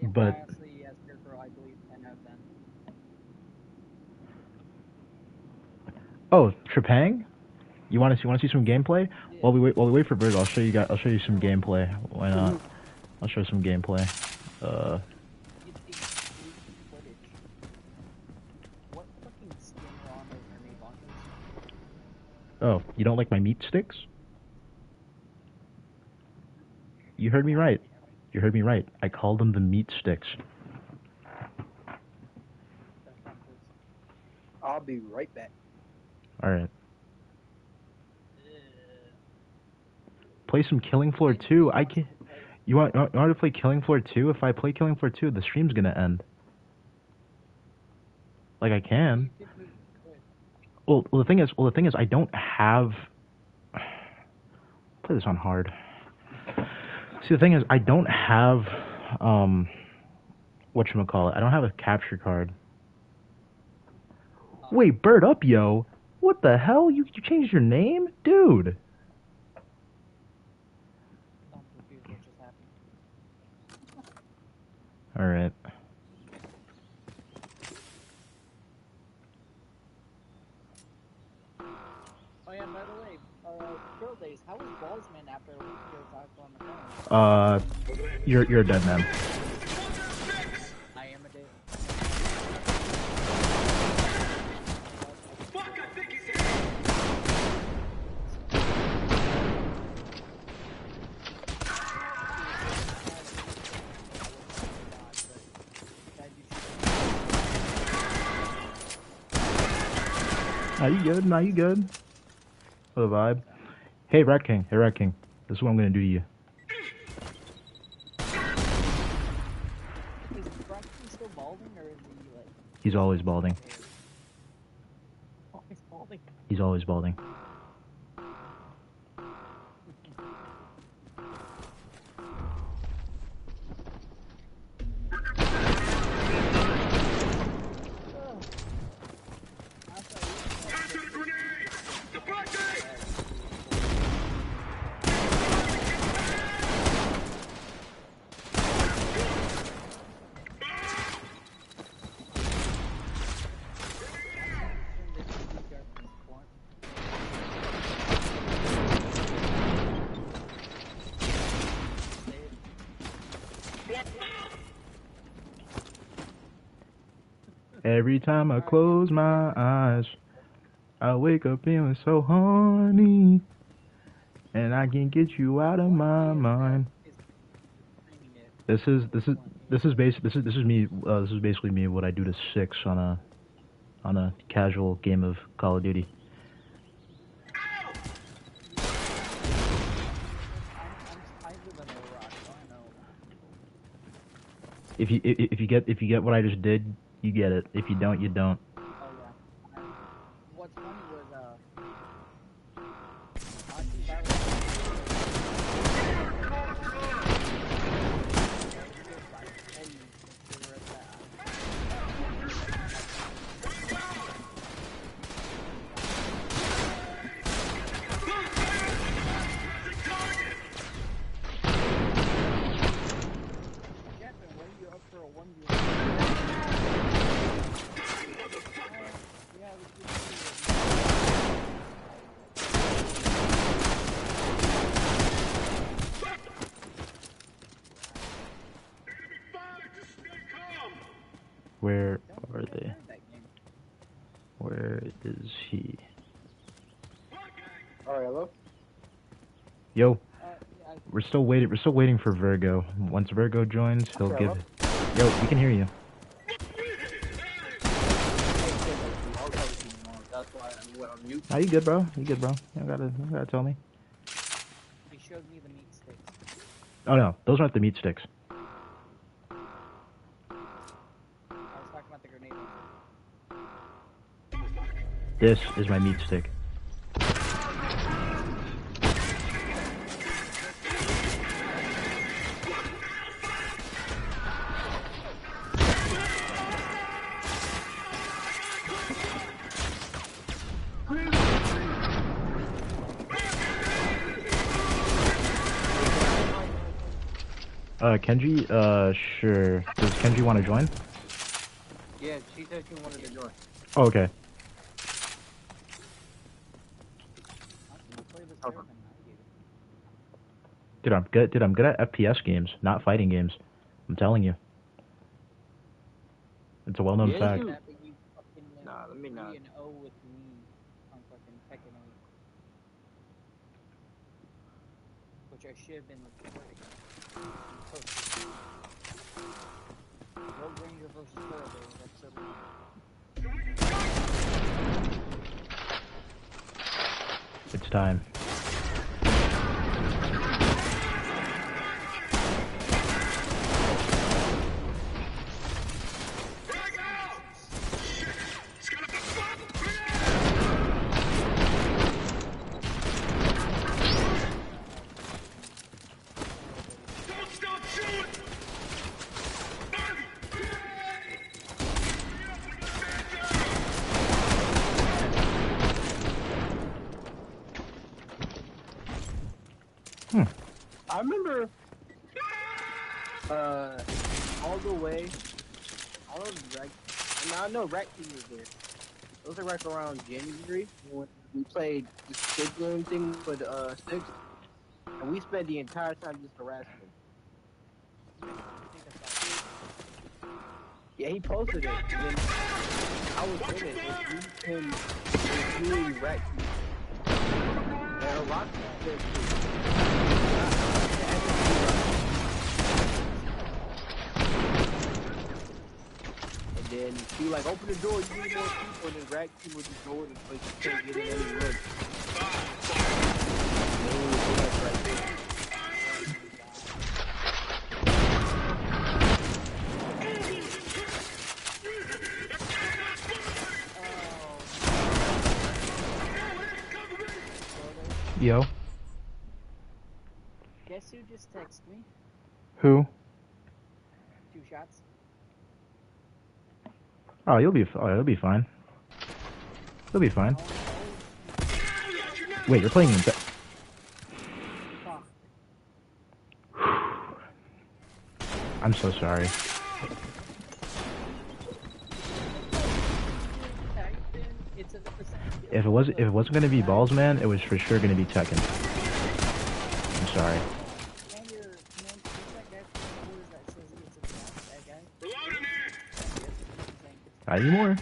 honestly, yes, Scarecrow, I believe 10 out of 10. Oh, Trepang? You want to see some gameplay? Yeah. While we wait for Virgo, I'll show you some gameplay. Why not? I'll show some gameplay. What fucking skin on those Oh, you don't like my meat sticks? You heard me right. You heard me right. I called them the meat sticks. I'll be right back. Alright. Play some Killing Floor 2. I can. You want to play Killing Floor 2? If I play Killing Floor 2, the stream's gonna end. Like, I can. Well, the thing is, I don't have. Play this on hard. See, the thing is, I don't have, whatchamacallit, I don't have a capture card. Wait, Bird Up, yo! What the hell? You changed your name? Dude! Alright. Oh yeah, by the way, Girl Days, how was Ballsman after we talked on the phone? You're a dead man. I am a dead. Fuck, I think he's Nah, you good? Nah, you good? What a vibe. Hey, Rat King. Hey, Rat King. This is what I'm gonna do to you. Is Braxton still balding, or is he like? He's always balding. Always balding. He's always balding. Every time I close my eyes, I wake up feeling so horny, and I can't get you out of my mind. This is me. This is basically me. What I do to 6 on a casual game of Call of Duty. If you get what I just did, you get it. If you don't, you don't. Oh yeah. What's funny was Where are they? Where is he? Alright, hello? Yo, we're still waiting for Virgo. Once Virgo joins, he'll Okay, give. Yo, we can hear you. That's why I went on mute. Are you good, bro? You good, bro? You don't gotta tell me. he showed me the meat sticks. Oh no, those aren't the meat sticks. I was talking about the grenade launcher. This is my meat stick. Kenji, sure. Does Kenji want to join? Yeah, she said she wanted to join. Oh, okay. Dude, I'm good. Dude, I'm good at FPS games, not fighting games. I'm telling you. It's a well-known fact. Nah, let me not. which I should have been recording. Road Ranger versus Thoroughbreds, episode 1. It's time. I remember all the way, all of Rec, and I know Rec Team was there. It was like around January when we played the stick game thing with Six, and we spent the entire time just harassing him. Yeah, he posted it. And then I was in it. It was him doing Rec Team. And a lot of people too. And then he like, open the door, you need more people, and then Rag Team would just go in and place you can't get in any room. And then we would do that right there. Yo. Guess who just texted me? Who? 2 shots. Oh, you'll be fine. You'll be fine. Wait, you're playing in I'm so sorry. If it wasn't gonna be balls, man, it was for sure gonna be Tekken. I'm sorry. Not anymore.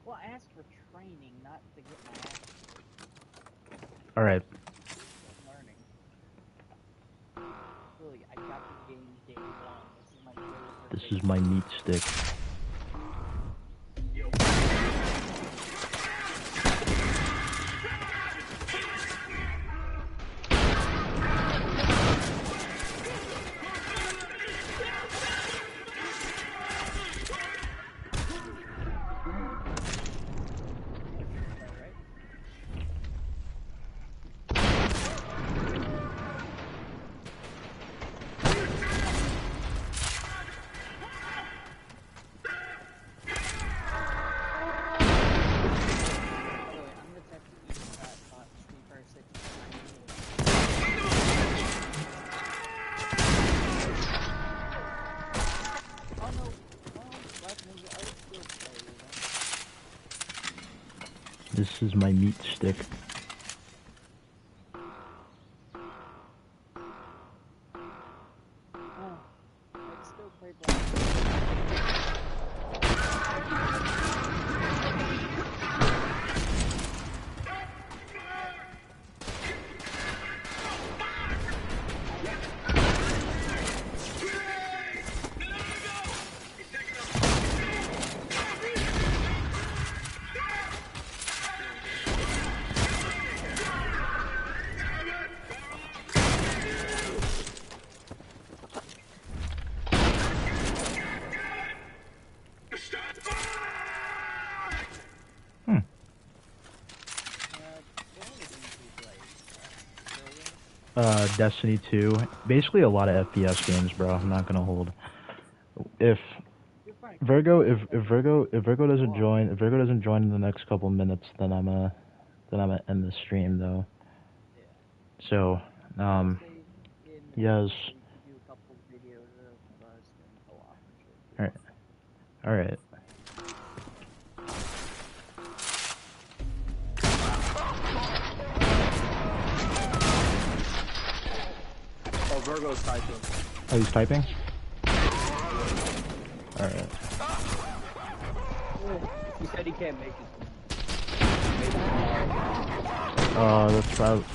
Well, I asked for training, not to get my ass. Alright. Learning. Really, I got the game day one. This is my meat stick. This is my meat stick. Destiny 2. Basically a lot of FPS games, bro. I'm not gonna hold. If Virgo doesn't join in the next couple minutes, then I'm gonna end the stream though. So, yes. Alright. Virgo's typing. Oh, he's typing? Alright. He said he can't make it. made it tomorrow.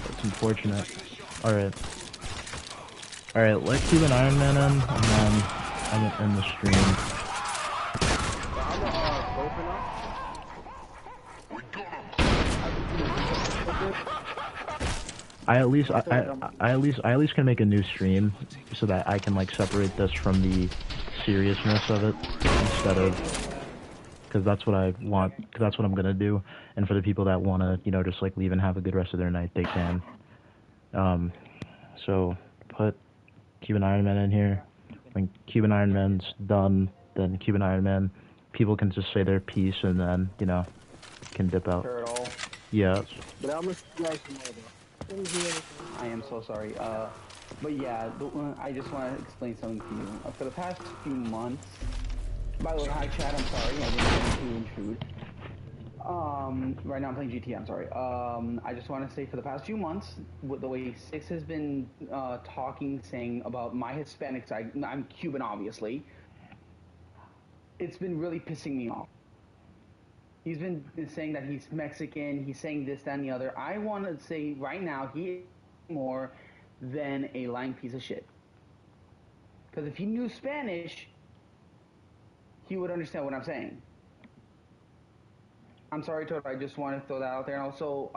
That's unfortunate. All right, all right. Let's keep an Iron Man in, and then I'm gonna end the stream. But I'm close enough. I can see the I at least can make a new stream so that I can like separate this from the seriousness of it instead of because that's what I want. Cause that's what I'm gonna do. And for the people that wanna, just like leave and have a good rest of their night, they can. Um, so put Cuban Iron Man in here. When Cuban Iron Man's done, then Cuban Iron Man, people can just say their piece and then can dip out. Turtle. Yeah. but I'm gonna see you guys tomorrow though. Didn't hear anything. I am so sorry. But yeah, I just want to explain something to you. For the past few months, by the way, hi Chad, I'm sorry, I didn't mean to intrude. Right now I'm playing GTA, I'm sorry. I just want to say for the past few months, with the way Six has been talking, saying about my Hispanic side, I'm Cuban obviously, it's been really pissing me off. He's been saying that he's Mexican, he's saying this, that, and the other. I want to say right now, he is more than a lying piece of shit. Because if he knew Spanish, he would understand what I'm saying. I'm sorry, Toto. I just want to throw that out there. And also,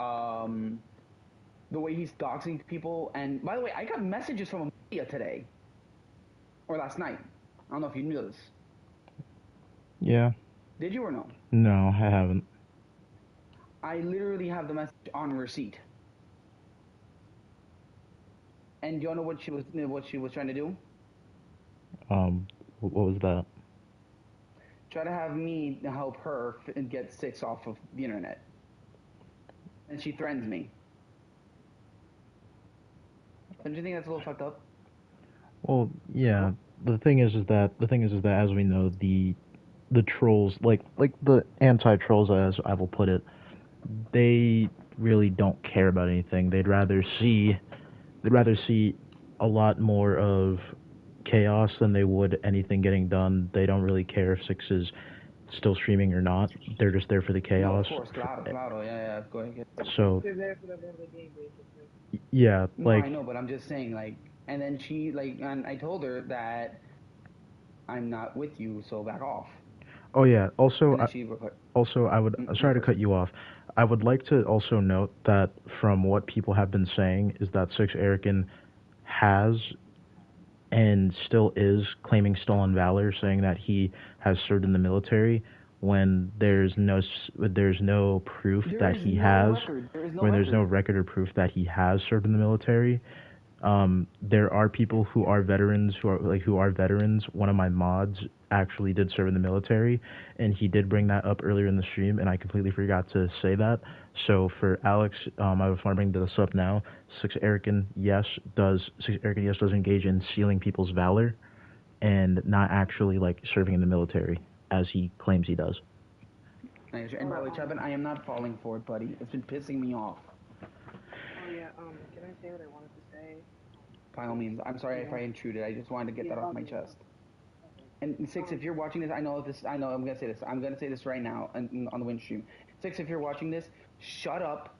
the way he's doxing people. And by the way, I got messages from Amelia today or last night. I don't know if you knew this. Yeah. Did you or no? No, I haven't. I literally have the message on receipt. And do you know what she was trying to do? What was that? Try to have me help her get Six off of the internet. And she threatens me. Don't you think that's a little fucked up? Well, yeah. The thing is that as we know, the trolls, like the anti-trolls, as I will put it, they really don't care about anything. They'd rather see a lot more of chaos than they would anything getting done. They don't really care if Six is still streaming or not. They're just there for the No, of chaos. course, claro, yeah, go ahead. So They're there for the love of the game, basically. yeah, No, like I know, but I'm just saying, like, and then she, like, and I told her that I'm not with you, so back off. oh yeah. Also, And then she replied, I would no, sorry to cut proceed. you off. I would like to also note that from what people have been saying is that Six Erican has and still is claiming stolen valor, saying that he has served in the military when there's no proof There that is he no has, record. There is no when there's no record. record or proof that he has served in the military. There are people who are veterans who are veterans. One of my mods actually did serve in the military, and he did bring that up earlier in the stream, and I completely forgot to say that. So for Alex, I was want to bring this up now. Six Erican yes does engage in stealing people's valor, and not actually like serving in the military as he claims he does. And by the way, Chapin, I am not falling for it, buddy. It's been pissing me off. Oh yeah. Can I say what I wanted to say? By all means, I'm sorry if Yeah. I intruded. I just wanted to get Yeah. that It's off all my good. chest. Okay. And Six, if you're watching this, I know this. I know I'm gonna say this. I'm gonna say this right now on the win stream. Six, if you're watching this, shut up.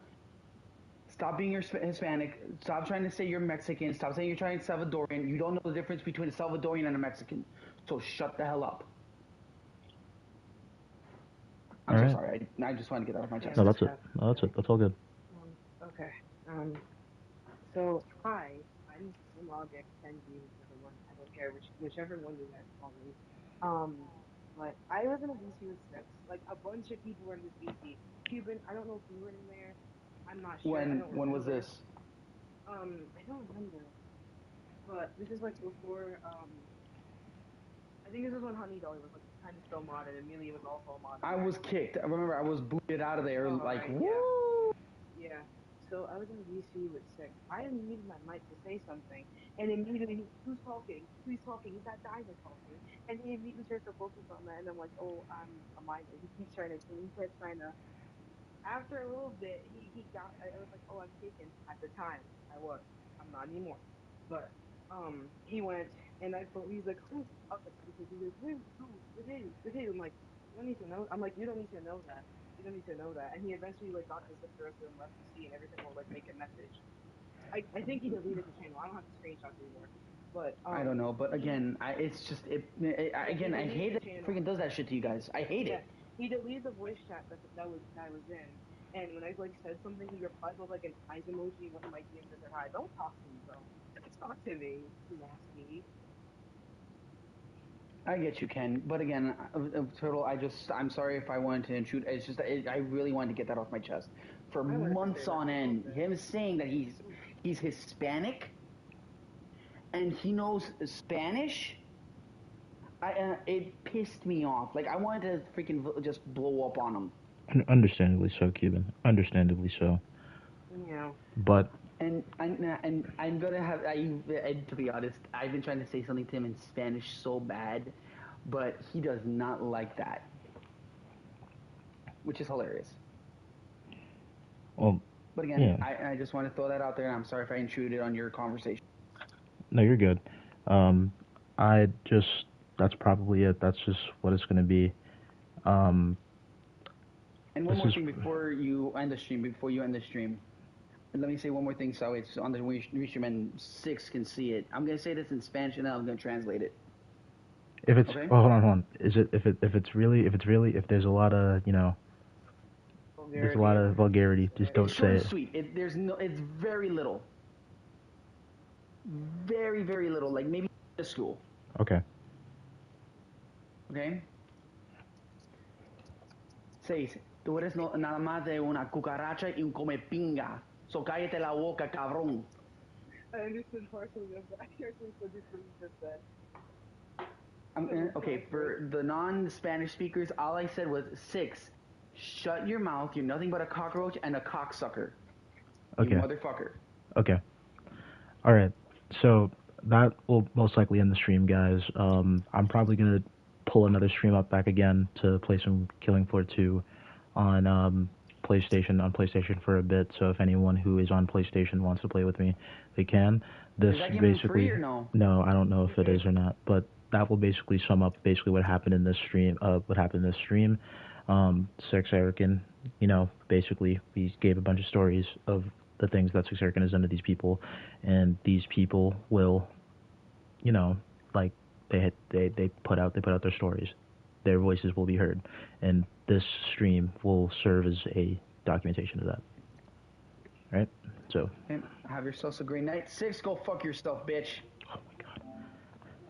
Stop being your Hispanic. Stop trying to say you're Mexican. Stop saying you're trying Salvadorian. You don't know the difference between a Salvadorian and a Mexican. So shut the hell up. I'm All so right. sorry. I just wanted to get that off my Yeah. No, chest. That's that's it. half. No, that's it. That's all good. Um. Okay. Um. So hi, I'm Object Kenji, whichever one. I don't care whichever one you guys call me. Um. But I live in a DC with six. Like a bunch of people were in this DC. Cuban. I don't know if you were in there. I'm not sure. I don't When was remember. this? I don't remember. But this is like before. I think this is when Honey Dolly was like kind of still modded, and Amelia was also a mod in I there. was kicked. I remember I was booted out of there. All Like right. Yeah. woo. Yeah. So I was in DC with six. I unmuted my mic to say something, and immediately, who's talking? Who's talking? Is that Diamond talking? And he immediately tries to focus on that, and I'm like, oh, I'm a minor. He keeps trying to, he kept trying to. After a little bit, he got. I was like, oh, I'm taken. At the time, I was. I'm not anymore. But he went, and I thought he's like, who? I was like, he's like, who? With who? With who? I'm like, you don't need to know. I'm like, you don't need to know that. You don't need to know that. And he eventually like got his sister and left the sea and everything will like make a message. I think he deleted the channel. I don't have the screenshots anymore. But I don't know, but again, it's just again, I hate that he freaking does that shit to you guys. I hate it. He deleted the voice chat that I was in, and when I like said something, he replied with like an eyes emoji and one of my DMs that said hi. Don't talk to me, bro. Don't talk to me, nasty. I get you, Ken, but again, Turtle, I'm sorry if I wanted to intrude. It's just I really wanted to get that off my chest. For months on end, him saying that he's Hispanic and he knows Spanish, it pissed me off. Like I wanted to freaking just blow up on him. Understandably so, Cuban. Understandably so. Yeah. But and I'm gonna have and to be honest, I've been trying to say something to him in Spanish so bad, but he does not like that, which is hilarious. Well, but again, yeah. I just want to throw that out there, and I'm sorry if I intruded on your conversation. No, you're good. That's probably it. That's just what it's gonna be. And one more thing before you end the stream. Let me say one more thing so it's on the Restream and 6 can see it. I'm gonna say this in Spanish and then I'm gonna translate it. If it's hold on. Is it if there's a lot of there's a lot of vulgarity, just don't say it. Sweet. It's very little. Very, very little. Like maybe a school. Okay. Okay. 6. Tú eres nada más de una cucaracha y un come pinga. So cállate la boca, cabrón. I understood partially of that. I actually understood what you just said. Okay, for the non-Spanish speakers, all I said was 6. Shut your mouth. You're nothing but a cockroach and a cocksucker. Okay. You motherfucker. Okay. All right. So that will most likely end the stream, guys. I'm probably gonna pull another stream up back again to play some Killing Floor 2 on PlayStation for a bit. So if anyone who is on PlayStation wants to play with me, they can. Is that game free or no? No, I don't know if it is or not, but that will basically sum up what happened in this stream. Six Erican, basically we gave a bunch of stories of the things that Six Erican has done to these people, and these people will, like they put out their stories. Their voices will be heard, and this stream will serve as a documentation of that. Right? So. Have yourselves a great night. 6, go fuck yourself, bitch.